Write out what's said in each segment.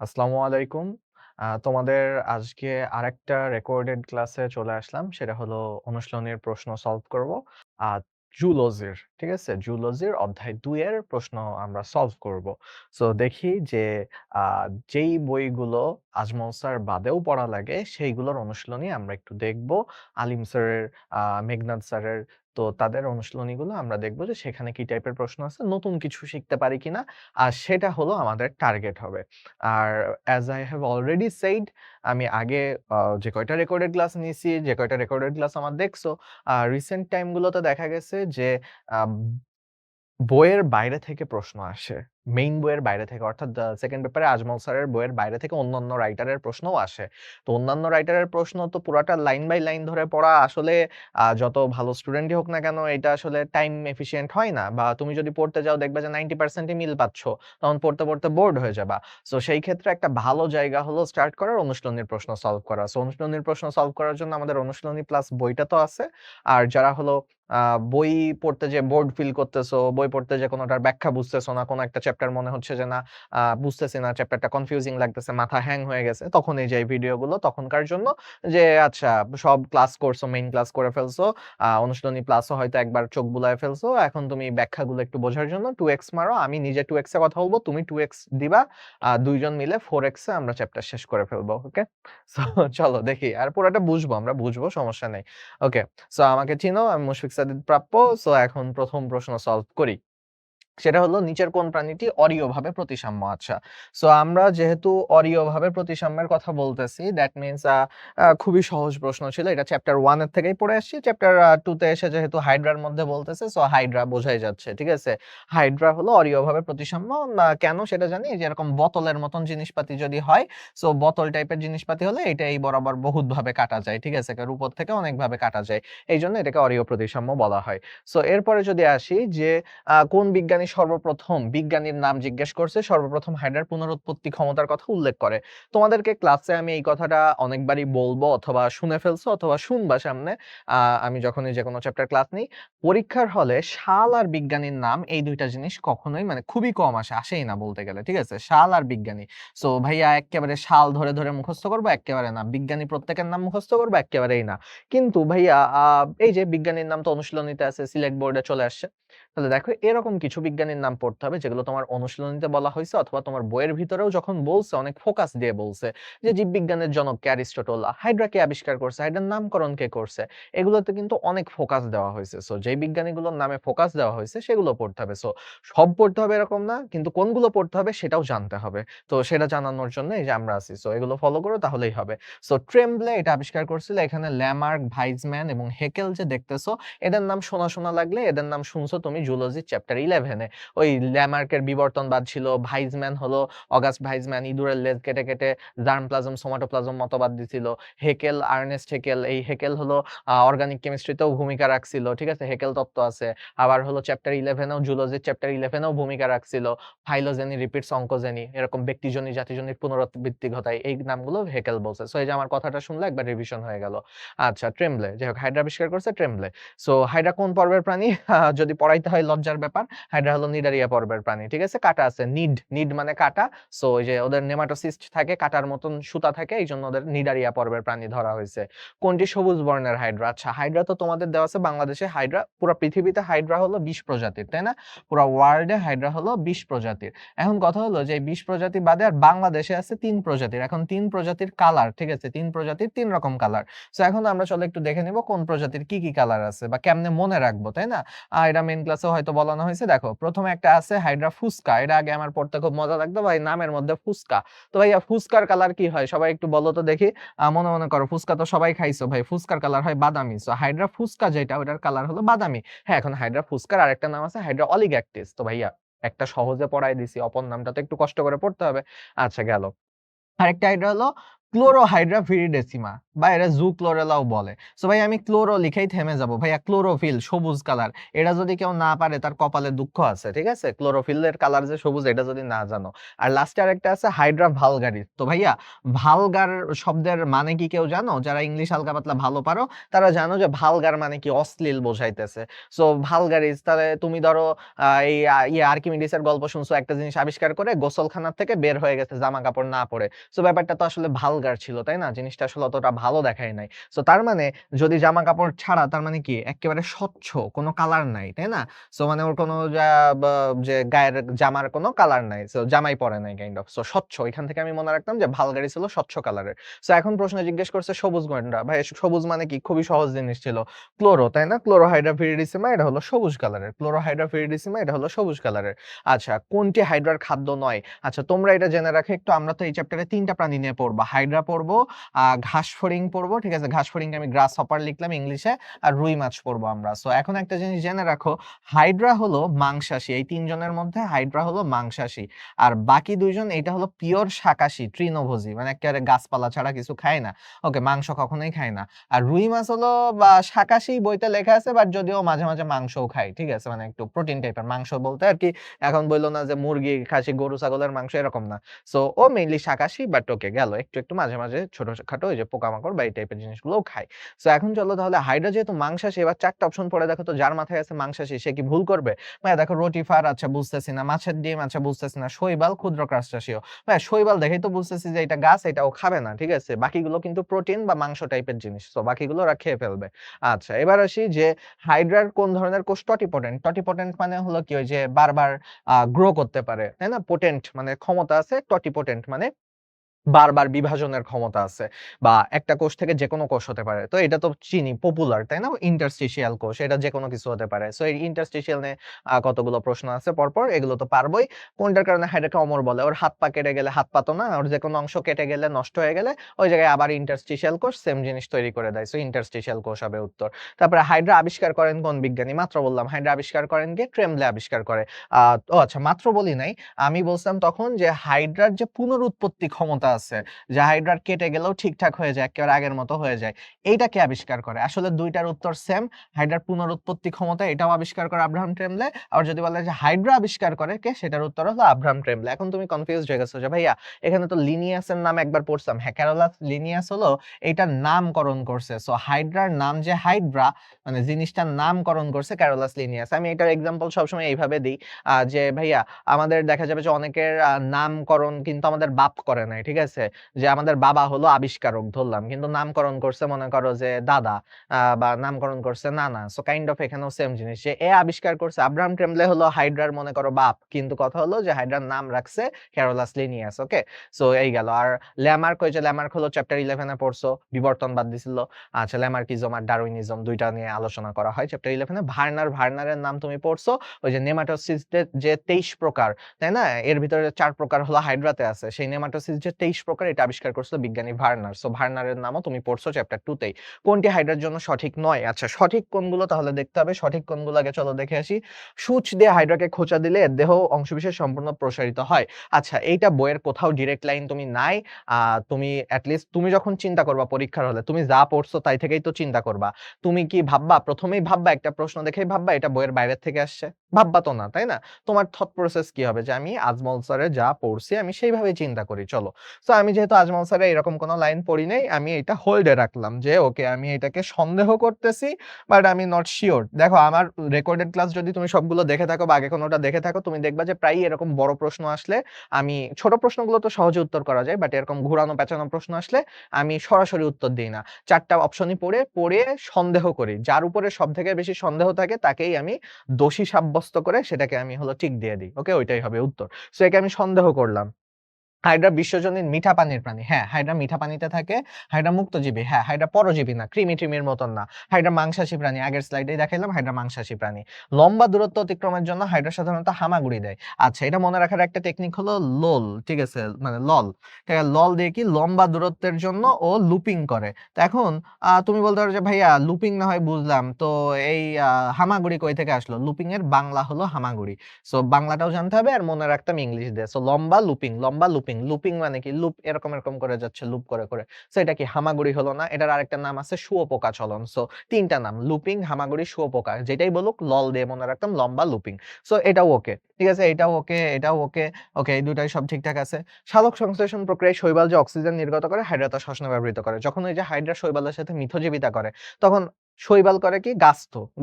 আসসালামু আলাইকুম। তোমাদের আজকে আরেকটা রেকর্ডেড ক্লাসে চলে আসলাম। সেটা হলো অনুশীলনীর প্রশ্ন সলভ করব। আ জুলজির, ঠিক আছে? জুলজির অধ্যায় ২ এর প্রশ্ন আমরা সলভ করব। সো দেখি যে আ যেই বইগুলো আজমল স্যার বাদেও পড়া লাগে সেইগুলোর অনুশীলনী আমরা একটু দেখব। আলিম স্যারের, মেঘনাদ স্যারের, তো তাদের অনুশীলনীগুলো আমরা দেখব যে সেখানে কি টাইপের প্রশ্ন আছে, নতুন কিছু শিখতে পারি কিনা। আর সেটা হলো আমাদের টার্গেট হবে। আর as I have already said, আমি আগে যে কয়টা রেকর্ডেড ক্লাস নিয়েছি, যে কয়টা রেকর্ডেড ক্লাস আমার দেখছো, রিসেন্ট টাইম গুলোতে দেখা গেছে যে আম বইয়ের বাইরে থেকে প্রশ্ন আসে। মেইন বইয়ের বাইরে থেকে, অর্থাৎ সেকেন্ড পেপারে আজমল স্যারের বইয়ের বাইরে থেকে অন্যান্য রাইটারের প্রশ্নও আসে। তো অন্যান্য রাইটারের প্রশ্ন তো পুরাটা লাইন বাই লাইন ধরে পড়া আসলে যত ভালো স্টুডেন্টই হোক না কেন, এটা আসলে টাইম এফিশিয়েন্ট হয় না। বা তুমি যদি পড়তে যাও দেখবা যে 90% ই মিল পাচ্ছ। তখন পড়তে, পড়তে বোরড হয়ে যাবা। সো সেই ক্ষেত্রে একটা ভালো জায়গা হলো স্টার্ট করার অনুশীলনীর প্রশ্ন সলভ করা। সো অনুশীলনীর প্রশ্ন সলভ করার জন্য আমাদের অনুশীলনী প্লাস বইটা তো আছে। আর যারা হলো আ বই পড়তে যেয়ে বোর্ড ফিল করতেছো, বই পড়তে যেয়ে কোনটার ব্যাখ্যা বুঝতেছো না, কোন একটা চ্যাপ্টার মনে হচ্ছে যে না বুঝতেছি না, চ্যাপ্টারটা কনফিউজিং লাগতেছে, মাথা হ্যাং হয়ে গেছে। তখন এই যে এই ভিডিওগুলো তখনকার জন্য, যে আচ্ছা সব ক্লাস করছো, মেইন ক্লাস করে ফেলছো, অনুশীলনী প্লাসও হয়তো একবার চোখ বুলায় ফেলছো। এখন তুমি ব্যাখ্যাগুলো একটু বোঝার জন্য 2x মারো। আমি নিজে 2x এ কথা বলবো, তুমি 2x দিবা। ২ জন মিলে 4x এ আমরা চ্যাপ্টার শেষ করে ফেলবো। ওকে? সো চলো দেখি। আর পুরাটা বুঝবো, আমরা বুঝবো, সমস্যা নেই। ওকে। সো আমাকে চিনো, আমি মুশফিক সাদিদ প্রাপ্য। সো এখন ১ম প্রশ্ন সলভ করি। সেটা হলো নিচের কোন প্রাণীটি অরীয়ভাবে প্রতিসাম্য? আচ্ছা। সো আমরা যেহেতু অরীয়ভাবে প্রতিসাম্যের কথা বলতেছি, দ্যাট মিনস খুবই সহজ প্রশ্ন ছিল। এটা চ্যাপ্টার 1 এর থেকেই পড়ে আসছি। চ্যাপ্টার 2 তে এসে যেহেতু হাইড্রার মধ্যে বলতেছে, সো হাইড্রা বোঝাই যাচ্ছে। ঠিক আছে? হাইড্রা হলো অরীয়ভাবে প্রতিসাম্য। কেন সেটা জানি, এই যে এরকম বোতলের মতন জিনিসপাতি যদি হয়, সো বোতল টাইপের জিনিসপাতি হলে এটা এই বরাবর বহুতভাবে কাটা যায়। ঠিক আছে? কারণ উপর থেকে অনেকভাবে কাটা যায়। এইজন্য এটাকে অরীয় প্রতিসাম্য বলা হয়। সো এরপরে যদি আসি যে কোন বিজ্ঞানী সর্বপ্রথম, বিজ্ঞানীর নাম জিজ্ঞেস করছে, সর্বপ্রথম হাইড্রার পুনরুৎপত্তি ক্ষমতার কথা উল্লেখ করে। তোমাদেরকে ক্লাসে আমি এই কথাটা অনেকবারই বলবো, অথবা শুনে ফেলছো, অথবা শুনবা সামনে। আ আমি যখনই যেকোনো চ্যাপ্টার ক্লাস নিই, পরীক্ষার হলে সাল আর বিজ্ঞানীর নাম, এই ২ টা জিনিস কখনোই, মানে খুবই কম আসে, আসেই না বলতে গেলে। ঠিক আছে? সাল আর বিজ্ঞানী। সো ভাইয়া এক্কেবারে সাল ধরে, ধরে মুখস্থ করব? এক্কেবারে না। বিজ্ঞানী প্রত্যেকের নাম মুখস্থ করব? এক্কেবারেই না। কিন্তু ভাইয়া এই যে বিজ্ঞানীর নাম তো অনুশীলনীতে আছে, সিলেট বোর্ডে চলে আসছে। তাহলে দেখো এরকম কিছু বিজ্ঞানীর নাম পড়তে হবে যেগুলো তোমার অনুশীলনীতে বলা হইছে, অথবা তোমার বইয়ের ভিতরেও যখন বলছে অনেক ফোকাস দিয়ে বলছে যে জীববিজ্ঞানের জনক কে? অ্যারিস্টটল। হাইড্রা কে আবিষ্কার করছে? হাইড্রার নামকরণ কে করছে? এগুলোতে কিন্তু অনেক ফোকাস দেওয়া হইছে। সো যেই বিজ্ঞানীগুলোর নামে ফোকাস দেওয়া হইছে সেগুলো পড়তে হবে। সো সব পড়তে হবে এরকম না, কিন্তু কোনগুলো পড়তে হবে সেটাও জানতে হবে। তো সেটা জানানোর জন্য এই যে আমরা আছি। সো এগুলো ফলো করো তাহলেই হবে। সো ট্রেমব্লে এটা আবিষ্কার করছিল। এখানে ল্যামার্ক, ভাইজম্যান এবং হেকেল যে দেখতেছো, এদের নাম শোনা, শোনা লাগলে এদের নাম শুনছো তুমি জুলজির চ্যাপ্টার 11 এ। ওই ল্যামার্কের বিবর্তনবাদ ছিল, ভাইজম্যান হলো অগাস্ট ভাইজম্যান ইঁদুরের লেজ কেটে, কেটে জার্মপ্লাজম, সোমাটোপ্লাজম মতবাদ দিছিল। হেকেল, আর্নেস্ট হেকেল, এই হেকেল হলো অর্গানিক কেমিস্ট্রিতেও ভূমিকা রাখছিল। ঠিক আছে? হেকেল তত্ত্ব আছে। আবার হলো চ্যাপ্টার 11 এও, জুলজির চ্যাপ্টার 11 এও ভূমিকা রাখছিল। ফাইলোজেনি রিপিটস অঙ্কোজেনি, এরকম ব্যক্তিজনী জাতিজনীর পুনরাবৃত্তি ঘটায়। এই নামগুলো হেকেল বলছে। সো এই যে আমার কথাটা শুনলে একবার রিভিশন হয়ে গেল। আচ্ছা, ট্রেমব্লে। যাই হোক, হাইড্রা আবিষ্কার করছে ট্রেমব্লে। সো হাইড্রা কোন পর্বের প্রাণী? যদি পড়াইতে হয় লজ্জার ব্যাপার। হাইড্রা হলো নিডারিয়া পর্বের প্রাণী। ঠিক আছে? কাঁটা আছে। নিড মানে কাঁটা। সো ওই যে ওদের নেমাটোসিস্ট থাকে, কাঁটার মতন সুতা থাকে। এইজন্য ওদের নিডারিয়া পর্বের প্রাণী ধরা হইছে। কোনটি সবুজ বর্ণের হাইড্রা? আচ্ছা, হাইড্রা তো তোমাদের দেওয়া আছে বাংলাদেশে হাইড্রা, পুরা পৃথিবীতে হাইড্রা হলো ২০ প্রজাতির, তাই না? পুরা ওয়ার্লডে হাইড্রা হলো ২০ প্রজাতির। এখন কথা হলো যে এই ২০ প্রজাতি বাদে আর বাংলাদেশে আছে ৩ প্রজাতির। এখন ৩ প্রজাতির কালার, ঠিক আছে? ৩ প্রজাতির ৩ রকম কালার। সো এখন আমরা চলো একটু দেখে নিব কোন প্রজাতির কি, কি কালার আছে বা কেমনে মনে রাখবো, তাই না? এটা মেইন ক্লাসেও হয়তো বলানো হয়েছে। দেখো, ১ম এ একটা আছে হাইড্রা ফুসকা। এটা আগে আমার পড়তে খুব মজা লাগতো ভাই, নামের মধ্যে ফুসকা। তো ভাইয়া ফুসকার কালার কি হয়? সবাই একটু বলো তো দেখি। মনে, মনে করো। ফুসকা তো সবাই খাইছো ভাই। ফুসকার কালার হয় বাদামি। সো হাইড্রা ফুসকা যেটা, ওটার কালার হলো বাদামি। হ্যাঁ, এখন হাইড্রা ফুসকার আরেকটা নাম আছে হাইড্রা অলিগ্যাকটিস। তো ভাইয়া একটা সহজে পড়ায় দিছি, অপর নামটা তো একটু কষ্ট করে পড়তে হবে। আচ্ছা, গেল। আরেকটা হাইড্রা হলো ক্লোরোহাইড্রা ভিরিডেসিমা বা এরা জুক্লোরেলাও বলে। সো ভাই আমি ক্লোরো লিখেই থেমে যাব। ভাইয়া ক্লোরোফিল সবুজ কালার। এটা যদি কেউ না পারে তার কপালে দুঃখ আছে। ঠিক আছে? ক্লোরোফিলের কালার যে সবুজ এটা যদি না জানো। আর লাস্টে আরেকটা আছে হাইড্রা ভালগারিস। তো ভাইয়া ভালগার শব্দের মানে কি কেউ জানো? যারা ইংলিশ হালকা পাতলা ভালো পারো তারা জানো যে ভালগার মানে কি অশ্লীল বোঝাইতেছে। সো ভালগারিস তাহলে তুমি ধরো এই আর্কিমিডিসের গল্প শুনছো একটা জিনিস আবিষ্কার করে গোসলখানা থেকে বের হয়ে গেছে জামা কাপড় না পরে। সো ব্যাপারটা তো আসলে ভালগার ছিল, তাই না? জিনিসটা আসলে অতটা ভালো দেখায় নাই। সো তার মানে যদি জামা কাপড় ছাড়া তার মানে কি এক্কেবারে স্বচ্ছ, কোনো কালার নাই, তাই না? সো মানে ওর কোনো বা যে গায়ের জামার কোনো কালার নাই। সো জামাই পরে নাই কাইন্ড অফ। সো স্বচ্ছ এখান থেকে আমি মনে রাখতাম যে ভালগারি ছিল স্বচ্ছ কালারের। সো এখন প্রশ্ন জিজ্ঞেস করছে সবুজ কোনটা? ভাই সবুজ মানে কি? খুবই সহজ জিনিস ছিল। ক্লোরো, তাই না? ক্লোরোহাইড্রা ভিরিডিসিমা এটা হলো সবুজ কালারের। ক্লোরোহাইড্রা ভিরিডিসিমা এটা হলো সবুজ কালারের। আচ্ছা, কোনটি হাইড্রার খাদ্য নয়? আচ্ছা, তোমরা এটা জেনে রাখো একটু আমরা তো এই চ্যাপ্টারে ৩ টা প্রাণী নিয়ে পড়বা। হাইড্রা পড়বো, ঘাসফড়িং পড়বো, ঠিক আছে? ঘাসফড়িংকে আমি গ্রাস হপার লিখলাম ইংলিশে, আর রুই মাছ পড়বো আমরা। সো এখন একটা জিনিস জেনে রাখো, হাইড্রা হলো মাংসাশী। এই ৩ জনের মধ্যে হাইড্রা হলো মাংসাশী। আর বাকি ২ জন এটা হলো পিওর শাকাশী, তৃণভোজী। মানে একেবারে গাছপালা ছাড়া কিছু খায় না। ওকে, মাংস কখনোই খায় না। আর রুই মাছ হলো বা শাকাশী বইতে লেখা আছে, বাট যদিও মাঝে, মাঝে মাংসও খায়। ঠিক আছে? মানে একটু প্রোটিন টাইপের মাংস বলতে আরকি এখন বইলো না যে মুরগি, খাসি, গরু, ছাগলের মাংস এরকম না। সো ও মেইনলি শাকাশী, বাট ওকে গেল। একটু, একটু মাঝে, মাঝে ছোটখাটো ওই যে পোকামাকড় বা এই টাইপের জিনিসগুলোও খায়। সো এখন চলো তাহলে হাইড্রা যেহেতু মাংসাশী, এবার ৪ টা অপশন পড়ে দেখো তো যার মাথায় আছে মাংসাশী সে কি ভুল করবে? ভাইয়া দেখো রোটিফার, আচ্ছা বুঝতেছি না। মাছের ডিম, আচ্ছা বুঝতেছি না। শৈবাল, ক্ষুদ্র ক্রাস্টাসীয়। ভাইয়া শৈবাল দেখেই তো বুঝতেছি যে এটা গাছ, এটা ও খাবে না। ঠিক আছে? বাকিগুলো কিন্তু প্রোটিন বা মাংস টাইপের জিনিস। সো বাকিগুলো ওরা খেয়ে ফেলবে। আচ্ছা, এবার আসি যে হাইড্রার কোন ধরনের কোষ টটিপোটেন্ট? টটিপোটেন্ট মানে হলো কি ওই যে বারবার গ্রো করতে পারে, তাই না? পোটেন্ট মানে ক্ষমতা আছে, টটিপোটেন্ট মানে বারবার বিভাজনের ক্ষমতা আছে বা একটা কোষ থেকে যেকোনো কোষ হতে পারে। তো এটা তো চিনি পপুলার, তাই না? ইন্টারস্টিশিয়াল কোষ এটা যেকোনো কিছু হতে পারে। সো এই ইন্টারস্টিশিয়াল নিয়ে কতগুলো প্রশ্ন আছে পরপর, এগুলো তো পারবোই। কোনটার কারণে হাইড্রাকে অমর বলে? ওর হাত পা কেটে গেলে হাত পা তো না, ওর যেকোনো অংশ কেটে গেলে নষ্ট হয়ে গেলে ওই জায়গায় আবার ইন্টারস্টিশিয়াল কোষ সেম জিনিস তৈরি করে দেয়। সো ইন্টারস্টিশিয়াল কোষ হবে উত্তর। তারপরে হাইড্রা আবিষ্কার করেন কোন বিজ্ঞানী? মাত্র বললাম হাইড্রা আবিষ্কার করেন কে? ট্রেমলে আবিষ্কার করে। আ ও আচ্ছা, মাত্র বলি নাই। আমি বলছিলাম তখন যে হাইড্রার যে পুনরুৎপত্তি ক্ষমতা আছে, যে হাইড্রার কেটে গেলেও ঠিকঠাক হয়ে যায়, একেবারে আগের মতো হয়ে যায়। এইটা কে আবিষ্কার করে? আসলে ২ টার উত্তর সেম। হাইড্রার পুনরুৎপত্তি ক্ষমতা এটাও আবিষ্কার করে আব্রাহাম ট্রেমলে। আর যদি বলে যে হাইড্রা আবিষ্কার করে কে? সেটার উত্তর হলো আব্রাহাম ট্রেমলে। এখন তুমি কনফিউজড হয়ে গেছো যে ভাইয়া এখানে তো লিনিয়াসের নাম একবার পড়ছিলাম। হ্যাঁ, ক্যারোলাস লিনিয়াস হলো এইটার নামকরণ করছে। সো হাইড্রার নাম যে হাইড্রা মানে জিনিসটার নামকরণ করছে ক্যারোলাস লিনিয়াস। আমি এটার এক্সাম্পল সবসময় এইভাবে দেই যে ভাইয়া আমাদের দেখা যাবে যে অনেকের নামকরণ কিন্তু আমাদের বাপ করে নাই। ঠিক আছে? যে আমাদের বাবা হলো আবিষ্কারক ধরলাম। কিন্তু নামকরণ করছে মনে করো যে দাদা বা নামকরণ করছে নানা। সো কাইন্ড অফ এখানেও সেম জিনিস যে এ আবিষ্কার করছে আব্রাহাম ট্রেমলে হলো হাইড্রার মনে করো বাপ। কিন্তু কথা হলো যে হাইড্রার নাম রাখছে ক্যারোলাস লিনিয়াস। ওকে? সো এই গেল। আর ল্যামার্ক, ওই যে ল্যামার্ক হলো চ্যাপ্টার 11 এ পড়ছো, বিবর্তনবাদ দিছিল। আচ্ছা, ল্যামার্কিজম আর ডারউইনিজম ২ টা নিয়ে আলোচনা করা হয় চ্যাপ্টার 11 এ। ভার্নারের নাম তুমি পড়ছো। ওই যে নেমাটোসিস্টের যে ২৩ প্রকার, তাই না? এর ভিতরে ৪ প্রকার হলো হাইড্রাতে আছে। সেই নেমাটোসিস যে ২৩ প্রকার এটা আবিষ্কার করছিল বিজ্ঞানী ভার্নার। সো ভার্নারের নামও তুমি পড়ছো চ্যাপ্টার 2 তেই। কোনটি হাইড্রার জন্য সঠিক নয়? আচ্ছা, সঠিক কোনগুলো তাহলে দেখতে হবে। সঠিক কোনগুলো আগে চলো দেখে আসি। সূচ দিয়ে হাইড্রাকে খোঁচা দিলে এর দেহ অংশবিশেষ সম্পূর্ণ প্রসারিত হয়। আচ্ছা, এইটা বইয়ের কোথাও ডিরেক্ট লাইন তুমি নাই। তুমি এট লিস্ট তুমি যখন চিন্তা করবা পরীক্ষার হলে, তুমি যা পড়ছো তাই থেকেই তো চিন্তা করবা। তুমি কি ভাববা, ১ম এই ভাববা একটা প্রশ্ন দেখেই ভাববা এটা বইয়ের বাইরে থেকে আসছে? ভাববা তো না, তাই না? তোমার থট প্রসেস কি হবে যে আমি আজমল স্যারে যা পড়ছি আমি সেইভাবেই চিন্তা করি। চলো। সো আমি যেহেতু আজমল স্যারের এরকম কোন লাইন পড়ি নাই, আমি এটা হোল্ডে রাখলাম যে ওকে আমি এটাকে সন্দেহ করতেছি, বাট আমি নট সিওর। দেখো আমার রেকর্ডেড ক্লাস যদি তুমি সবগুলো দেখে থাকো বা আগে কোনটা দেখে থাকো, তুমি দেখবা যে প্রায়ই এরকম বড় প্রশ্ন আসলে আমি ছোট প্রশ্নগুলো তো সহজে উত্তর করা যায়, বাট এরকম ঘুরানো পেঁচানো প্রশ্ন আসলে আমি সরাসরি উত্তর দেই না। ৪ টা অপশনই পড়ে সন্দেহ করি। যার উপরে সবথেকে বেশি সন্দেহ থাকে তাকেই আমি দোষী সাব্যস্ত করে সেটাকে আমি হলো টিক দিয়ে দিই। ওকে? ওইটাই হবে উত্তর। সো একে আমি সন্দেহ করলাম। হাইড্রা বিশ্বজনীন মিঠা পানির প্রাণী। হ্যাঁ, হাইড্রা মিঠা পানিতে থাকে। হাইড্রা মুক্তজীবী। হ্যাঁ, হাইড্রা পরজীবী না, কৃমি-টৃমির মতন না। হাইড্রা মাংসাশী প্রাণী। আগের স্লাইডেই দেখাইলাম হাইড্রা মাংসাশী প্রাণী। লম্বা দূরত্ব অতিক্রমের জন্য হাইড্রা সাধারণত হামাগুড়ি দেয়। আচ্ছা, এটা মনে রাখার একটা টেকনিক হলো লোল। ঠিক আছে? মানে লল। ঠিক আছে? লল দিয়ে কি লম্বা দূরত্বের জন্য ও লুপিং করে। তো এখন তুমি বলতে পারো যে ভাইয়া লুপিং না হয় বুঝলাম। তো এই হামাগুড়ি কই থেকে আসলো? লুপিং এর বাংলা হলো হামাগুড়ি। সো বাংলাটাও জানতে হবে আর মনে রাখতাম ইংলিশ দিয়ে। সো লম্বা লুপিং লুপিং মানে কি? লুপ এরকম করে যাচ্ছে লুপ করে। সো এটা কি হামাগুড়ি হলো না? এটার আরেকটা নাম আছে শুঁয়োপোকা চলন। সো ৩ টা নাম লুপিং, হামাগুড়ি, শুঁয়োপোকা। যেটাই বলুক লল দিয়ে মনে রাখতাম লম্বা লুপিং। সো এটাও ওকে। ঠিক আছে? এটাও ওকে, এটাও ওকে। ওকে এই ২ টাই সব ঠিকঠাক আছে। সালোক সংশ্লেষণ প্রক্রিয়ায় শৈবাল যে অক্সিজেন নির্গত করে হাইড্রা তা শ্বসনে ব্যবহৃত করে। যখন ওই যে হাইড্রা শৈবালের সাথে মিথজীবিতা করে তখন শৈবাল করে কি?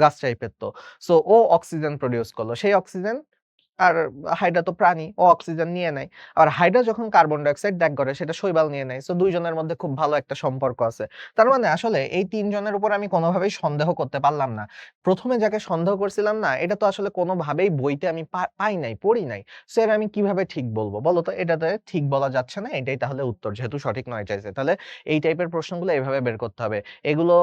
গাছ টাইপের তো। সো ও অক্সিজেন প্রোডিউস করলো। সেই অক্সিজেন আর হাইড্রা তো প্রাণী, ও অক্সিজেন নিয়ে নেয়। আর হাইড্রা যখন কার্বন ডাই অক্সাইড ত্যাগ করে সেটা শৈবাল নিয়ে নেয়। সো ২ জনের মধ্যে খুব ভালো একটা সম্পর্ক আছে। তার মানে আসলে এই ৩ জনের উপর আমি কোনোভাবেই সন্দেহ করতে পারলাম না। ১ম এ যাকে সন্দেহ করছিলাম না, এটা তো আসলে কোনোভাবেই বইতে আমি পাই নাই, পড়ি নাই। সো এর আমি কিভাবে ঠিক বলব? বলো তো? এটাতে ঠিক বলা যাচ্ছে না। এটাই তাহলে উত্তর। যেহেতু সঠিক নয় চাইছে। তাহলে এই টাইপের প্রশ্নগুলো এভাবে বের করতে হবে। এগুলো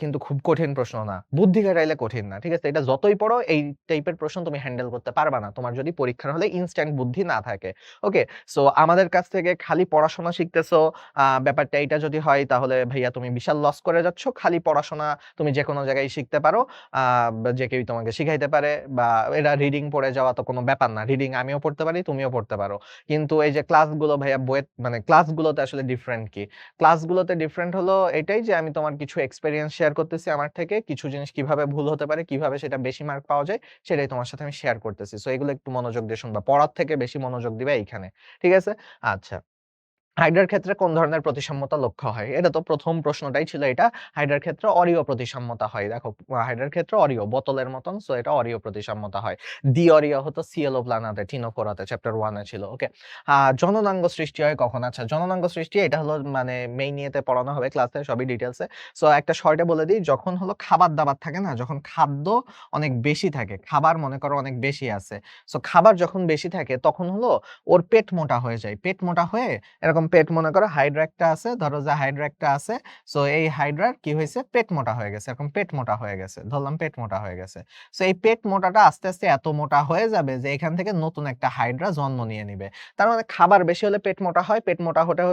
কিন্তু খুব কঠিন প্রশ্ন না। বুদ্ধি খাটাইলে কঠিন না। ঠিক আছে? এটা যতই পড়ো এই টাইপের প্রশ্ন তুমি হ্যান্ডেল করতে পারবা না। তোমার যদি পরীক্ষার হলে ইনস্ট্যান্ট বুদ্ধি না থাকে। ওকে? সো আমাদের কাছ থেকে খালি পড়াশোনা শিখতেছো, ব্যাপারটা এইটা যদি হয় তাহলে ভাইয়া তুমি বিশাল লস করে যাচ্ছ। খালি পড়াশোনা তুমি যেকোনো জায়গায় শিখতে পারো। আ যে কেউই তোমাকে শিখাইতে পারে বা এরা রিডিং পড়ে যাওয়া তো কোনো ব্যাপার না। রিডিং আমিও পড়তে পারি, তুমিও পড়তে পারো। কিন্তু এই যে ক্লাসগুলো ভাইয়া বইয়ের মানে ক্লাসগুলোতে আসলে ডিফারেন্ট কি? ক্লাসগুলোতে ডিফারেন্ট হলো এটাই যে আমি তোমার কিছু এক্সপেরিয়েন্স শেয়ার করতেছি আমার থেকে। কিছু জিনিস কিভাবে ভুল হতে পারে, কিভাবে সেটা বেশি মার্ক পাওয়া যায়, সেটাই তোমার সাথে আমি শেয়ার করতেছি। সো এগুলো একটু মনোযোগ দিয়ে শুনবা। পড়ার থেকে বেশি মনোযোগ দিবা এইখানে। ঠিক আছে? আচ্ছা। হাইড্রার ক্ষেত্রে কোন ধরনের প্রতিসাম্যতা লক্ষ্য হয়? এটা তো ১ম প্রশ্নটাই ছিল এটা। হাইড্রার ক্ষেত্রে অরীয় প্রতিসাম্যতা হয়। দেখো হাইড্রার ক্ষেত্রে অরীয়, বোতলের মতন। সো এটা অরীয় প্রতিসাম্যতা হয়। দ্বি-অরীয় হতো সিয়েলোপ্লানাতে, টিনোফোরাতে চ্যাপ্টার 1 এ ছিল। ওকে? জননাঙ্গ সৃষ্টি হয় কখন? আচ্ছা জননাঙ্গ সৃষ্টি এটা হলো মানে মেইন ইয়েতে পড়ানো হবে ক্লাসে সবই ডিটেইলসে। সো একটা শর্টে বলে দেই, যখন হলো খাবার-দাবার থাকে না? যখন খাদ্য অনেক বেশি থাকে, খাবার মনে করো অনেক বেশি আছে। সো খাবার যখন বেশি থাকে তখন হলো ওর পেট মোটা হয়ে যায়। পেট মোটা হয়ে এরকম পেট মনে করো হাইড্রা একটা আছে, ধরো যে হাইড্রা একটা আছে। সো এই হাইড্রার কি হইছে? পেট মোটা হয়ে গেছে। এরকম পেট মোটা হয়ে গেছে। ধরলাম পেট মোটা হয়ে গেছে। সো এই পেট মোটাটা আস্তে এত মোটা হয়ে যাবে যে এখান থেকে নতুন একটা হাইড্রা জন্ম নিয়ে নিবে। তার মানে খাবার বেশি হলে পেট মোটা হয়। পেট মোটা হতে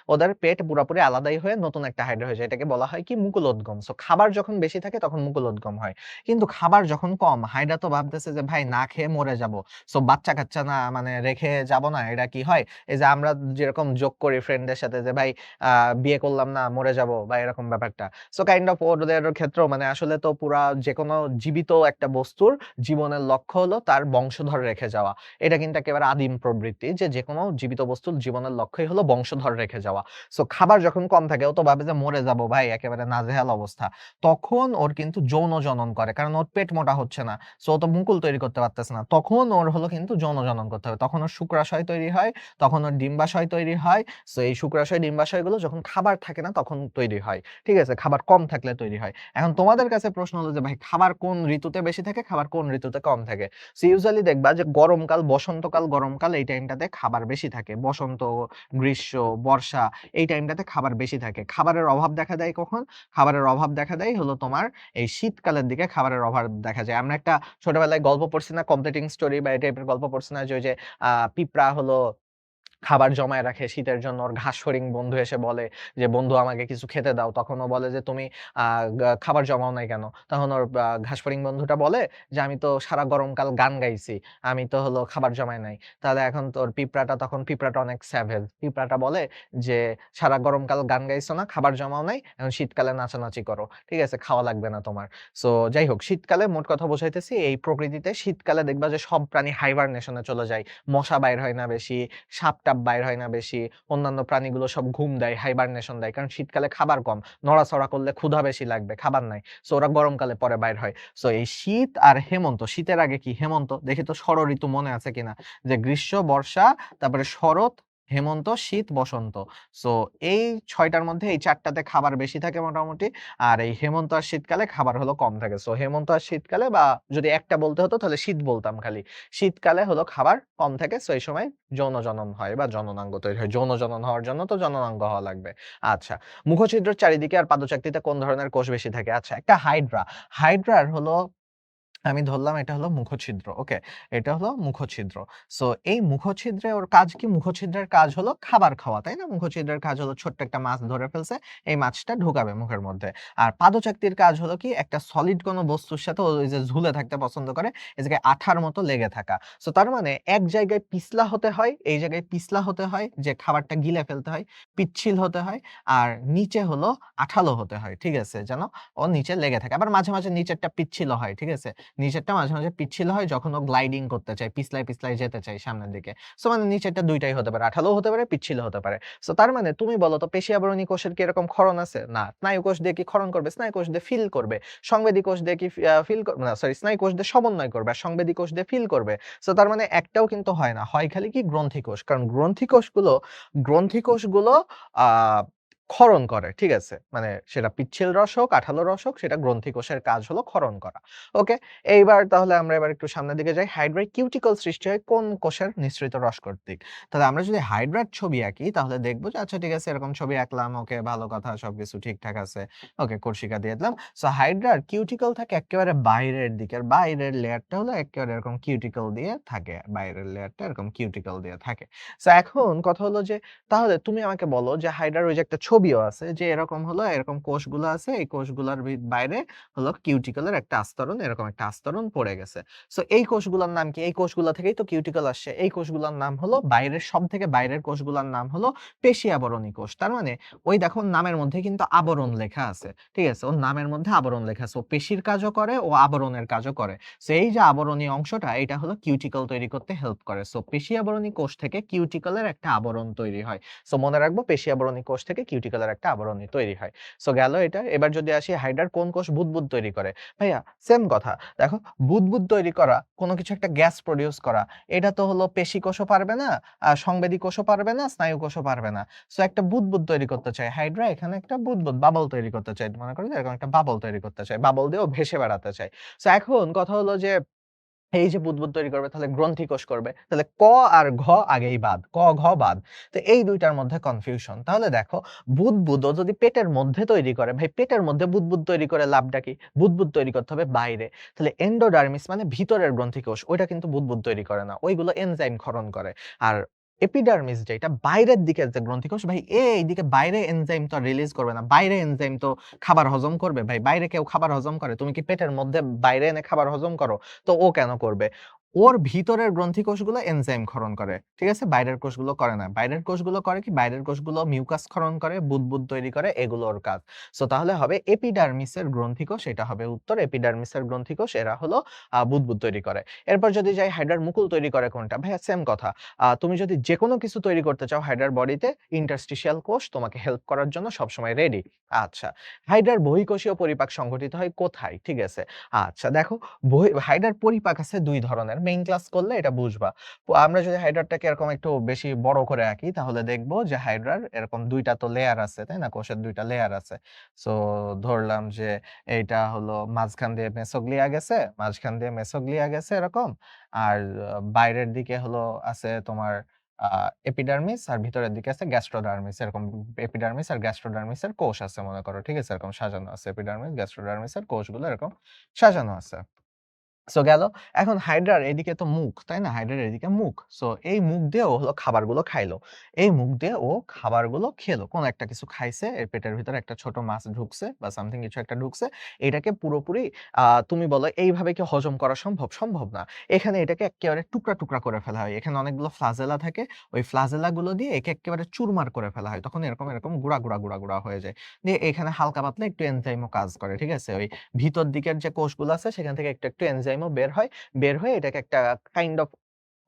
ওদের পেট পুরাপুরি আলাদাই হয়ে নতুন একটা হাইড্রা হয়ে যায়। এটাকে বলা হয় কি? মুকুলোদ্গম। সো খাবার যখন বেশি থাকে তখন মুকুলোদ্গম হয়। কিন্তু খাবার যখন কম, হাইড্রা তো ভাবতেছে যে ভাই না খেয়ে মরে যাবো। সো বাচ্চা-কাচ্চা না মানে রেখে যাব না। এটা কি হয়? এই যে আমরা যেরকম জোক করি ফ্রেন্ডদের সাথে যে ভাই আ বিয়ে করলাম না মরে যাবো বা এরকম ব্যাপারটা। সো কাইন্ড অফ ওদের ক্ষেত্রেও মানে আসলে তো পুরা যেকোনো জীবিত একটা বস্তুর জীবনের লক্ষ্য হলো তার বংশধর রেখে যাওয়া। এটা কিন্তু একেবারে আদিম প্রবৃত্তি যে যেকোনো জীবিত বস্তুর জীবনের লক্ষ্যই হলো বংশধর রেখে যাওয়া। সো খাবার যখন কম থাকে ও তো ভাবে যে মরে যাবো ভাই একেবারে নাজেহাল অবস্থা। তখন ওর কিন্তু যৌন জনন করে। কারণ ওর পেট মোটা হচ্ছে না। সো ও তো মুকুল তৈরি করতে পারতেছে না। তখন ওর হলো কিন্তু যৌন জনন করতে হবে। তখন ওর শুক্রাশয় তৈরি হয়। তখন ওর ডিম্বাশয় তৈরি হয়। সো এই শুক্রাশয়, ডিম্বাশয়গুলো যখন খাবার থাকে না তখন তৈরি হয়। ঠিক আছে? খাবার কম থাকলে তৈরি হয়। এখন তোমাদের কাছে প্রশ্ন হলো যে ভাই খাবার কোন ঋতুতে বেশি থাকে, খাবার কোন ঋতুতে কম থাকে? সো ইউজুয়ালি দেখবা যে গরমকাল, বসন্তকাল, গরমকাল এই টাইমটাতে খাবার বেশি থাকে। বসন্ত, গ্রীষ্ম, বর্ষা এই টাইমটাতে খাবার বেশি থাকে। খাবারের অভাব দেখা দেয় কখন? খাবারের অভাব দেখা দেয় হলো তোমার এই শীতকালের দিকে খাবারের অভাব দেখা যায়। আমরা একটা ছোটবেলায় গল্প পড়ছি না কমপ্লিটিং স্টোরি বা এই টাইপের গল্প পড়ছি না যে ওই যে পিঁপড়া হলো খাবার জমায় রাখে শীতের জন্য। ওর ঘাস ফড়িং বন্ধু এসে বলে যে, "বন্ধু আমাকে কিছু খেতে দাও।" তখন ও বলে যে, "তুমি আ খাবার জমাও নাই কেন?" তখন ওর ঘাস ফড়িং বন্ধুটা বলে যে, "আমি তো সারা গরমকাল গান গাইছি। আমি তো হলো খাবার জমাই নাই।" তাহলে এখন তোর পিঁপড়াটা অনেক স্যাভেজ। পিঁপড়াটা বলে যে, "সারা গরমকাল গান গাইছো না, খাবার জমাও নাই। এখন শীতকালে নাচানাচি করো। ঠিক আছে? খাওয়া লাগবে না তোমার।" সো যাই হোক শীতকালে মোট কথা বোঝাইতেছি এই প্রকৃতিতে শীতকালে দেখবা যে সব প্রাণী হাইবারনেশন এ চলে যায়। মশা বাইর হয় না বেশি, সাপ-টাপ বাইর হয় না বেশি। অন্যান্য প্রাণীগুলো সব ঘুম দেয়, হাইবারনেশন দেয়। কারণ শীতকালে খাবার কম। নড়াচড়া করলে ক্ষুধা বেশি লাগবে, খাবার নাই। সো ওরা গরমকালে পরে বাইর হয়। সো এই শীত আর হেমন্ত, শীতের আগে কি হেমন্ত? দেখি তো ষড়ঋতু মনে আছে কিনা? যে গ্রীষ্ম, বর্ষা, তারপরে শরৎ, হেমন্ত, শীত, বসন্ত। সো এই ৬ টার মধ্যে এই ৪ টাতে খাবার বেশি থাকে মোটামুটি। আর এই হেমন্ত আর শীতকালে খাবার হলো কম থাকে। সো হেমন্ত আর শীতকালে বা যদি একটা বলতে হতো তাহলে শীত বলতাম খালি। শীতকালে হলো খাবার কম থাকে। সো এই সময় যৌন জনন হয় বা জননাঙ্গ তৈরি হয়। যৌন জনন হওয়ার জন্য তো জননাঙ্গ হওয়া লাগবে। আচ্ছা। মুখছিদ্রের চারিদিকে আর পাদচাকতিতে কোন ধরনের কোষ বেশি থাকে? আচ্ছা, একটা হাইড্রা। হাইড্রার হলো আমি ধরলাম এটা হলো মুখছিদ্র। ওকে? এটা হলো মুখছিদ্র। সো এই মুখছিদ্রে ওর কাজ কি? মুখছিদ্রের কাজ হলো খাবার খাওয়া, তাই না? মুখছিদ্রের কাজ হলো ছোট্ট একটা মাছ ধরে ফেলছে, এই মাছটা ঢুকাবে মুখের মধ্যে। আর পাদচাকতির কাজ হলো কি? একটা সলিড কোনো বস্তুর সাথে ওই যে ঝুলে থাকতে পছন্দ করে, এই জায়গায় আঠার মতো লেগে থাকা। সো তার মানে এক জায়গায় পিছলা হতে হয়, এই জায়গায় পিছলা হতে হয় যে খাবারটা গিলে ফেলতে হয়, পিচ্ছিল হতে হয়, আর নিচে হলো আঠালো হতে হয়। ঠিক আছে? যেন ও নিচে লেগে থাকে। আবার মাঝে, মাঝে নিচেরটা পিচ্ছিল হয়। ঠিক আছে? নিচেরটা মাঝে, মাঝে পিচ্ছিল হয় যখন ও গ্লাইডিং করতে চায়, পিছলায়, পিছলায় যেতে চায় সামনের দিকে। সো মানে নিচেরটা ২ টাই হতে পারে। আঠালোও হতে পারে, পিচ্ছিলও হতে পারে। সো তার মানে তুমি বলো তো পেশি আবরণী কোষের কি এরকম ক্ষরণ আছে? না। স্নায়ু কোষ দিয়ে কি ক্ষরণ করবে? স্নায়ু কোষ দিয়ে ফিল করবে। সংবেদী কোষ দিয়ে কি ফিল করবে না, সরি, স্নায়ু কোষ দিয়ে সমন্বয় করবে। আর সংবেদী কোষ দিয়ে ফিল করবে। সো তার মানে একটাও কিন্তু হয় না। হয় খালি কি গ্রন্থি কোষ। কারণ গ্রন্থি কোষগুলো আ ক্ষরণ করে। ঠিক আছে? মানে সেটা পিচ্ছিল রস হোক, আঠালো রস হোক, সেটা গ্রন্থি কোষের কাজ হলো ক্ষরণ করা। ওকে? এইবার তাহলে আমরা এবার একটু সামনের দিকে যাই। হাইড্রায় কিউটিকল সৃষ্টি হয় কোন কোষের নিঃসৃত রস কর্তৃক? তাহলে আমরা যদি হাইড্রার ছবি আঁকি তাহলে দেখব যে আচ্ছা ঠিক আছে এরকম ছবি আঁকলাম। ওকে, ভালো কথা, সবকিছু ঠিকঠাক আছে। ওকে, কর্ষিকা দিয়ে দিলাম। সো হাইড্রার কিউটিকল থাকে এক্কেবারে বাইরের দিকের। বাইরের লেয়ারটা হলো এক্কেবারে এরকম কিউটিকল দিয়ে থাকে। বাইরের লেয়ারটা এরকম কিউটিকল দিয়ে থাকে। সো এখন কথা হলো যে তাহলে তুমি আমাকে বলো যে হাইড্রার ওই যে একটা ছবিও আছে যে এরকম হলো, এরকম কোষগুলো আছে। এই কোষগুলার বাইরে হলো কিউটিকলের একটা আস্তরণ, এরকম একটা আস্তরণ পড়ে গেছে। সো এই কোষগুলার নাম কি? এই কোষগুলা থেকেই তো কিউটিকল আসছে। এই কোষগুলার নাম হলো বাইরের, সবথেকে বাইরের কোষগুলার নাম হলো পেশী আবরণী কোষ। তার মানে ওই দেখো নামের মধ্যে কিন্তু আবরণ লেখা আছে। ঠিক আছে? ওর নামের মধ্যে আবরণ লেখা আছে। ও পেশীর কাজও করে, ও আবরণের কাজও করে। সো এই যে আবরণী অংশটা, এটা হলো কিউটিকল তৈরি করতে হেল্প করে। সো পেশী আবরণী কোষ থেকে কিউটিকলের একটা আবরণ তৈরি হয়। সো মনে রাখবো পেশী আবরণী কোষ থেকে কিউটিকলের একটা আবরণী তৈরি হয়। সো গেল এটা। এবার যদি আসি হাইড্রার কোন কোষ বুদবুদ তৈরি করে? ভাইয়া সেম কথা। দেখো বুদবুদ তৈরি করা, কোন কিছু একটা গ্যাস প্রোডিউস করা, এটা তো হলো পেশী কোষও পারবে না, সংবেদী কোষও পারবে না, স্নায়ু কোষও পারবে না। সো একটা বুদবুদ তৈরি করতে চায় হাইড্রা, এখানে একটা বুদবুদ বাবল তৈরি করতে চায়। মনে করো যে এরকম একটা বাবল তৈরি করতে চায়। বাবল দিয়েও ভেসে বেড়াতে চায়। সো এখন কথা হলো যে এই যে বুদবুদ তৈরি করবে তাহলে গ্রন্থি কোষ করবে। তাহলে ক আর ঘ আগেই বাদ। ক, ঘ বাদ। তো এই ২ টার মধ্যে কনফিউশন। তাহলে দেখো বুদবুদও যদি পেটের মধ্যে তৈরি করে, ভাই পেটের মধ্যে বুদবুদ তৈরি করে লাভটা কি? বুদবুদ তৈরি করতে হবে বাইরে। তাহলে এন্ডোডার্মিস মানে ভিতরের গ্রন্থি কোষ, ওইটা কিন্তু বুদবুদ তৈরি করে না। ওইগুলো এনজাইম ক্ষরণ করে। আর এপিডার্মিস যেটা বাইরের দিকের যে গ্রন্থি কোষ, ভাই এইদিকে বাইরে এনজাইম তো আর রিলিজ করবে না। বাইরে এনজাইম তো খাবার হজম করবে। ভাই বাইরে কেউ খাবার হজম করে? তুমি কি পেটের মধ্যে বাইরে এনে খাবার হজম করো? তো ও কেন করবে? ওর ভিতরের গ্রন্থি কোষগুলো এনজাইম ক্ষরণ করে। ঠিক আছে? বাইরের কোষগুলো করে না। বাইরের কোষগুলো করে কি? বাইরের কোষগুলো মিউকাস ক্ষরণ করে, বুদবুদ তৈরি করে, এগুলো ওর কাজ। সো তাহলে হবে এপিডার্মিসের গ্রন্থি কোষ, এটা হবে উত্তর। এপিডার্মিসের গ্রন্থি কোষ এরা হলো বুদবুদ তৈরি করে। এরপর যদি যাই হাইড্রার মুকুল তৈরি করে কোনটা? ভাইয়া সেম কথা। তুমি যদি যেকোনো কিছু তৈরি করতে চাও হাইড্রার বডিতে, ইন্টারস্টিশিয়াল কোষ তোমাকে হেল্প করার জন্য সবসময় রেডি। আচ্ছা, হাইড্রার বহিঃকোষীয় পরিপাক সংঘটিত হয় কোথায়? ঠিক আছে? আচ্ছা দেখো হাইড্রার পরিপাক আছে ২ ধরনের। মেইন ক্লাস করলে এটা বুঝবা। আমরা যদি হাইড্রারটাকে এরকম একটু বেশি বড় করে আঁকি তাহলে দেখব যে হাইড্রার এরকম ২ টা তো লেয়ার আছে, তাই না? কোষের ২ টা লেয়ার আছে। সো ধরলাম যে এইটা হলো মাঝখান দিয়ে মেসোগ্লিয়া গেছে, মাঝখান দিয়ে মেসোগ্লিয়া গেছে এরকম। আর বাইরের দিকে হলো আছে তোমার আ এপিডার্মিস, আর ভিতরের দিকে আছে গ্যাস্ট্রোডার্মিস। এরকম এপিডার্মিস আর গ্যাস্ট্রোডার্মিসের কোষ আছে মনে করো। ঠিক আছে? এরকম সাজানো আছে। এপিডার্মিস, গ্যাস্ট্রোডার্মিসের কোষগুলো এরকম সাজানো আছে। সো গেল। এখন হাইড্রার এদিকে তো মুখ, তাই না? হাইড্রার এদিকে মুখ। সো এই মুখ দিয়ে ও হলো খাবারগুলো খাইলো। এই মুখ দিয়ে ও খাবারগুলো খেলো। কোন একটা কিছু খাইছে, এর পেটের ভিতরে একটা ছোট মাছ ঢুকছে বা সামথিং কিছু একটা ঢুকছে। এটাকে পুরোপুরি তুমি বলো এইভাবে কি হজম করা সম্ভব? সম্ভব না। এখানে এটাকে এক্কেবারে টুকরা, টুকরা করে ফেলা হয়। এখানে অনেকগুলো ফ্লাজেলা থাকে। ওই ফ্লাজেলা গুলো দিয়ে একে এক্কেবারে চুরমার করে ফেলা হয়। তখন এরকম, এরকম গুঁড়া, গুঁড়া, গুঁড়া, গুঁড়া হয়ে যায়। দিয়ে এখানে হালকা পাতলা একটু এনজাইমও কাজ করে। ঠিক আছে? ওই ভিতর দিকের যে কোষগুলো আছে সেখান থেকে একটু, একটু এনজাইমও বের হয়। বের হয়ে এটাকে একটা কাইন্ড অফ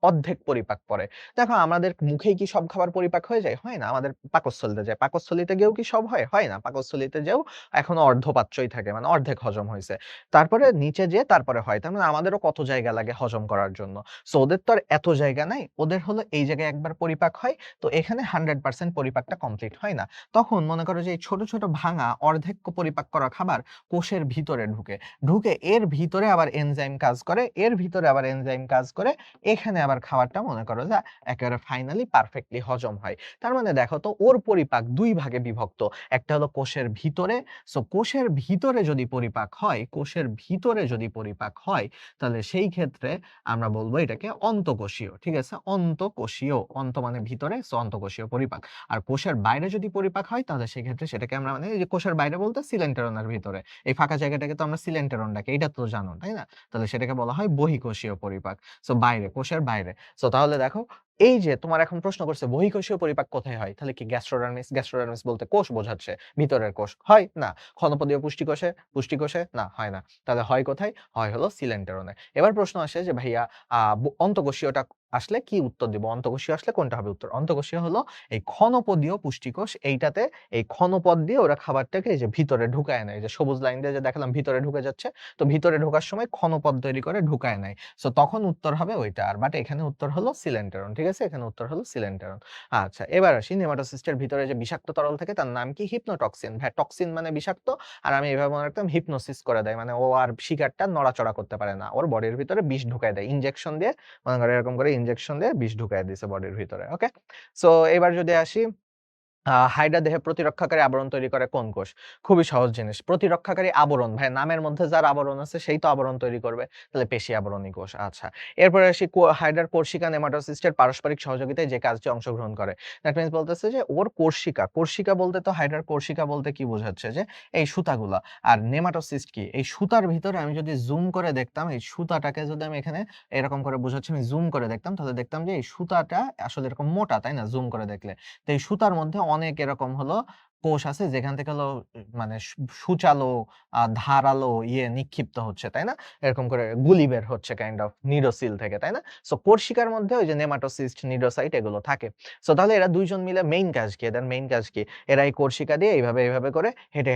অর্ধেক পরিপাক করে। দেখো আমাদের মুখেই কি সব খাবার পরিপাক হয়ে যায়? হয় না। আমাদের পাকস্থলীতে যায়। পাকস্থলীতে গিয়েও কি সব হয়? হয় না। পাকস্থলীতে যেয়েও এখনো অর্ধপাচ্যই থাকে। মানে অর্ধেক হজম হইছে। তারপরে নিচে যেয়ে তারপরে হয়। তার মানে আমাদেরও কত জায়গা লাগে হজম করার জন্য। সো ওদের তো আর এত জায়গা নাই। ওদের হলো এই জায়গায় একবার পরিপাক হয়। তো এখানে 100% পরিপাকটা কমপ্লিট হয় না। তখন মনে করো যে এই ছোট, ছোট ভাঙা অর্ধেক পরিপাক করা খাবার কোষের ভিতরে ঢুকে। ঢুকে এর ভিতরে আবার এনজাইম কাজ করে, এর ভিতরে আবার এনজাইম কাজ করে, এখানে আবার আমার খাবারটা মনে করো যে একেবারে ফাইনালি পারফেক্টলি হজম হয়। তার মানে দেখো তো ওর পরিপাক ২ ভাগে বিভক্ত। একটা হলো কোষের ভিতরে। সো কোষের ভিতরে যদি পরিপাক হয়, কোষের ভিতরে যদি পরিপাক হয়, তাহলে সেই ক্ষেত্রে আমরা বলব এটাকে অন্তঃকোষীয়। ঠিক আছে? অন্তঃকোষীয়, অন্ত মানে ভিতরে, সো অন্তঃকোষীয় পরিপাক। আর কোষের বাইরে যদি পরিপাক হয় তাহলে সেক্ষেত্রে সেটাকে আমরা মানে এই যে কোষের বাইরে বলতে সিলেন্টেরনের ভিতরে। এই ফাঁকা জায়গাটাকে তো আমরা সিলেন্টেরন ডাকি। এটা তো জানো, তাই না? তাহলে সেটাকে বলা হয় বহিঃকোষীয় পরিপাক। সো বাইরে, কোষের বাইরে। সো তাহলে দেখো এই যে তোমার এখন প্রশ্ন করছে বহিঃকোষীয় পরিপাক কোথায় হয়? তাহলে কি গ্যাস্ট্রোডার্মিস? গ্যাস্ট্রোডার্মিস বলতে কোষ বোঝাচ্ছে। ভিতরের কোষ। হয়? না। ক্ষণপদীয় পুষ্টিকোষে? পুষ্টিকোষে? না, হয় না। তাহলে হয় কোথায়? হয় হলো সিলেন্টেরনে। এবার প্রশ্ন আসে যে ভাইয়া অন্তঃকোষীয়টা আসলে কি উত্তর দিব? অন্তঃকোষীয় আসলে কোনটা হবে উত্তর? অন্তঃকোষীয় হলো এই ক্ষণপদীয় পুষ্টিকোষ। এইটাতে এই ক্ষণপদ দিয়ে ওরা খাবারটাকে এই যে ভিতরে ঢুকায় নেয়। যে সবুজ লাইন দিয়ে যে দেখালাম ভিতরে ঢুকে যাচ্ছে। তো ভিতরে ঢোকার সময় ক্ষণপদ তৈরি করে ঢুকায় নেয়। সো তখন উত্তর হবে ওইটা। আর বাট এখানে উত্তর হলো সিলেন্টেরন। ঠিক আছে? এখানে উত্তর হলো সিলেন্টেরন। আচ্ছা, এবার আসি নেমাটোসিস্টের ভিতরে যে বিষাক্ত তরল থাকে তার নাম কি? হিপনোটক্সিন। হ্যাঁ, টক্সিন মানে বিষাক্ত। আর আমি এভাবে মনে রাখতাম হিপনোসিস করে দেয়। মানে ও আর শিকারটা নড়াচড়া করতে পারে না। ওর বডির ভিতরে বিষ ঢুকায় দেয়। ইনজেকশন দিয়ে মনে করো এরকম করে ইনজেকশন দিয়ে বিষ ঢুকায় দিছে বডির ভিতরে। ওকে? সো এবার যদি আসি হাইড্রা দেহে প্রতিরক্ষাকারী আবরণ তৈরি করে কোন কোষ? খুবই সহজ জিনিস। প্রতিরক্ষাকারী আবরণ, ভাই নামের মধ্যে যার আবরণ আছে সেই তো আবরণ তৈরি করবে। তাহলে পেশি আবরণী কোষ। আচ্ছা। এরপরে আসি হাইড্রার কোর্সিকা নেমাটোসিস্টের পারস্পরিক সহযোগিতায় যে কাজটি অংশগ্রহণ করে। দ্যাট মিনস বলতেছে যে ওর কোর্সিকা, কোর্সিকা বলতে তো হাইড্রার কোর্সিকা বলতে কি বোঝাচ্ছে? যে এই সুতাগুলা। আর নেমাটোসিস্ট কি? এই সুতার ভিতরে আমি যদি জুম করে দেখতাম, এই সুতাটাকে যদি আমি এখানে এরকম করে বোঝাচ্ছি আমি জুম করে দেখতাম তাহলে দেখতাম যে এই সুতাটা আসলে এরকম মোটা, তাই না? জুম করে দেখলে। তো এই সুতার মধ্যে অনেক এরকম হলো কোষ আছে যেখান থেকে হলো মানে সূচালো ধারালো নিক্ষিপ্ত হচ্ছে, তাই না? এরকম করে গুলি বের হচ্ছে কাইন্ড অফ নিডোসিল থেকে, তাই না? সো কোর্সিকার মধ্যে ওই যে নেমাটোসিস্ট, নিডোসাইট এগুলো থাকে। সো তাহলে এরা ২ জন মিলে মেইন কাজ কি? এদের মেইন কাজ কি? এরা এই কোর্সিকা দিয়ে এইভাবে করে হেঁটে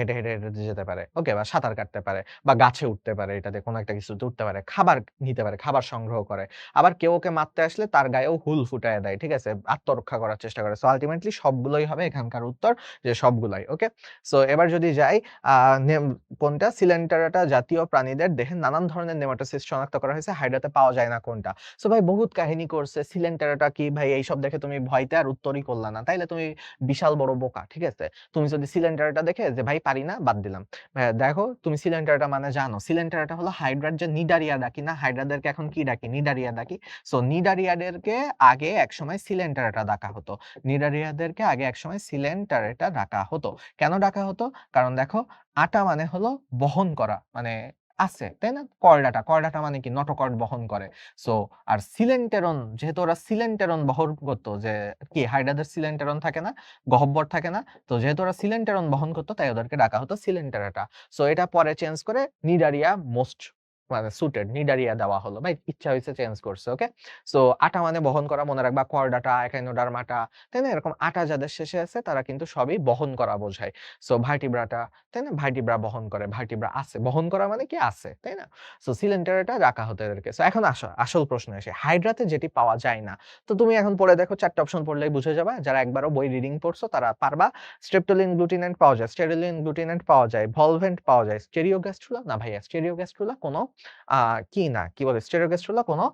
যেতে পারে। ওকে? বা সাঁতার কাটতে পারে বা গাছে উঠতে পারে, এটা দিয়ে কোনো একটা কিছুতে উঠতে পারে। খাবার নিতে পারে, খাবার সংগ্রহ করে। আবার কেউ ওকে মারতে আসলে তার গায়েও হুল ফুটায়ে দেয়। ঠিক আছে? আত্মরক্ষা করার চেষ্টা করে। সো আল্টিমেটলি সবগুলোই হবে এখানকার উত্তর যে সবগুলাই। ওকে? সো এবার যদি যাই আ নেম কোনটা? সিলেন্টারাটা জাতীয় প্রাণীদের দেহে নানান ধরনের নেমাটোসিস্ট শনাক্ত করা হয়েছে। হাইড্রাতে পাওয়া যায় না কোনটা? সো ভাই বহুত কাহিনী করছে। সিলেন্টারাটা কি ভাই এইসব দেখে তুমি ভয়তে আর উত্তরই করলা না। তাইলে তুমি বিশাল বড় বোকা। ঠিক আছে? তুমি যদি সিলেন্টারাটা দেখে যে ভাই পারি না বাদ দিলাম। ভাইয়া দেখো তুমি সিলেন্টারাটা মানে জানো। সিলেন্টারাটা হলো হাইড্রার যে নিডারিয়া ডাকি না? হাইড্রাদেরকে এখন কি ডাকি? নিডারিয়া ডাকি। সো নিডারিয়াদেরকে আগে একসময় সিলেন্টারাটা ডাকা হতো। নিডারিয়াদেরকে আগে একসময় সিলেন্টারেটা ডাকা হতো। কেন ডাকা হতো? কারণ দেখো আটা মানে হলো বহন করা। মানে আছে, তাই না? করডাটা, করডাটা মানে কি? নটোকর্ড বহন করে। সো আর সিলেন্টেরন যেহেতু ওরা সিলেন্টেরন বহন করত যে কি হাইড্রাদের সিলেন্টেরন থাকে না? গহ্বর থাকে না? তো যেহেতু ওরা সিলেন্টেরন বহন করত তাই ওদেরকে ডাকা হতো সিলেন্টেরাটা। সো এটা পরে চেঞ্জ করে নিডারিয়া মোস্ট মানে সুটেড নিডারিয়া দেওয়া হলো। ভাই ইচ্ছা হইছে চেঞ্জ করছে। ওকে? সো আটা মানে বহন করা মনে রাখবা করডাটা, এখাইনোডার্মাটা, তাই না? এরকম আটা যাদের শেষে আছে তারা কিন্তু সবই বহন করা বোঝায়। সো ভার্টিব্রাটা, তাই না? ভার্টিব্রা বহন করে। ভার্টিব্রা আছে। বহন করা মানে কি? আছে, তাই না? সো সিলেন্টারেটা রাখা হতো এদেরকে। সো এখন আসল প্রশ্ন আসে। হাইড্রাতে যেটি পাওয়া যায় না। তো তুমি এখন পড়ে দেখো ৪ টা অপশন পড়লেই বুঝে যাবা। যারা একবারও বই রিডিং পড়ছো তারা পারবা। স্ট্রেপটোলিন, গ্লুটিনেন্ট পাওয়া যায়। স্টেরিলিন, গ্লুটিনেন্ট পাওয়া যায়। ভলভেন্ট পাওয়া যায়। স্টেরিওগ্যাস্ট্রুলা না ভাইয়া, স্টেরিওগ্যাস্ট্রুলা কোনো আ কি না, কি বলে? স্টেরিওগ্যাস্ট্রুলা কোনো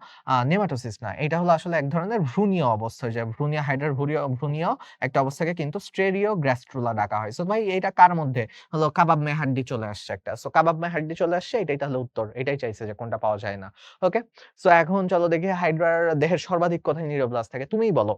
নেমাটোসিস না। এটা হলো আসলে এক ধরনের ভ্রূণীয় অবস্থা যে ভ্রূণীয় হাইড্রার ভ্রূণীয় একটা অবস্থাকে কিন্তু স্টেরিওগ্যাস্ট্রুলা ডাকা হয়। সো ভাই এইটা কার মধ্যে? হলো কাবাব মে হাড্ডি চলে আসছে একটা। সো কাবাব মে হাড্ডি চলে আসছে এটাই তাহলে উত্তর। এটাই চাইছে যে কোনটা পাওয়া যায় না। ওকে? সো এখন চলো দেখি হাইড্রার দেহের সর্বাধিক কোথায় নিউরোব্লাস্ট থাকে? তুমিই বলো।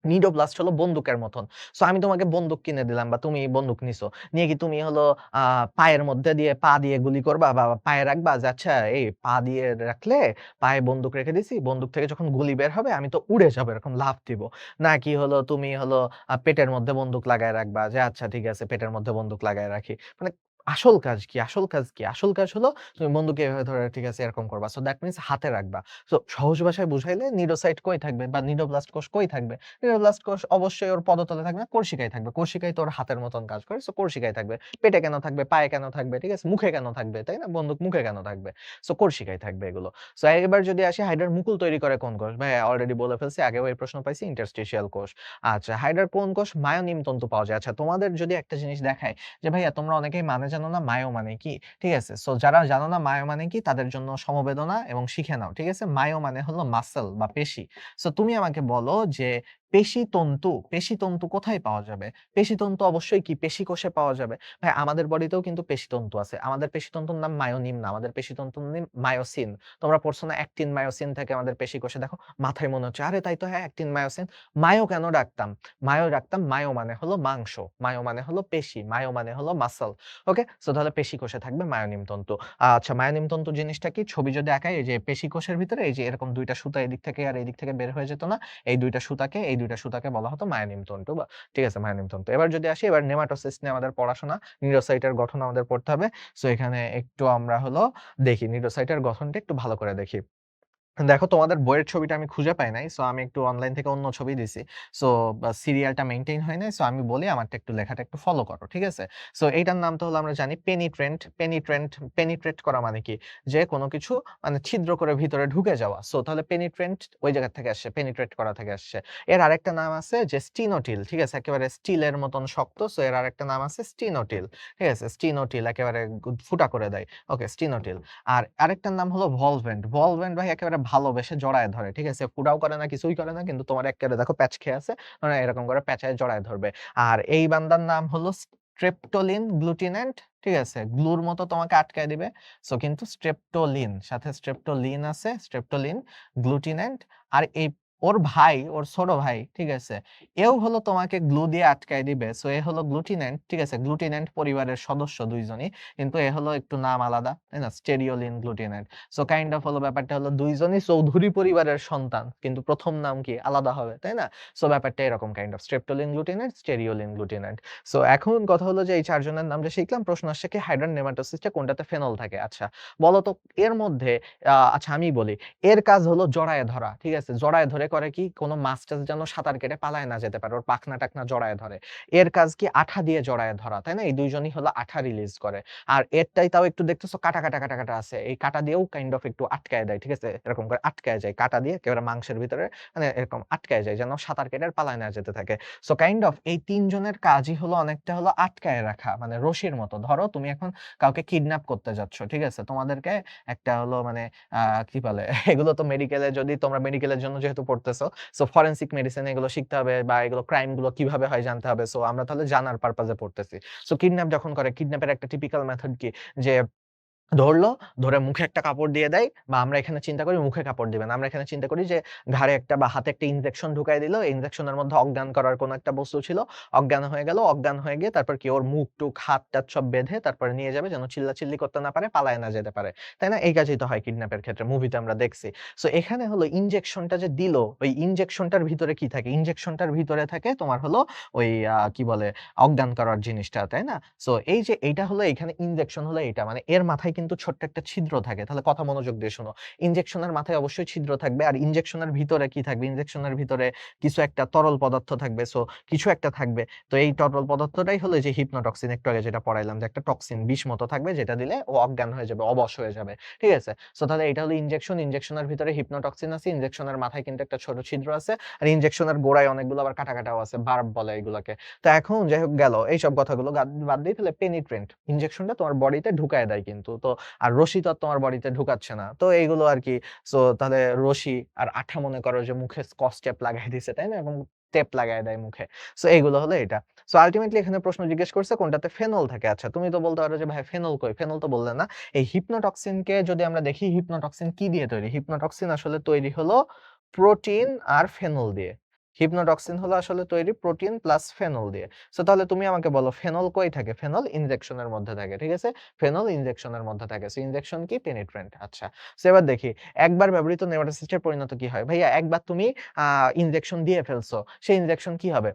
নিডোব্লাস্ট হলো বন্দুকের মতন। সো আমি তোমাকে বন্দুক কিনে দিলাম বা তুমি বন্দুক নিছো। নিয়ে কি তুমি হলো আ পায়ের মধ্যে দিয়ে পা দিয়ে গুলি করবা বা পায়ে রাখবা যে আচ্ছা এই পা দিয়ে রাখলে পায়ে বন্দুক রেখে দিছি। বন্দুক থেকে যখন গুলি বের হবে আমি তো উড়ে যাবো এরকম লাফ দিব। নাকি হলো তুমি হলো পেটের মধ্যে বন্দুক লাগায় রাখবা যে আচ্ছা ঠিক আছে পেটের মধ্যে বন্দুক লাগায় রাখি। মানে আসল কাজ কি? আসল কাজ কি? আসল কাজ হলো তুমি বন্দুক এভাবে ধরে ঠিক আছে এরকম করবা। সো দ্যাট মিনস হাতে রাখবা। সো সহজ ভাষায় বুঝাইলে নিডোসাইট কই থাকবে বা নিডোব্লাস্ট কোষ কই থাকবে? নিউরোব্লাস্ট কোষ অবশ্যই ওর পদতলে থাকবে না, কোর্সিকায় থাকবে। কোর্সিকাই তো ওর হাতের মতন কাজ করে। সো কোর্সিকায় থাকবে। পেটে কেন থাকবে? পায়ে কেন থাকবে? ঠিক আছে? মুখে কেন থাকবে? তাই না? বন্দুক মুখে কেন থাকবে? সো কোর্সিকায় থাকবে এগুলো। সো এবার যদি আসি হাইড্রার মুকুল তৈরি করে কোন কোষ? ভাই অলরেডি বলে ফেলছি। আগেও এই প্রশ্ন পাইছি ইন্টারস্টিশিয়াল কোষ। আচ্ছা হাইড্রার কোন কোষ মায়োনিম তন্তু পাওয়া যায়? আচ্ছা তোমাদের যদি একটা জিনিস দেখায় যে ভাইয়া তোমরা অনেকেই মানে জানো না মায়ো মানে কি? ঠিক আছে? সো যারা জানো না মায়ো মানে কি তাদের জন্য সমবেদনা এবং শিখে নাও। ঠিক আছে? মায়ো মানে হলো মাসল বা পেশি। সো তুমি আমাকে বলো যে পেশিতন্তু কোথায় পাওয়া যাবে? পেশিতন্তু অবশ্যই কি পেশিকোষে পাওয়া যাবে। ভাই আমাদের বডিতেও কিন্তু পেশিতন্তু আছে। আমাদের পেশিতন্তুর নাম মায়োনিম না, আমাদের পেশিতন্তুর নাম মায়োসিন। তোমরা পড়ছো না অ্যাক্টিন মায়োসিন থাকে আমাদের পেশিকোষে দেখো মাথায় মনে হচ্ছে আরে তাই তো হ্যাঁ অ্যাক্টিন মায়োসিন। মায়ো কেন ডাকতাম? মায়ো ডাকতাম মায়ো মানে হলো মাংস, মায়ো মানে হলো পেশি, মায়ো মানে হলো মাসল। ওকে? সো তাহলে পেশিকোষে থাকবে মায়োনিম তন্তু। আচ্ছা মায়োনিম তন্তু জিনিসটা কি? ছবি যদি আঁকাই এই যে পেশিকোষের ভিতরে এই যে এরকম ২ টা সুতা এদিক থেকে আর এদিক থেকে বের হয়ে যেত না? এই ২ টা সুতাকে বলা হতো মায়োনিম তন্তু বা ঠিক আছে মায়োনিম তন্তু। এবার যদি আসি এবার নেমাটোসিস নিয়ে আমাদের পড়াশোনা, নিউরোসাইটের গঠন আমাদের পড়তে হবে। সো এখানে একটু আমরা হলো দেখি নিউরোসাইটের গঠনটা একটু ভালো করে দেখি। দেখো তোমাদের বইয়ের ছবিটা আমি খুঁজে পাই নাই। সো আমি একটু অনলাইন থেকে অন্য ছবি দিছি। সো সিরিয়ালটা মেইনটেইন হয় নাই। সো আমি বলি আমারটা একটু লেখাটা একটু ফলো করো। ঠিক আছে? সো এইটার নাম তো হলো আমরা জানি পেনিট্রেট করা মানে কি? যে কোনো কিছু মানে ছিদ্র করে ভিতরে ঢুকে যাওয়া। সো তাহলে পেনিট্রেন্ট ওই জায়গা থেকে আসছে, পেনিট্রেট করা থেকে আসছে। এর আরেকটা নাম আছে যে স্টিনোটিল। ঠিক আছে? একেবারে স্টিলের মতন শক্ত। সো এর আরেকটা নাম আছে স্টিনোটিল। ঠিক আছে? স্টিনোটিল একেবারে ফুটা করে দেয়। ওকে স্টিনোটিল। আর আরেকটার নাম হলো ভলভেন্ট। ভলভেন্ট ভাই একেবারে ভালোবেসে জড়ায় ধরে। ঠিক আছে? ফুটাও করে না, কিছুই করে না। কিন্তু তোমার এক্কেবারে দেখো প্যাচ খেয়ে আছে। মানে এরকম করে প্যাঁচায় জড়ায় ধরবে। আর এই বান্দার নাম হলো স্ট্রেপটোলিন গ্লুটিনেন্ট। ঠিক আছে? গ্লুর মতো তোমাকে আটকায় দিবে। সো কিন্তু স্ট্রেপটোলিন, সাথে স্ট্রেপটোলিন আছে, স্ট্রেপটোলিন, গ্লুটিনেন্ট আর এই ওর ভাই, ওর ছোট ভাই, ঠিক আছে? এও হলো তোমাকে গ্লু দিয়ে আটকায় দিবে। সো এ হলো গ্লুটিনেন্ট, ঠিক আছে? গ্লুটিনেন্ট পরিবারের সদস্য ২ জনই। কিন্তু এ হলো একটু নাম আলাদা, তাই না? স্টেরিওলিন গ্লুটিনেট। সো কাইন্ড অফ হলো ব্যাপারটা হলো ২ জনই চৌধুরী পরিবারের সন্তান। কিন্তু ১ম নাম কি? আলাদা হবে, তাই না? সো ব্যাপারটা এরকম কাইন্ড অফ স্ট্রেপটোলিন গ্লুটিনেট, স্টেরিওলিন গ্লুটিনেট। সো এখন কথা হলো যে এই ৪ জনের নাম যে শিখলাম, প্রশ্ন আসছে কি হাইড্রান নেমাটোসিসটা কোনটাতে ফেনল থাকে? আচ্ছা, বলো তো এর মধ্যে আচ্ছা আমি বলি। এর কাজ হলো জড়ায়ে ধরা। ঠিক আছে? জড়ায়ে ধরে করে কি? কোন মাছ-টাছ যেন সাঁতার কেটে পালায় না যেতে পারে। ওর পাখনা-টাখনা জড়ায়ে ধরে। এর কাজ কি? আঠা দিয়ে জড়ায়ে ধরা, তাই না? এই ২ জনই হলো আঠা রিলিজ করে। আর এরটাই তাও একটু দেখতেছো কাটা আছে। এই কাটা দিয়েও কাইন্ড অফ একটু আটকায় দেয়। ঠিক আছে? এরকম করে আটকায় যায়। কাটা দিয়ে একেবারে মাংসের ভিতরে মানে এরকম আটকায় যায় যেন সাঁতার কেটে আর পালায় না যেতে থাকে। সো কাইন্ড অফ এই ৩ জনের কাজই হলো অনেকটা হলো আটকায় রাখা। মানে রশির মতো। ধরো তুমি এখন কাউকে কিডন্যাপ করতে যাচ্ছ। ঠিক আছে? তোমাদেরকে একটা হলো মানে আ কি বলে? এগুলো তো মেডিকেলে যদি তোমরা মেডিকেলের জন্য যেহেতু পড়তেছো, সো ফরেনসিক মেডিসিন এগুলো শিখতে হবে বা এগুলো ক্রাইম গুলো কিভাবে হয় জানতে হবে। সো আমরা তাহলে জানার পারপাজ এ পড়তেছি। সো কিডন্যাপ যখন করে, কিডন্যাপের একটা টিপিক্যাল মেথড কি? যে ধরলো, ধরে মুখে একটা কাপড় দিয়ে দেয় বা আমরা এখানে চিন্তা করি মুখে কাপড় দিবে না। আমরা এখানে চিন্তা করি যে ঘাড়ে একটা বা হাতে একটা ইনজেকশন ঢুকায় দিল। এই ইনজেকশনের মধ্যে অজ্ঞান করার কোনো একটা বস্তু ছিল। অজ্ঞান হয়ে গেল। অজ্ঞান হয়ে গিয়ে তারপর কি ওর মুখ-টুখ, হাত-টাত সব বেঁধে তারপরে নিয়ে যাবে যেন চিল্লাচিল্লি করতে না পারে, পালায় না যেতে পারে। তাই না? এই কাজই তো হয় কিডন্যাপের ক্ষেত্রে। মুভিতে আমরা দেখছি। সো এখানে হলো ইনজেকশনটা যে দিল, ওই ইনজেকশনটার ভিতরে কি থাকে? ইনজেকশনটার ভিতরে থাকে তোমার হলো ওই কি বলে অজ্ঞান করার জিনিসটা, তাই না? সো এই যে এইটা হলো এখানে ইনজেকশন হলো এইটা। মানে এর মাথায় কিন্তু ছোট্ট একটা ছিদ্র থাকে। তাহলে কথা মনোযোগ দিয়ে শোনো। ইনজেকশনের মাথায় অবশ্যই ছিদ্র থাকবে। আর ইনজেকশনের ভিতরে কি থাকবে? ইনজেকশনের ভিতরে কিছু একটা তরল পদার্থ থাকবে। সো কিছু একটা থাকবে। তো এই তরল পদার্থটাই হলো এই যে হিপনোটক্সিন একটু আগে যেটা পড়াইলাম যে একটা টক্সিন বিষ মতো থাকবে যেটা দিলে ও অজ্ঞান হয়ে যাবে, অবশ হয়ে যাবে। ঠিক আছে? সো তাহলে এটা হলো ইনজেকশন। ইনজেকশনের ভিতরে হিপনোটক্সিন আছে। ইনজেকশনের মাথায় কিন্তু একটা ছোট ছিদ্র আছে। আর ইনজেকশনের গোড়ায় অনেকগুলো আবার কাটাও আছে। বার্ব বলে এগুলাকে। তো এখন যাই হোক গেল। এইসব কথাগুলো বাদ দিয়ে তাহলে পেনিট্রেন্ট। ইনজেকশনটা তোমার বডিতে ঢুকায় দেয় কিন্তু। তো আর রশি তো আর তোমার বডিতে ঢুকাচ্ছে না। তো এইগুলো আরকি। সো তাহলে রশি আর আঠা মনে করো যে মুখে স্কচ টেপ লাগায় দিছে, তাই না? এবং টেপ লাগায় দেয় মুখে। সো এইগুলো হলো এটা। সো আল্টিমেটলি এখানে প্রশ্ন জিজ্ঞেস করছে কোনটাতে ফেনল থাকে। আচ্ছা তুমি তো বলতে পারো যে ভাই ফেনল কই? ফেনল তো বললে না। এই হিপনোটক্সিনকে যদি আমরা দেখি হিপনোটক্সিন কি দিয়ে তৈরি? হিপনোটক্সিন আসলে তৈরি হলো প্রোটিন আর ফেনল দিয়ে। হিপনোটক্সিন হলো আসলে তৈরি প্রোটিন প্লাস ফেনল দিয়ে। সো তাহলে তুমি আমাকে বলো ফেনল কই থাকে? ফেনল ইনজেকশনের মধ্যে থাকে। ঠিক আছে? ফেনল ইনজেকশনের মধ্যে থাকে। সো ইনজেকশন কি? পেনিট্রেন্ট। আচ্ছা। সো এবার দেখি একবার ব্যবহৃত নেমাটোসিস্টের পরিণত কি হয়? ভাইয়া একবার তুমি আ ইনজেকশন দিয়ে ফেলছো। সেই ইনজেকশন কি হবে?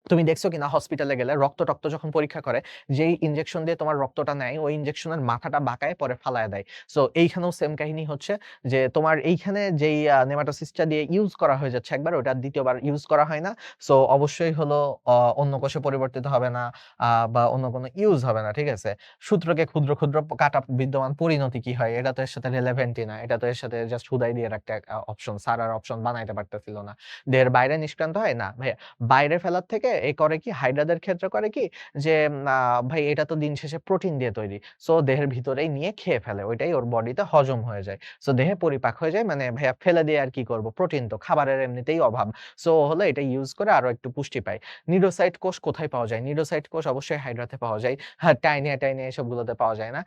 তুমি দেখছো কিনা হসপিটালে গেলে রক্ত-টক্ত যখন পরীক্ষা করে, যেই ইনজেকশন দিয়ে তোমার রক্তটা নেয়, ওই ইনজেকশনের মাথাটা বাঁকায় পরে ফালায়া দেয়। সো এইখানেও সেম কাহিনী হচ্ছে যে তোমার এইখানে যেই নেমাটোসিস্টটা দিয়ে ইউজ করা হয়ে যাচ্ছে একবার, ওটা আর দ্বিতীয়বার ইউজ করা হয় না। সো অবশ্যই হলো অন্য কোষে পরিবর্তিত হবে না বা অন্য কোনো ইউজ হবে না। ঠিক আছে? সূত্রকে ক্ষুদ্র কাটা বিদ্যমান পরিণতি কি হয়? এটা তো এর সাথে রিলেভেন্টই না। এটা তো এর সাথে জাস্ট হুদাই দিয়ে একটা অপশন। স্যার আর অপশন বানাইতে পারতেছিল না। দেহের বাইরে নিষ্ক্রান্ত হয়? না ভাইয়া। বাইরে ফেলার থেকে এ করে কি হাইড্রাদের ক্ষেত্রে করে কি যে ভাই এটা তো দিন শেষে প্রোটিন দিয়ে তৈরি। সো দেহের ভিতরেই নিয়ে খেয়ে ফেলে। ওইটাই ওর বডিতে হজম হয়ে যায়। সো দেহে পরিপাক হয়ে যায় মানে ভাইয়া ফেলে দিয়ে আর কি করব? প্রোটিন তো খাবারের এমনিতেই অভাব। সো হলো এটা ইউজ করে আরো একটু পুষ্টি পায়। নিউরোসাইট কোষ কোথায় পাওয়া যায়? নিউরোসাইট কোষ অবশ্যই হাইড্রাতে পাওয়া যায়। হ্যাঁ, টাইনিয়া এসবগুলোতে পাওয়া যায় না।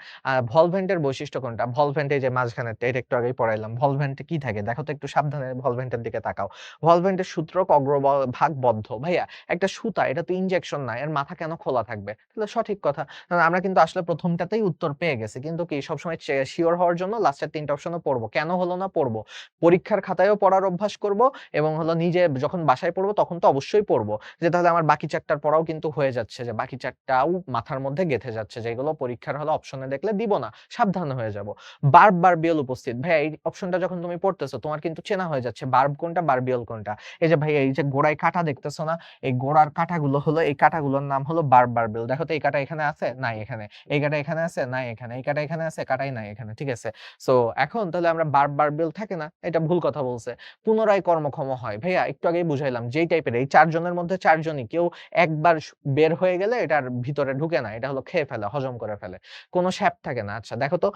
ভলভেন্টের বৈশিষ্ট্য কোনটা? ভলভেন্ট এই যে মাঝখানেরটা এটা একটু আগেই পড়াইলাম। ভলভেন্টে কি থাকে? দেখো তো একটু সাবধানে ভলভেন্টের দিকে তাকাও। ভলভেন্টের সূত্রক ভাগ বদ্ধ। ভাইয়া একটা সুতা এটা তো ইনজেকশন না। এর মাথা কেন খোলা থাকবে? তাহলে সঠিক কথা। আমরা কিন্তু আসলে ১ম টাতেই উত্তর পেয়ে গেছি। কিন্তু কি সবসময় সিওর হওয়ার জন্য লাস্টের ৩ টা অপশনও পড়ব। কেন হলো না? পড়ব। পরীক্ষার খাতায়ও পড়ার অভ্যাস করব এবং হলো নিজে যখন বাসায় পড়ব তখন তো অবশ্যই পড়ব। যে তাহলে আমার বাকি ৪ টার পড়াও কিন্তু হয়ে যাচ্ছে যে বাকি ৪ টাও মাথার মধ্যে গেঁথে যাচ্ছে। যেগুলো পরীক্ষার হলে অপশনে দেখলে দিব না। সাবধান হয়ে যাব। বার্ব, বারবিয়ল উপস্থিত। ভাইয়া এই অপশনটা যখন তুমি পড়তেছো তোমার কিন্তু চেনা হয়ে যাচ্ছে বার্ব কোনটা, বারবিয়ল কোনটা। এই যে ভাইয়া এই যে গোড়ায় কাঁটা দেখতেছো না? এই গোড়ার কাঁটাগুলো হলো এই কাঁটাগুলোর নাম হলো বার্ব, বারবিয়ল। দেখো তো এই কাঁটা এখানে আছে? নাই এখানে। এই কাঁটা এখানে আছে? নাই এখানে। এই কাঁটা এখানে আছে? কাঁটাই নাই এখানে। ঠিক আছে? সো এখন তাহলে আমরা বার্ব, বারবিয়ল থাকে না? এটা ভুল কথা বলছে। পুনরায় কর্মক্ষম হয়। ভাইয়া একটু আগেই বুঝাইলাম যেই টাইপের এই ৪ জনের মধ্যে ৪ জনই কেউ একবার বের হয়ে গেলে এটার ভিতরে ঢুকে না। এটা হলো খেয়ে ফেলে, হজম করে ফেলে। কোন শ্যাফট থাকে না। আচ্ছা দেখো তো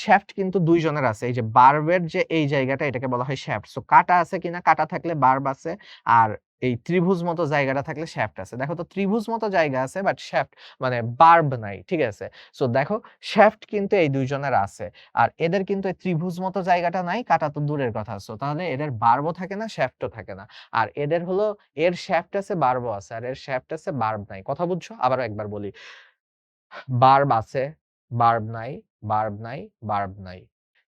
শ্যাফট কিন্তু ২ জনের আছে। এই যে বার্বের যে এই জায়গাটা এটাকে বলা হয় শ্যাফট। সো কাঁটা আছে কিনা? কাঁটা থাকলে বার্ব আছে। আর এই ত্রিভুজ মতো জায়গাটা থাকলে শ্যাফট আছে। দেখো তো ত্রিভুজ মতো জায়গা আছে বাট শ্যাফট মানে বার্ব নাই। ঠিক আছে? সো দেখো শ্যাফট কিন্তু এই ২ জনের আছে। আর এদের কিন্তু এই ত্রিভুজ মতো জায়গাটা নাই, কাঁটা তো দূরের কথা। সো তাহলে এদের বার্বও থাকে না, শ্যাফটও থাকে না। আর এদের হলো এর শ্যাফট আছে, বার্বও আছে। আর এর শ্যাফট আছে, বার্ব নাই। কথা বুঝছো? আবারও একবার বলি। বার্ব আছে, বার্ব নাই, বার্ব নাই, বার্ব নাই।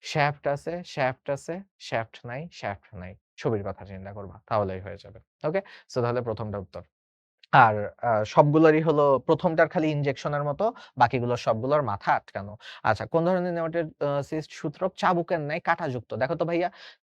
শ্যাফট আছে, শ্যাফট আছে, শ্যাফট নাই, শ্যাফট নাই। ছবির কথা চিন্তা করবা। তাহলেই হয়ে যাবে। ওকে? সো তাহলে ১ম টা উত্তর। আর সবগুলোরই হলো ১ম টার খালি ইনজেকশনের মতো, বাকিগুলোর সবগুলোর মাথা আটকানো। আচ্ছা কোন ধরনের নেমাটোড সিস্ট সূত্রক চাবুকের ন্যায় কাঁটাযুক্ত? দেখো তো ভাইয়া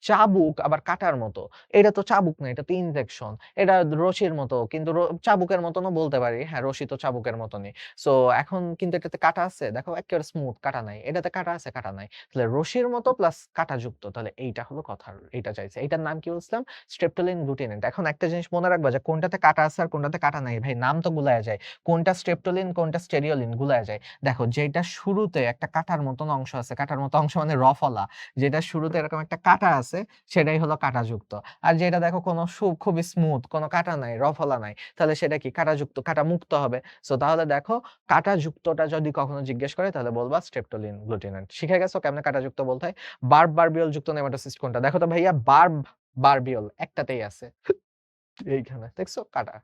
চাবুক আবার কাঁটার মতো। এটা তো চাবুক না, এটা তো ইনজেকশন। এটা রশির মতো কিন্তু চাবুকের মতনও বলতে পারি। হ্যাঁ, রশি তো চাবুকের মতনই। সো এখন কিন্তু এটাতে কাঁটা আছে। দেখো একেবারে স্মুথ কাঁটা নাই। এটাতে কাঁটা আছে, কাঁটা নাই। তাহলে রশির মতো প্লাস কাঁটাযুক্ত। তাহলে এইটা হলো কথার এইটা চাইছে। এইটার নাম কি বলছিলাম? স্ট্রেপ্টোলিন গ্লুটিনেট। এখন একটা জিনিস মনে রাখবা যে কোনটাতে কাঁটা আছে আর কোনটাতে কাঁটা নাই। ভাই নাম তো গুলায়া যায়। কোনটা স্ট্রেপ্টোলিন কোনটা স্টেরিওলিন গুলায়া যায়। দেখো যেটা শুরুতে একটা কাঁটার মতন অংশ আছে, কাঁটার মতো অংশ মানে রফলা। যেটা শুরুতে এরকম একটা কাঁটা আছে সেটাই হলো কাঁটাযুক্ত। আর যেটা দেখো কোনো খুবই স্মুথ, কোনো কাঁটা নাই, রফলা নাই। তাহলে সেটা কি কাঁটাযুক্ত, কাঁটা মুক্ত হবে। সো তাহলে দেখো কাঁটাযুক্তটা যদি কখনো জিজ্ঞেস করে তাহলে বলবা স্ট্রেপ্টোলিন গ্লুটিনেট। শিখে গেছো কেমনে কাঁটাযুক্ত বলতে হয়? বার্ব, বারবিয়ল যুক্ত নেমাটোসিস্ট কোনটা? দেখো তো ভাইয়া বার্ব, বারবিয়ল একটাতেই আছে। এইখানে দেখছো কাটা।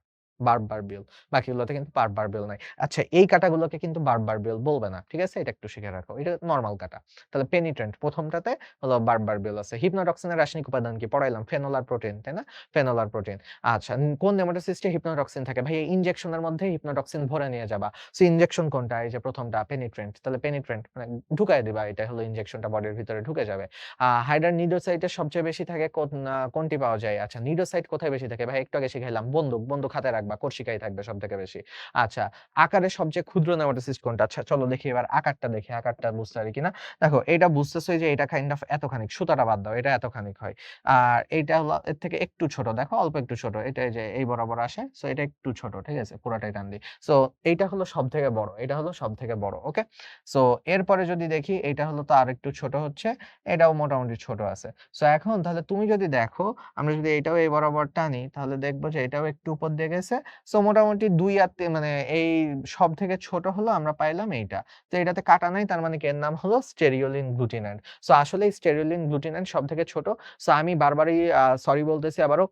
বার্ব বারবিয়ল। বাকিগুলোতে কিন্তু বার্ব বারবিয়ল নাই। আচ্ছা এই কাঁটাগুলোকে কিন্তু বার্ব বারবিয়ল বলবে না। ঠিক আছে? এটা একটু শিখে রাখো। এটা নরমাল কাঁটা। তাহলে পেনিট্রেন্ট ১ম টাতে হলো বার্ব বারবিয়ল আছে। হিপনোটক্সিনের রাসায়নিক উপাদান কি? পড়াইলাম ফেনল আর প্রোটিন, তাই না? ফেনল আর প্রোটিন। আচ্ছা কোন নেমাটোসিস্টে হিপনোটক্সিন থাকে? ভাই ইনজেকশনের মধ্যে হিপনোটক্সিন ভরে নিয়ে যাবা। সো ইনজেকশন কোনটা? এই যে ১ম টা পেনিট্রেন্ট। তাহলে পেনিট্রেন্ট মানে ঢুকায় দিবা। এটা হলো ইনজেকশনটা বডির ভিতরে ঢুকে যাবে। হাইড্রার নিডোসাইটের সবচেয়ে বেশি থাকে কোনটি পাওয়া যায়? আচ্ছা নিডোসাইট কোথায় বেশি থাকে? ভাই একটু আগে শিখাইলাম বন্দুক, বন্দুক হাতে রাখবা, কর্শিকায় থাকবে সবথেকে বেশি। আচ্ছা আকারে সবচেয়ে ক্ষুদ্র নেমাটোসিস্ট কোনটা? আচ্ছা চলো দেখি এবার আকারটা দেখি, আকারটা বুঝতে পারি কিনা। দেখো এটা বুঝতেছোই যে এটা কাইন্ড অফ এতখানিক, সুতাটা বাদ দাও, এটা এতখানিক হয়। আর এইটা হলো এর থেকে একটু ছোট, দেখো অল্প একটু ছোট। এটা এই যে এই বরাবর আসে। সো এটা একটু ছোট, ঠিক আছে? পুরাটাই টান দিই। সো এইটা হলো সবথেকে বড়, এটা হলো সবথেকে বড়। ওকে? সো এরপরে যদি দেখি এইটা হলো তো আরেকটু ছোট হচ্ছে, এটাও মোটামুটি ছোট আছে। সো এখন তাহলে তুমি যদি দেখো, আমরা যদি এটাও এই বরাবর টানি তাহলে দেখব যে এটাও একটু উপর দিয়ে গেছে। সো মোটামুটি ২ আর মানে এই সবথেকে ছোট হলো আমরা পাইলাম এইটা। তো এটাতে কাটা নাই তার মানে কি এর নাম হলো স্টেরিওলিন গ্লুটিনেট। সো আসলেই স্টেরিওলিন গ্লুটিনেট সবথেকে ছোট। সো আমি বারবারই সরি বলতেছি আবারও।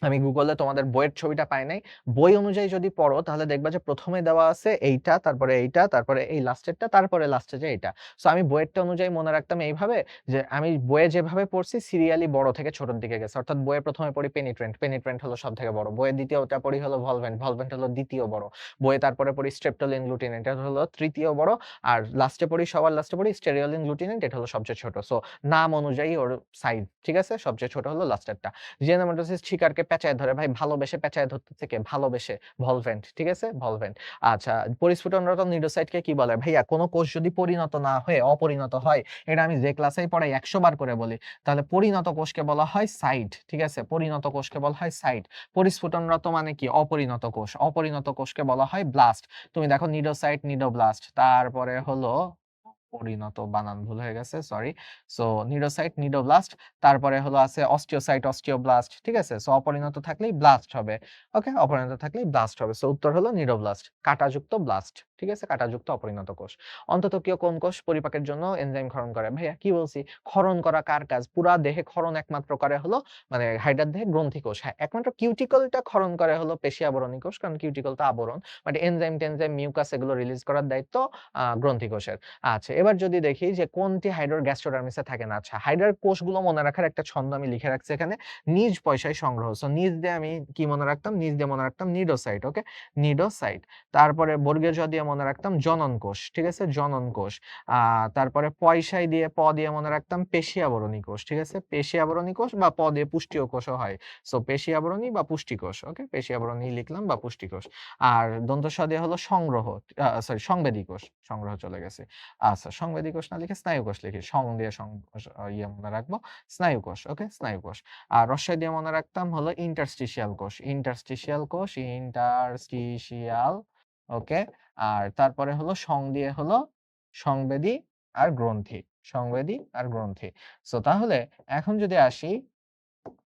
আমি গুগলে তোমাদের বইয়ের ছবিটা পাই নাই। বই অনুযায়ী যদি পড়ো তাহলে দেখবা যে ১ম এ দেওয়া আছে এইটা, তারপরে এইটা, তারপরে এই লাস্টেরটা, তারপরে লাস্টে যে এইটা। সো আমি বইয়েরটা অনুযায়ী মনে রাখতাম এইভাবে যে আমি বইয়ে যেভাবে পড়ছি সিরিয়ালি বড় থেকে ছোটর দিকে গেছে। অর্থাৎ বইয়ে ১ম এ পড়ি পেনিট্রেন্ট, পেনিট্রেন্ট হলো সবথেকে বড়। বইয়ে ২য় টা পড়ি হলো ভলভেন্ট, ভলভেন্ট হলো ২য় বড়। বইয়ে তারপরে পড়ি স্ট্রেপ্টোলিন গ্লুটিনেট, এটা হলো ৩য় বড়। আর লাস্টে পড়ি সবার লাস্টে পড়ি স্টেরিওলিন গ্লুটিনেট, এটা হলো সবচেয়ে ছোট। সো নাম অনুযায়ী ওর সাইজ, ঠিক আছে? সবচেয়ে ছোট হলো লাস্টেরটা। যে নেমাটোসিস্ট শিকারকে পেঁচায় ধরে, ভাই ভালোবেসে পেঁচায় ধরতেছে কে? ভালোবেসে, ভলভেন্ট, ঠিক আছে? ভলভেন্ট। আচ্ছা, পরিস্ফুটনরত নিউরোসাইটকে কি বলে? ভাইয়া কোন কোষ যদি পরিণত না হয়ে অপরিণত হয়, এটা আমি যে ক্লাসেই পড়াই ১০০ বার করে বলি। তাহলে পরিণত কোষকে বলা হয় সাইট, ঠিক আছে? পরিণত কোষকে বলা হয় সাইট। পরিস্ফুটনরত মানে কি? অপরিণত কোষ। অপরিণত কোষকে বলা হয় ব্লাস্ট। তুমি দেখো নিডোসাইট, নিডোব্লাস্ট। তারপরে হলো পরিণত বানান ভুল হয়ে গেছে, সরি। সো নিডোসাইট, নিডোব্লাস্ট, তারপরে হলো আছে অস্টিওসাইট, অস্টিওব্লাস্ট, ঠিক আছে? সো অপরিণত থাকলেই ব্লাস্ট হবে। ওকে? অপরিণত থাকলেই ব্লাস্ট হবে। সো উত্তর হলো নিডোব্লাস্ট, কাঁটাযুক্ত ব্লাস্ট, ঠিক আছে? কাঁটাযুক্ত অপরিণত কোষ। অন্ততোকিয় কোন কোষ পরিপাকের জন্য এনজাইম ক্ষরণ করে? ভাইয়া কি বলছি? ক্ষরণ করা কার কাজ? পুরা দেহে ক্ষরণ একমাত্র করে হলো মানে হাইড্রার দেহে গ্রন্থি কোষ। হ্যাঁ, একমাত্র কিউটিকলটা ক্ষরণ করে হলো পেশী আবরণী কোষ, কারণ কিউটিকল তো আবরণ। বাট এনজাইম-টেনজাইম, মিউকাস এগুলো রিলিজ করার দায়িত্ব গ্রন্থি কোষের। আচ্ছা, এবার যদি দেখি যে কোনটি হাইড্রার গ্যাস্ট্রোডার্মিসে থাকে না। আচ্ছা, হাইড্রার কোষগুলো মনে রাখার একটা ছন্দ আমি লিখে রাখছি এখানে। নিজ পয়সায় সংগ্রহ। সো নিজ দিয়ে আমি কি মনে রাখতাম? নিজ দিয়ে মনে রাখতাম নিডোসাইট, ওকে? নিডোসাইট। তারপরে বর্গীয় জ দিয়ে মনে রাখতাম জনন কোষ, ঠিক আছে? জনন কোষ। তারপরে পয়সায় দিয়ে দিয়ে মনে রাখতাম পেশী আবরণী কোষ, ঠিক আছে? পেশী আবরণী কোষ বা দিয়ে পুষ্টিও কোষও হয়। সো পেশী আবরণী বা পুষ্টি কোষ, ওকে? পেশী আবরণী লিখলাম বা পুষ্টি কোষ। আর দন্ত স দিয়ে হলো সংগ্রহ, সরি সংবেদী কোষ। সংগ্রহ চলে গেছে। আচ্ছা, সংবেদী কোষ না লিখে স্নায়ু কোষ লিখি। দিয়ে ইয়ে মনে রাখবো, স্নায়ু কোষ, ওকে? স্নায়ু কোষ। আর রস্বই দিয়ে মনে রাখতাম হলো ইন্টারস্টিশিয়াল কোষ। ইন্টারস্টিশিয়াল কোষ, ইন্টারস্টিশিয়াল, ওকে? আর তারপরে হলো দিয়ে হলো সংবেদী আর গ্রন্থি। সংবেদী আর গ্রন্থি। সো তাহলে এখন যদি আসি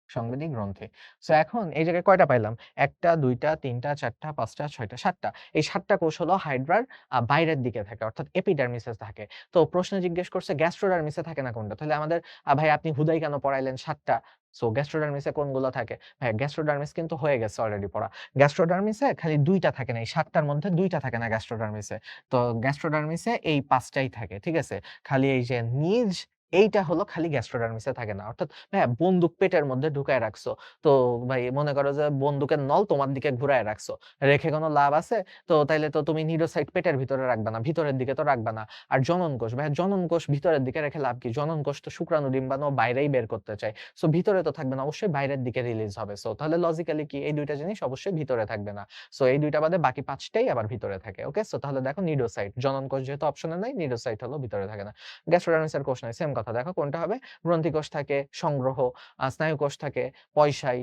সংবেদী গ্রন্থি। সো এখন এই জায়গায় কয়টা পাইলাম? ১ টা, ২ টা, ৩ টা, ৪ টা, ৫ টা, ৬ টা, ৭ টা। এই ৭ টা কোষ হলো হাইড্রার বাইরের দিকে থাকে, অর্থাৎ এপিডার্মিসে থাকে। তো প্রশ্নে জিজ্ঞেস করছে গ্যাস্ট্রোডার্মিসে থাকে না কোনটা? তাহলে আমাদের ভাই আপনি হুদাই কেন পড়াইলেন ৭ টা? সো গ্যাস্ট্রোডার্মিসে কোনগুলো থাকে? ভাই গ্যাস্ট্রোডার্মিস কিন্তু হয়ে গেছে অলরেডি পড়া। গ্যাস্ট্রোডার্মিসে খালি ২ টা থাকে না। এই ৭ টার মধ্যে ২ টা থাকে না গ্যাস্ট্রোডার্মিসে। তো গ্যাস্ট্রোডার্মিসে এই ৫ টাই থাকে। ঠিক আছে? খালি এই যে নিজ এইটা হলো খালি গ্যাস্ট্রোডার্মিসে থাকে না। অর্থাৎ হ্যাঁ, বন্দুক পেটের মধ্যে ঢুকায় রাখছো। তো ভাই মনে করো যে বন্দুকের নল তোমার দিকে ঘুরায় রাখছো। রেখে কোনো লাভ আছে? তো তাইলে তো তুমি নিউরোসাইট পেটের ভিতরে রাখবা না। ভিতরের দিকে তো রাখবা না। আর জনন কোষ, ভাই জনন কোষ ভিতরের দিকে রেখে লাভ কি? জনন কোষ তো শুক্রাণু ডিম্বাণু বাইরেই বের করতে চায়। সো ভিতরে তো থাকবে না। অবশ্যই বাইরের দিকে রিলিজ হবে। সো তাহলে লজিক্যালি কি এই ২ টা জিনিস অবশ্যই ভিতরে থাকবে না। সো এই ২ টা বাদে বাকি ৫ টাই আবার ভিতরে থাকে। ওকে? সো তাহলে দেখো নিউরোসাইট। জনন কোষ যেহেতু অপশনে নাই, নিউরোসাইট হলো ভিতরে থাকে না। গ্যাস্ট্রোডার্মিসের কোষ নাই। সেম কথা। দেখো কোনটা হবে? গ্রন্থিকোষ থাকে সংগ্রহ, স্নায়ুকোষ থাকে পয়সাই,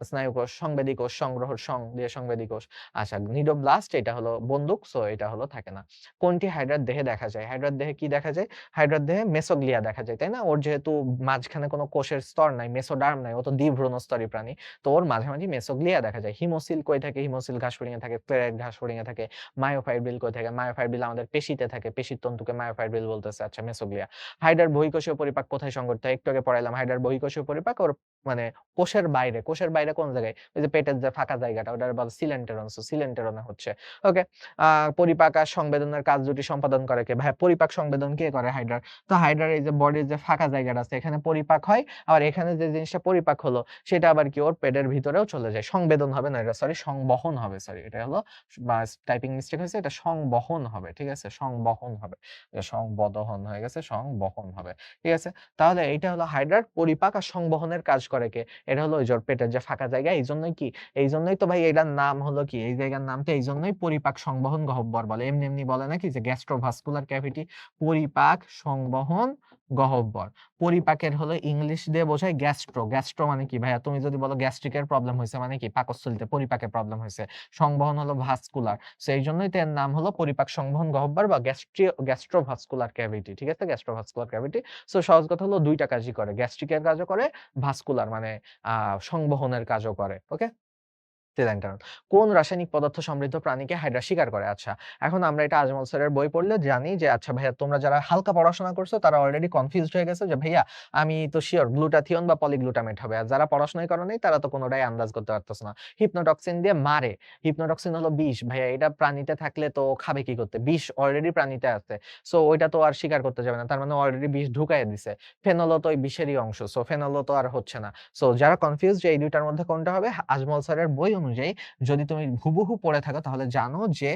স্নায়ুকোষ, সংবেদী কোষ, সংগ্রহর দিয়ে সংবেদী কোষ। আচ্ছা, নিডোব্লাস্ট এটা হলো বন্দুক, সো এটা হলো থাকে না। কোনটি হাইড্রার দেহে দেখা যায়? হাইড্রার দেহে কি দেখা যায়? হাইড্রার দেহে মেসোগ্লিয়া দেখা যায়, তাই না? ওর যেহেতু মাঝখানে কোনো কোষের স্তর নাই, মেসোডার্ম নাই, ও তো দ্বিভ্রূণস্তরী প্রাণী। তো ওর মাঝামাঝি মেসোগ্লিয়া দেখা যায়। হিমোসিল কই থাকে? হিমোসিল ঘাসফড়িঙে থাকে, ক্লোরাইড ঘাসফড়িঙে থাকে। মায়োফাইব্রিল কই থাকে? মায়োফাইব্রিল আমাদের পেশিতে থাকে। পেশির তন্তুকে মায়োফাইব্রিল বলতেছে। আচ্ছা, মেসোগ্লিয়া। হাইড্রার বহিঃকোষীয় পরিপাক কোথায় সংঘটিত হয়? একটু আগে পড়াইলাম হাইড্রার বহিঃকোষীয় পরিপাক ওর মানে কোষের বাইরে কোন জায়গায়? ওই যে পেটের যে ফাঁকা জায়গাটা ওটারে বলে সিলেন্টেরন। সো সিলেন্টেরনে হচ্ছে। ওকে? আ পরিপাক আর সংবেদনের কাজ দুটি সম্পাদন করে কে? ভাইয়া পরিপাক সংবেদন কে করে? হাইড্রার। তো হাইড্রার এই যে বডির যে ফাঁকা জায়গাটা আছে এখানে পরিপাক হয়। আবার এখানে যে জিনিসটা পরিপাক হলো সেটা আবার কি ওর পেটের ভিতরেও চলে যায়। সংবেদন হবে না এটা, সরি সংবহন হবে, সরি এটা হলো টাইপিং মিস্টেক হয়েছে, এটা সংবহন হবে। ঠিক আছে? সংবহন হবে। সংবদহন হয়ে গেছে, সংবহন হবে। ঠিক আছে? তাহলে এইটা হলো হাইড্রার পরিপাক আর সংবহনের কাজ করে কে? এটা হলো ওই যে ওর পেটের যে ফাঁকা জায়গা এইজন্যই কি? এইজন্যই তো ভাই এটার নাম হলো কি? এই জায়গার নামটা এইজন্যই পরিপাক সংবহন গহ্বর বলে। এমনি বলে নাকি যে গ্যাস্ট্রোভাস্কুলার ক্যাভিটি, পরিপাক সংবহন গহ্বর। পরিপাকের হলো ইংলিশ দিয়ে বোঝায় গ্যাস্ট্রো। গ্যাস্ট্রো মানে কি ভাইয়া? তুমি যদি বলো গ্যাস্ট্রিকের প্রবলেম হইছে মানে কি? পাকস্থলীতে পরিপাকের প্রবলেম হইছে। সংবহন হলো ভাস্কুলার। সো এইজন্যই তো এর নাম হলো পরিপাক সংবহন গহ্বর বা গ্যাস্ট্রোভাস্কুলার ক্যাভিটি। ঠিক আছে? Gastrovascular cavity. সো সহজ কথা হলো ২ টা কাজই করে। গ্যাস্ট্রিকের কাজও করে, ভাস্কুলার মানে আ সংবহনের কাজও করে। ওকে? সিলেন্টারন। কোন রাসায়নিক পদার্থ সমৃদ্ধ প্রাণীকে হাইড্রা শিকার করে? আচ্ছা, এখন আমরা এটা আজমল স্যারের বই পড়লে জানি যে আচ্ছা ভাইয়া তোমরা যারা হালকা পড়াশোনা করছো তারা অলরেডি কনফিউজড হয়ে গেছো যে ভাইয়া আমি তো সিওর গ্লুটাথিয়ন বা পলিগ্লুটামেট হবে। আর যারা পড়াশোনাই করো নাই তারা তো কোনটাই আন্দাজ করতে পারতেছ না। হিপনোটক্সিন দিয়ে মারে। হিপনোটক্সিন হলো বিষ। ভাইয়া এটা প্রাণীতে থাকলে তো খাবে কি করতে? বিষ অলরেডি প্রাণীতে আছে। সো ওইটা তো আর শিকার করতে যাবে না। তার মানে অলরেডি বিষ ঢুকাইয়া দিছে। ফেনলও তো ওই বিষেরই অংশ। সো ফেনলও তো আর হচ্ছে না। সো যারা কনফিউজড যে এই ২ টার মধ্যে কোনটা হবে আজমল স্যারের বই অনুযায়ী যদি তুমি হুবহু পড়ে থাকো তাহলে জানো যে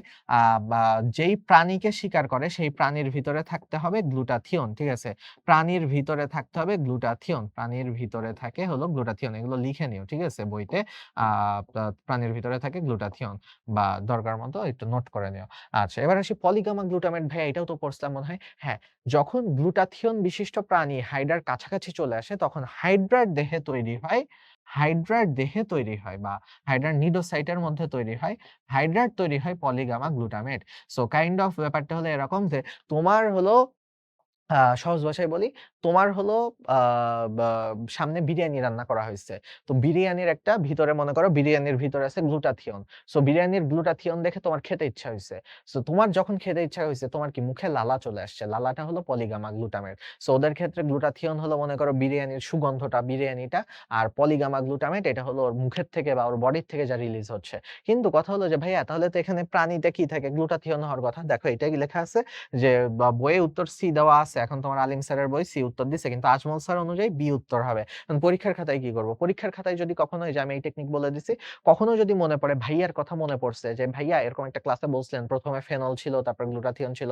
বা যেই প্রাণীকে শিকার করে সেই প্রাণীর ভিতরে থাকতে হবে গ্লুটাথিয়ন, ঠিক আছে? প্রাণীর ভিতরে থাকতে হবে গ্লুটাথিয়ন। প্রাণীর ভিতরে থাকে হলো গ্লুটাথিয়ন। এগুলো লিখে নিও, ঠিক আছে? বইতে আ প্রাণীর ভিতরে থাকে গ্লুটাথিয়ন বা দরকার মতো একটু নোট করে নিও। আচ্ছা, এবার আসি পলিগামা গ্লুটামেট, ভাইয়া এটাও তো পড়ছিলাম মনে হয়। হ্যাঁ, যখন গ্লুটাথিয়ন বিশিষ্ট প্রাণী হাইড্রার কাছাকাছি চলে আসে তখন হাইড্রার দেহে তৈরি হয় বা হাইড্রার নিডোসাইটের মধ্যে তৈরি হয়। হাইড্রার তৈরি হয় পলিগামা গ্লুটামেট। সো কাইন্ড অফ ব্যাপারটা হলো এরকম যে তোমার হলো সহজ ভাষায় বলি, তোমার হলো আ বা সামনে বিরিয়ানি রান্না করা হইছে। তো বিরিয়ানির একটা ভিতরে মনে করো বিরিয়ানির ভিতরে আছে গ্লুটাথিয়ন। সো বিরিয়ানির গ্লুটাথিয়ন দেখে তোমার খেতে ইচ্ছা হইছে। সো তোমার যখন খেতে ইচ্ছা হইছে তোমার কি মুখে লালা চলে আসছে। লালাটা হলো পলিগামা গ্লুটামেট। সো ওদের ক্ষেত্রে গ্লুটাথিয়ন হলো মনে করো বিরিয়ানির সুগন্ধটা, বিরিয়ানিটা। আর পলিগামা গ্লুটামেট এটা হলো ওর মুখের থেকে বা ওর বডির থেকে যা রিলিজ হচ্ছে। কিন্তু কথা হলো যে ভাইয়া তাহলে তো এখানে প্রাণীতে কি থাকে? গ্লুটাথিয়ন হওয়ার কথা। দেখো এটাই লেখা আছে যে বইয়ে উত্তর সি দেওয়া আছে। এখন তোমার আলিম স্যারের বই সি উত্তর দিছে। কিন্তু আজমল স্যার অনুযায়ী বি উত্তর হবে। এখন পরীক্ষার খাতায় কি করব? পরীক্ষার খাতায় যদি কখনো এই যে আমি এই টেকনিক বলে দিছি, কখনো যদি মনে পড়ে ভাইয়ার কথা মনে পড়ছে যে ভাইয়া এরকম একটা ক্লাসে বলছিলেন ১ম এ ফেনল ছিল, তারপর গ্লুটাথিয়ন ছিল,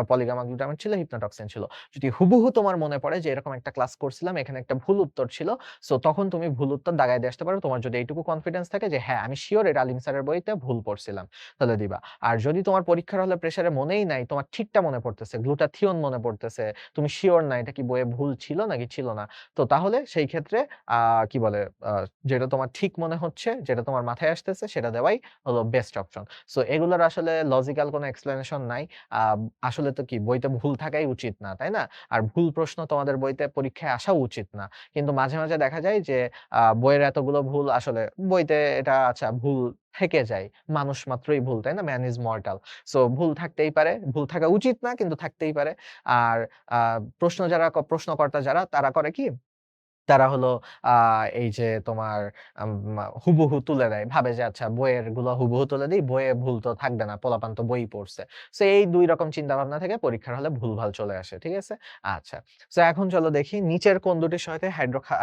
পলিগামা গ্লুটামেট ছিল, হিপনোটক্সিন ছিল। যদি হুবহু তোমার মনে পড়ে যে এরকম একটা ক্লাস করছিলাম, এখানে একটা ভুল উত্তর ছিল। সো তখন তুমি ভুল উত্তর দাগায় দিয়ে আসতে পারো। তোমার যদি এইটুকু কনফিডেন্স থাকে যে হ্যাঁ, আমি সিউর এটা আলিম স্যারের বইতে ভুল পড়ছিলাম, তাহলে দিবা। আর যদি তোমার পরীক্ষার হলে প্রেসারে মনেই নাই, তোমার ঠিকটা মনে পড়তেছে, গ্লুটাথিয়ন মনে পড়তেছে, তুমি সিউর না এটা কি বইয়ে ভুল ছিল নাকি ছিল না। তো তাহলে সেই ক্ষেত্রে আ কি বলে আ যেটা তোমার ঠিক মনে হচ্ছে, যেটা তোমার মাথায় আসতেছে সেটা দেওয়াই হলো বেস্ট অপশন। সো এগুলোর আসলে লজিক্যাল কোনো এক্সপ্লেনেশন নাই। আ আসলে তো কি বইতে ভুল থাকাই উচিত না, তাই না? আর ভুল প্রশ্ন তোমাদের বইতে পরীক্ষায় আসাও উচিত না। কিন্তু মাঝে, মাঝে দেখা যায় যে বইয়ের এতগুলো ভুল আসলে বইতে এটা আচ্ছা ভুল থেকে যায়। মানুষ মাত্রই ভুল, তাই না? ম্যান ইস মর্টাল। সো ভুল থাকতেই পারে। ভুল থাকা উচিত না কিন্তু থাকতেই পারে। আর আ প্রশ্নকর্তা যারা তারা করে কি? তারা হলো আ এই যে তোমার আম হুবহু তুলে দেয়। ভাবে যে আচ্ছা বইয়ের গুলো হুবহু তুলে দেই, বইয়ে ভুল তো থাকবে না। পোলাপান তো বই পড়ছে। সো এই ২ রকম চিন্তাভাবনা থেকে পরীক্ষার হলে ভুলভাল চলে আসে। ঠিক আছে? আচ্ছা। সো এখন চলো দেখি নিচের কোন দুটির সহায়তায়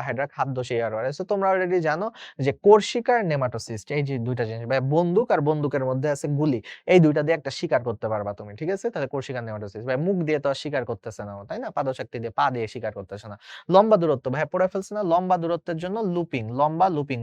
হাইড্রা খাদ্য শেয়ার করে। সো তোমরা অলরেডি জানো যে কোরসিকা আর নেমাটোসিস্ট এই যে ২ টা জিনিস বন্দুক আর বন্দুকের মধ্যে আছে গুলি। এই ২ টা দিয়ে একটা শিকার করতে পারবা তুমি। ঠিক আছে? তাহলে কোরসিকা আর নেমাটোসিস্ট। মুখ দিয়ে তো আর শিকার করতেছে না ও, তাই না? পাদশক্তি দিয়ে পা দিয়ে শিকার করতেছে না। লম্বা দূরত্ব ভাইয়া পড়ে ফেলছি না? লম্বা দূরত্বের জন্য লুপিং, লম্বা লুপিং,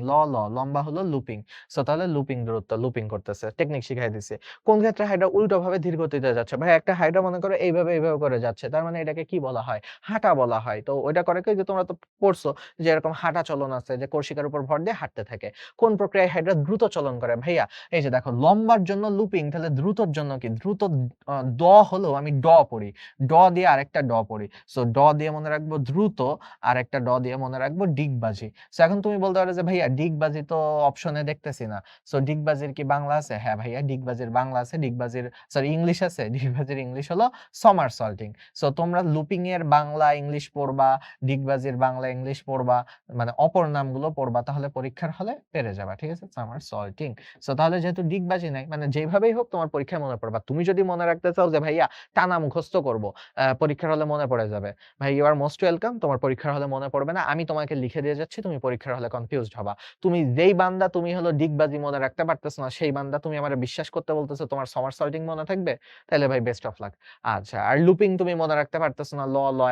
লম্বা হলো লুপিং। সো তাহলে লুপিং দূরত্ব, লুপিং করতেছে। টেকনিক শিখাই দিছি। কোন ক্ষেত্রে হাইড্রা উল্টোভাবে ধীর গতিতে যাচ্ছে? ভাই একটা হাইড্রা মনে করো এইভাবে করে যাচ্ছে। তার মানে এটাকে কি বলা হয়? হাঁটা বলা হয়। তো ওইটা করে কি যে তোমরা তো পড়ছো যে এরকম হাঁটা চলন আছে যে কর্ষিকার উপর ভর দিয়ে হাঁটতে থাকে। কোন প্রক্রিয়ায় হাইড্রা দ্রুত চলন করে? ভাইয়া এই যে দেখো লম্বার জন্য লুপিং তাহলে দ্রুতর জন্য কি? দ্রুত ড হলো আমি ড পড়ি। ড দিয়ে আরেকটা ড পড়ি। সো ড দিয়ে মনে রাখবো দ্রুত, আরেকটা ড দিয়ে মনে রাখবো ডিগবাজি। সো এখন তুমি বলতে পারো যে ভাইয়া ডিগবাজি তো অপশনে দেখতেছি না। সো ডিগবাজির কি বাংলা আছে? হ্যাঁ ভাইয়া ডিগবাজির বাংলা আছে। ডিগবাজির সরি ইংলিশ আছে। ডিগবাজির ইংলিশ হলো সমারসল্টিং। সো তোমরা লুপিং এর বাংলা ইংলিশ পড়বা, ডিগবাজির বাংলা ইংলিশ পড়বা, মানে অপর নামগুলো পড়বা তাহলে পরীক্ষার হলে পেরে যাবা। ঠিক আছে? সমারসল্টিং। সো তাহলে যেহেতু ডিগবাজি নাই মানে যেভাবেই হোক তোমার পরীক্ষায় মনে পড়বা। তুমি যদি মনে রাখতে চাও যে ভাইয়া টানা মুখস্থ করব, পরীক্ষার হলে মনে পড়ে যাবে। ভাই ইউ আর মোস্ট ওয়েলকাম। তোমার পরীক্ষার হলে মনে পড়বে না। আমি তোমাকে লিখে দিয়ে যাচ্ছি। তুমি পরীক্ষার হলে কনফিউজড হবা। তুমি যেই বান্দা তুমি হলো ডিগবাজি মনে রাখতে পারতেছো না, সেই বান্দা তুমি আমারে বিশ্বাস করতে বলতেছো তোমার সমারসল্টিং মনে থাকবে? তাইলে ভাই বেস্ট অফ লাক। আচ্ছা, আর লুপিং তুমি মনে রাখতে পারতেছো না।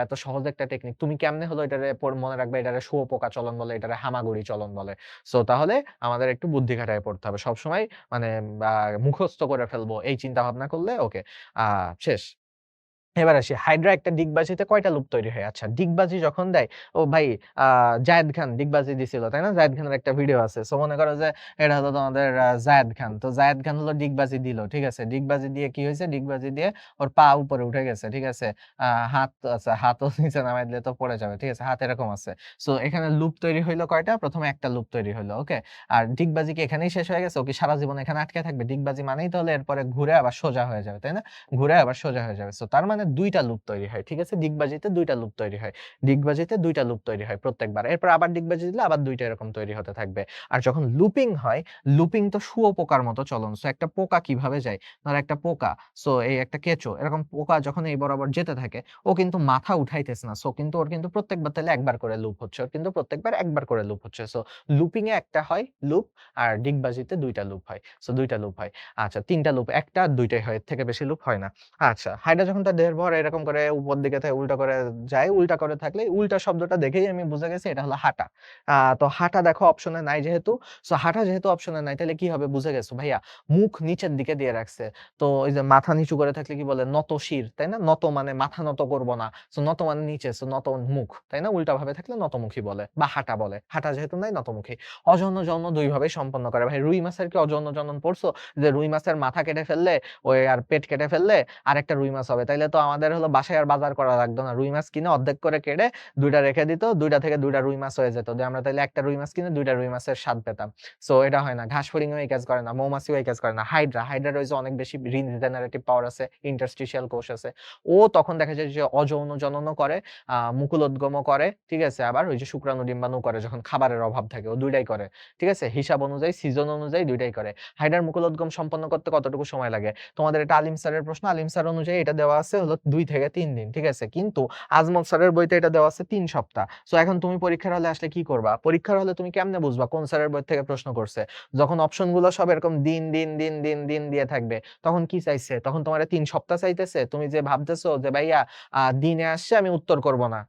এত সহজ একটা টেকনিক। তুমি কেমনে হলো এটারে মনে রাখবে? এটারে শুঁয়োপোকা চলন বলে, এটারে হামাগুড়ি চলন বলে। সো তাহলে আমাদের একটু বুদ্ধি খাটায় পড়তে হবে। সবসময় মানে আ মুখস্থ করে ফেলবো এই চিন্তা ভাবনা করলে ওকে। আ শেষ। এবার আসি হাইড্রা একটা ডিগবাজিতে কয়টা লুপ তৈরি হয়? আচ্ছা ডিগবাজি যখন দেয়, ও ভাই আ জায়েদ খান ডিগবাজি দিছিল, তাই না? জায়েদ খানের একটা ভিডিও আছে। সো মনে করো যে এটা হলো তোমাদের জায়েদ খান। তো জায়েদ খান হলো ডিগবাজি দিল। ঠিক আছে? ডিগবাজি দিয়ে কি হইছে? ডিগবাজি দিয়ে ওর পা উপরে উঠে গেছে। ঠিক আছে? হাত আচ্ছা হাতও নিচে নামায় দিলে তো পড়ে যাবে। ঠিক আছে? হাত এরকম আছে। সো এখানে লুপ তৈরি হইলো কয়টা? ১ম এ একটা লুপ তৈরি হইলো। ওকে? আর ডিগবাজি কি এখানেই শেষ হয়ে গেছে? ও কি সারা জীবন এখানে আটকে থাকবে? ডিগবাজি মানেই তো হলো এরপরে ঘুরে আবার সোজা হয়ে যাবে, তাই না? ঘুরে আবার সোজা হয়ে যাবে। সো তার মানে মানে ২ টা লুপ তৈরি হয়। ঠিক আছে? ডিগবাজিতে ২ টা লুপ তৈরি হয়। ডিগবাজিতে ২ টা লুপ তৈরি হয় প্রত্যেকবার। এরপর আবার ডিগবাজি দিলে আবার ২ টা এরকম তৈরি হতে থাকবে। আর যখন লুপিং হয়, লুপিং তো শুঁয়োপোকার মতো চলন। সো একটা পোকা কিভাবে যায়? ধর একটা পোকা, সো এই একটা কেঁচো, এরকম পোকা যখন এই বরাবর যেতে থাকে, ও কিন্তু মাথা উঠাইতেছে না। সো কিন্তু ওর কিন্তু প্রত্যেকবার তাইলে একবার করে লুপ হচ্ছে। ওর কিন্তু প্রত্যেকবার একবার করে লুপ হচ্ছে। সো লুপিং এ একটা হয় লুপ, আর ডিগবাজিতে ২ টা লুপ হয়। সো ২ টা লুপ হয়। আচ্ছা ৩ টা লুপ, ১ টা আর ২ টাই হয়। এর থেকে বেশি লুপ হয় না। আচ্ছা, হাইড্রা যখন তার দেহের ভর এরকম করে উপর দিকে থেকে উল্টা করে যায়, উল্টা করে থাকলে উল্টা শব্দটা দেখেই আমি বুঝে গেছি এটা হলো হাঁটা। তো হাঁটা দেখো অপশনে নাই যেহেতু, সো হাঁটা যেহেতু অপশনে নাই তাহলে কি হবে বুঝে গেছো ভাইয়া? মুখ নিচের দিকে দিয়ে রাখছে। তো ওই যে মাথা নিচু করে থাকলে কি বলে? নত শির, তাই না? নত মানে মাথা নত করব না। সো নত মানে নিচে, সো নত মুখ, তাই না? উল্টাভাবে থাকলে নতমুখী বলে বা হাঁটা বলে। হাঁটা যেহেতু নাই নতমুখী। অযৌন যৌন ২ ভাবেই সম্পন্ন করে। ভাই রুই মাছের কি অযৌন যৌন পড়ছো? যে রুই মাছের মাথা কেটে ফেললে, ওই আর পেট কেটে ফেললে আরেকটা রুই মাছ হবে। তাইলে তো আমাদের হলো বাসায় আর বাজার করা লাগতো না। রুই মাছ কিনে অর্ধেক করে কেটে ২ টা রেখে দিত। ২ টা থেকে ২ টা রুই মাছ হয়ে যেত। দিয়ে আমরা তাইলে একটা রুই মাছ কিনে ২ টা রুই মাছের স্বাদ পেতাম। সো এটা হয় না। ঘাস ফড়িংও এই কাজ করে না। মৌমাছিও এই কাজ করে না। হাইড্রার ওই যে অনেক বেশি রিজেনারেটিভ পাওয়ার আছে, ইন্টারস্টিশিয়াল কোষ আছে। ও তখন দেখা যায় যে অযৌন জননও করে, মুকুলোদ্গমও করে। ঠিক আছে? আবার ওই যে শুক্রাণু ডিম্বাণু করে যখন খাবারের অভাব থাকে, ও ২ টাই করে। ঠিক আছে? হিসাব অনুযায়ী, সিজন অনুযায়ী ২ টাই করে। হাইড্রার মুকুলোদ্গম সম্পন্ন করতে কতটুকু সময় লাগে? তোমাদের এটা আলিম স্যারের প্রশ্ন। আলিম স্যার অনুযায়ী এটা দেওয়া আছে হলো ২ থেকে ৩ দিন। ঠিক আছে? কিন্তু আজমল স্যারের বইতে এটা দেওয়া আছে ৩ সপ্তাহ। সো এখন তুমি পরীক্ষার হলে আসলে কি করবা? পরীক্ষার হলে তুমি কেমনে বুঝবা কোন স্যারের বই থেকে প্রশ্ন করছে? যখন অপশনগুলো সব এরকম দিন দিয়ে থাকবে, তখন কি চাইছে? তখন তোমারে ৩ সপ্তাহ চাইতেছে? তুমি যে ভাবতেছো যে ভাইয়া দিনে আসছে আমি উত্তর করব না।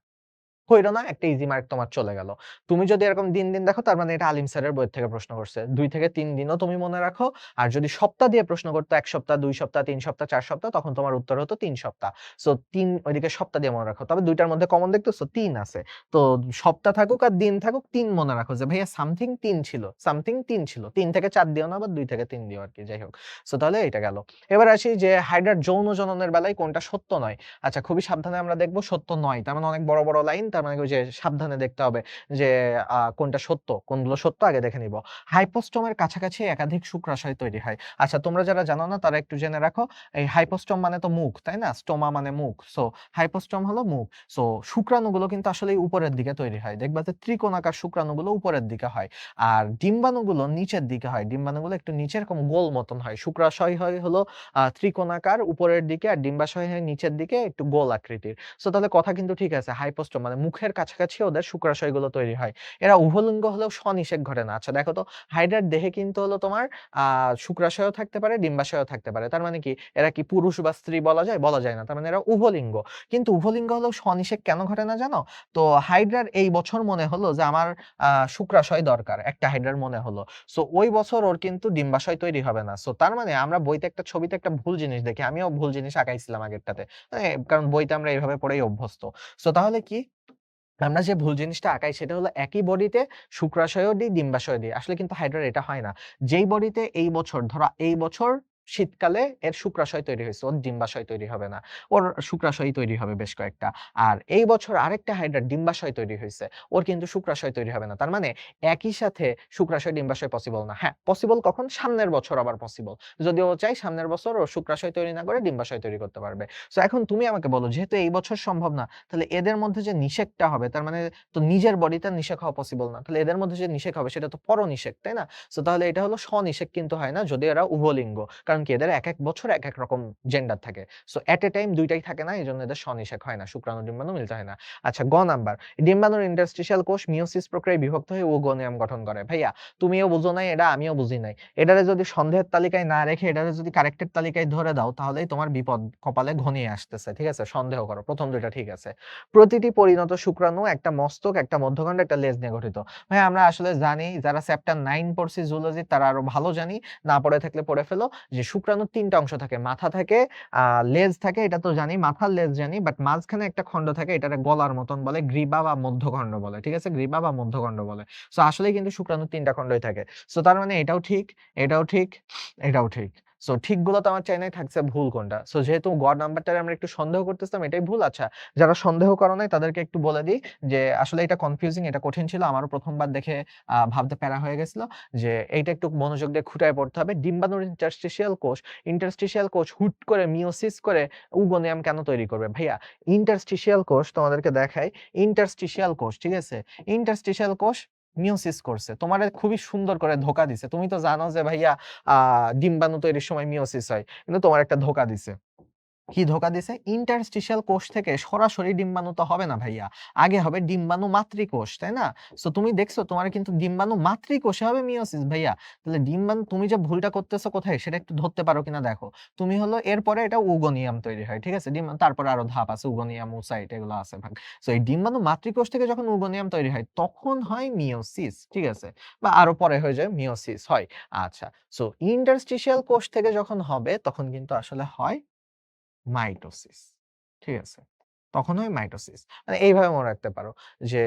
কইরো না, একটা ইজি মার্ক তোমার চলে গেল। তুমি যদি এরকম দিন দেখো তার মানে এটা আলিম স্যারের বই থেকে প্রশ্ন করছে। ২ থেকে ৩ দিনও তুমি মনে রাখো। আর যদি সপ্তাহ দিয়ে প্রশ্ন করতো ১ সপ্তাহ, ২ সপ্তাহ, ৩ সপ্তাহ, ৪ সপ্তাহ তখন তোমার উত্তর হতো ৩ সপ্তাহ। সো ৩ ওইদিকে সপ্তাহ দিয়ে মনে রাখো। তবে ২ টার মধ্যে কমন দেখতেছো ৩ আছে। তো সপ্তাহ থাকুক আর দিন থাকুক ৩ মনে রাখো যে ভাইয়া সামথিং ৩ ছিল। সামথিং ৩ ছিল। ৩ থেকে ৪ দিও না, আবার ২ থেকে ৩ দিও আরকি, যাই হোক। সো তাহলে এটা গেল। এবার আসি যে হাইড্রার যৌন জননের বেলায় কোনটা সত্য নয়। আচ্ছা খুবই সাবধানে আমরা দেখব সত্য নয়। তার মানে অনেক বড় লাইন, তার মানে ওই যে সাবধানে দেখতে হবে যে কোনটা সত্য, কোনগুলো সত্য আগে দেখে নিব। হাইপোস্টোমের কাছাকাছি একাধিক শুক্রাশয় তৈরি হয়। আচ্ছা তোমরা যারা জানো না তারা একটু জেনে রাখো। এই হাইপোস্টোম মানে তো মুখ, তাই না? স্টোমা মানে মুখ। সো হাইপোস্টোম হলো মুখ। সো শুক্রাণুগুলো কিন্তু আসলে উপরের দিকে তৈরি হয়। দেখবা যে ত্রিকোণাকার শুক্রাণুগুলো উপরের দিকে হয়। আর ডিম্বাণুগুলো নিচের দিকে হয়। ডিম্বাণুগুলো একটু নিচে এরকম গোল মতন হয়। শুক্রাশয় হয় হলো ত্রিকোণাকার উপরের দিকে, আর ডিম্বাশয় হয় নিচের দিকে একটু গোল আকৃতির। সো তাহলে কথা কিন্তু ঠিক আছে। হাইপোস্টোম মানে মুখের কাছাকাছি ওদের শুক্রাশয়গুলো তৈরি হয়। এরা উভলিঙ্গ হলেও স্বনিষেক ঘটে না। আচ্ছা দেখো তো, হাইড্রার দেহে কিন্তু হলো তোমার শুক্রাশয়ও থাকতে পারে, ডিম্বাশয়ও থাকতে পারে। তার মানে কি এরা কি পুরুষ বা স্ত্রী বলা যায়? বলা যায় না। তার মানে এরা উভলিঙ্গ। কিন্তু উভলিঙ্গ হলেও স্বনিষেক কেন ঘটে না জানো? তো হাইড্রার এই বছর মনে হলো যে আমার শুক্রাশয় দরকার। একটা হাইড্রার মনে হলো। সো ওই বছর ওর কিন্তু ডিম্বাশয় তৈরি হবে না। সো তার মানে আমরা বইতে একটা ছবিতে একটা ভুল জিনিস দেখি। আমিও ভুল জিনিস আঁকাইছিলাম আগেরটাতে। কারণ বইতে আমরা এভাবে পড়েই অভ্যস্ত। সো তাহলে কি? আমরা যে ভুল জিনিসটা আঁকাই সেটা হলো একই বডিতে শুক্রাশয়ও দিই, ডিম্বাশয় দিই। আসলে কিন্তু হাইড্রার এটা হয় না। যেই বডিতে এই বছর ধরা এই বছর শীতকালে এর শুক্রাশয় তৈরি হইছে, ওর ডিম্বাশয় তৈরি হবে না। ওর শুক্রাশয়ই তৈরি হবে বেশ কয়েকটা। আর এই বছর আরেকটা হাইড্রার ডিম্বাশয় তৈরি হইছে। ওর কিন্তু শুক্রাশয় তৈরি হবে না। তার মানে একই সাথে শুক্রাশয় ডিম্বাশয় পসিবল না। হ্যাঁ, পসিবল কখন? সামনের বছর আবার পসিবল। যদি ও চায় সামনের বছর ও শুক্রাশয় তৈরি না করে ডিম্বাশয় তৈরি করতে পারবে। সো এখন তুমি আমাকে বলো যেহেতু এই বছর সম্ভব না, তাহলে এদের মধ্যে যে নিষেকটা হবে তার মানে তো নিজের বডিতে নিষেক হওয়া পসিবল না। তাহলে এদের মধ্যে যে নিষেক হবে সেটা তো পরনিষেক, তাই না? সো তাহলে এটা হলো স্বনিষেক কিন্তু হয় না যদি এরা উভলিঙ্গ। কারণ কি এদের একেক বছর একেক রকম জেন্ডার থাকে। সো এট এ টাইম ২ টাই থাকে না, এজন্য এদের স্বনিষেক হয় না। শুক্রাণু ডিম্বাণু মিলতে হয় না। আচ্ছা গ নাম্বার, ডিম্বাণুর ইন্টারস্টিশিয়াল কোষ মিয়োসিস প্রক্রিয়ায় বিভক্ত হয়ে ওগোনিয়াম গঠন করে। ভাইয়া তুমিও বুঝো নাই এটা, আমিও বুঝি নাই। এটারে যদি সন্দেহের তালিকায় না রেখে এটারে যদি কারেক্টেড তালিকায় ধরে দাও তাহলেই তোমার বিপদ কপালে ঘনিয়ে আসতেছে। ঠিক আছে? সন্দেহ করো। প্রথম ২ টা ঠিক আছে। প্রতিটি পরিণত শুক্রাণু একটা মস্তক, একটা মধ্যখণ্ড, একটা লেজ নিয়ে গঠিত। ভাই আমরা আসলে জানি যারা চ্যাপ্টার ৯ পড়ছি জুলজি তারা আরো ভালো জানি। না পড়ে থাকলে পড়ে ফেলো যে শুক্রাণুর ৩ টা অংশ থাকে। মাথা থাকে, লেজ থাকে, এটা তো জানি, মাথার লেজ জানি। বাট মাঝখানে একটা খন্ড থাকে, এটারে গলার মতন বলে, গ্রীবা বা মধ্যখণ্ড বলে। ঠিক আছে? গ্রীবা বা মধ্যখণ্ড বলে। সো আসলেই কিন্তু শুক্রাণুর ৩ টা খণ্ডই থাকে। সো তার মানে এটাও ঠিক, এটাও ঠিক, এটাও ঠিক। সো ঠিকগুলো তো আমার চেইনেই থাকছে, ভুল কোনটা? সো যেহেতু গ নাম্বারটারে আমরা একটু সন্দেহ করতেছিলাম এটাই ভুল। আচ্ছা, যারা সন্দেহ করো নাই তাদেরকে একটু বলে দিই যে আসলে এটা কনফিউজিং, এটা কঠিন ছিল। আমারও ১ম বার দেখে ভাবতে প্যারা হয়ে গেছিল যে এইটা একটু মনোযোগ দিয়ে খুঁটায় পড়তে হবে। ডিম্বাণুর ইন্টারস্টিশিয়াল কোষ হুট করে মিওসিস করে উগোনিয়াম কেন তৈরি করবে? ভাইয়া ইন্টারস্টিশিয়াল কোষ তোমাদেরকে দেখাই। ইন্টারস্টিশিয়াল কোষ, ঠিক আছে? ইন্টারস্টিশিয়াল কোষ মিওসিস করছে। তোমারে খুবই সুন্দর করে ধোঁকা দিছে। তুমি তো জানো যে ভাইয়া আ ডিম্বাণু তৈরির সময় মিওসিস হয়। কিন্তু তোমার একটা ধোঁকা দিছে। কি ধোঁকা দিছে? ইন্টারস্টিশিয়াল কোষ থেকে সরাসরি ডিম্বাণু তো হবে না ভাইয়া। আগে হবে ডিম্বাণু মাতৃকোষ, তাই না? সো তুমি দেখছো তোমার কিন্তু ডিম্বাণু মাতৃকোষে হবে মিওসিস ভাইয়া। তাহলে ডিম্বাণু তুমি যে ভুলটা করতেছো কোথায় সেটা একটু ধরতে পারো কিনা দেখো। তুমি হলো এরপরে এটা উগোনিয়াম তৈরি হয়। ঠিক আছে? তারপরে আরো ধাপ আছে উগোনিয়াম, ওসাইট এগুলো আছে ভাগ। সো এই ডিম্বাণু মাতৃকোষ থেকে যখন উগোনিয়াম তৈরি হয় তখন হয় মিওসিস। ঠিক আছে? বা আরো পরে হয়ে যায় মিওসিস হয়। আচ্ছা। সো ইন্টারস্টিশিয়াল কোষ থেকে যখন হবে তখন কিন্তু আসলে হয় মাইটোসিস। ঠিক আছে? তখন হয় মাইটোসিস। মানে এইভাবে মনে রাখতে পারো যে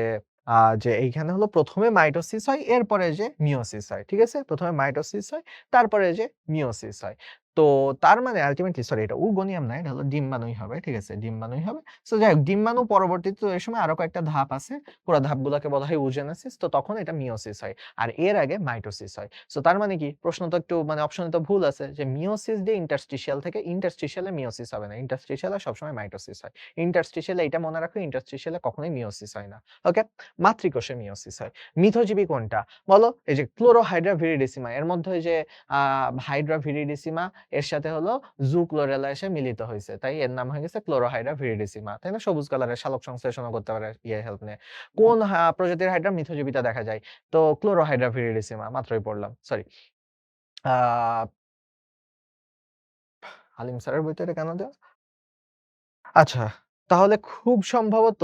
আ যে এইখানে হলো ১ম এ মাইটোসিস হয়, এরপরে যে মিওসিস হয়। ঠিক আছে? ১ম এ মাইটোসিস হয়, তারপরে যে মিওসিস হয়। তো তার মানে আল্টিমেটলি সরি এটা উগোনিয়াম না, এটা হলো ডিম্বাণুই হবে। ঠিক আছে? ডিম্বাণুই হবে। সো যাই হোক ডিম্বাণু পরবর্তীতে এর সময় আরো কয়েকটা ধাপ আছে। পুরা ধাপগুলোকে বলা হয় ওজেনেসিস। তো তখন এটা মিওসিস হয়। আর এর আগে মাইটোসিস হয়। সো তার মানে কি? প্রশ্ন তো একটু মানে অপশনে তো ভুল আছে যে মিওসিস দিয়ে ইন্টারস্টিশিয়াল থেকে ইন্টারস্টিশিয়াল এ মিওসিস হবে না। ইন্টারস্টিশিয়াল এ সবসময় মাইটোসিস হয়। ইন্টারস্টিশিয়াল এ এটা মনে রাখো ইন্টারস্টিশিয়াল এ কখনোই মিওসিস হয় না। ওকে? মাতৃকোষে মিওসিস হয়। মিথজীবী কোনটা? বলো এই যে ক্লোরোহাইড্রা ভিরিডিসিমা এর মধ্যে ওই যে আ হাইড্রা ভিরিডিসিমা এর সাথে হলো জুক্লোরেলা এসে মিলিত হইছে। তাই এর নাম হয়ে গেছে ক্লোরোহাইড্রা ভিরিডিসিমা। তাই না? সবুজ কালারের সালোক সংশ্লেষণও করতে পারে হেল্প নিয়ে। কোন প্রজাতির হাইড্রা মিথজীবীতা দেখা যায়? তো ক্লোরোহাইড্রা ভিরিডিসিমা মাত্রই পড়লাম। সরি। আ হালিম স্যারের বইতে এটা কেন দেওয়া? আচ্ছা, তাহলে খুব সম্ভবত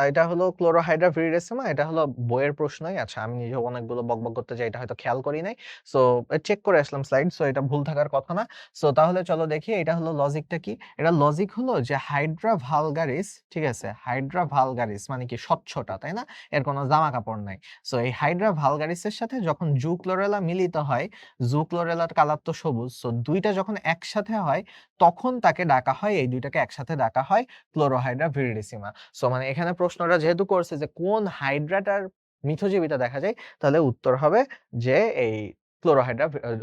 এটা হলো ক্লোরোহাইড্রা ভিরিডিসিমা, এটা হলো বইয়ের প্রশ্নই। আচ্ছা, আমি নিজেও অনেকগুলো বকবক করতে যাই, এটা হয়তো খেয়াল করি নাই। সো চেক করে আসলাম স্লাইড। সো এটা ভুল থাকার কথা না। সো তাহলে চলো দেখি এটা হলো লজিকটা কি? এটা লজিক হলো যে হাইড্রা ভালগারিস, ঠিক আছে? হাইড্রা ভালগারিস মানে কি স্বচ্ছটা, তাই না? এর কোনো জামাকাপড় নাই। সো এই হাইড্রা ভালগারিসের সাথে যখন জুক্লোরেলা মিলিত হয়, জুক্লোরেলার কালার তো সবুজ। সো ২ টা যখন একসাথে হয় তখন তাকে ডাকা হয়, এই ২ টাকে একসাথে ডাকা হয় ক্লোরোহাইড্রা ভিরিডিসিমা। সো মানে এখানে প্রশ্নটা যেহেতু করছে যে কোন হাইড্রাটার মিথজীবিতা দেখা যায়, তাহলে উত্তর হবে যে এই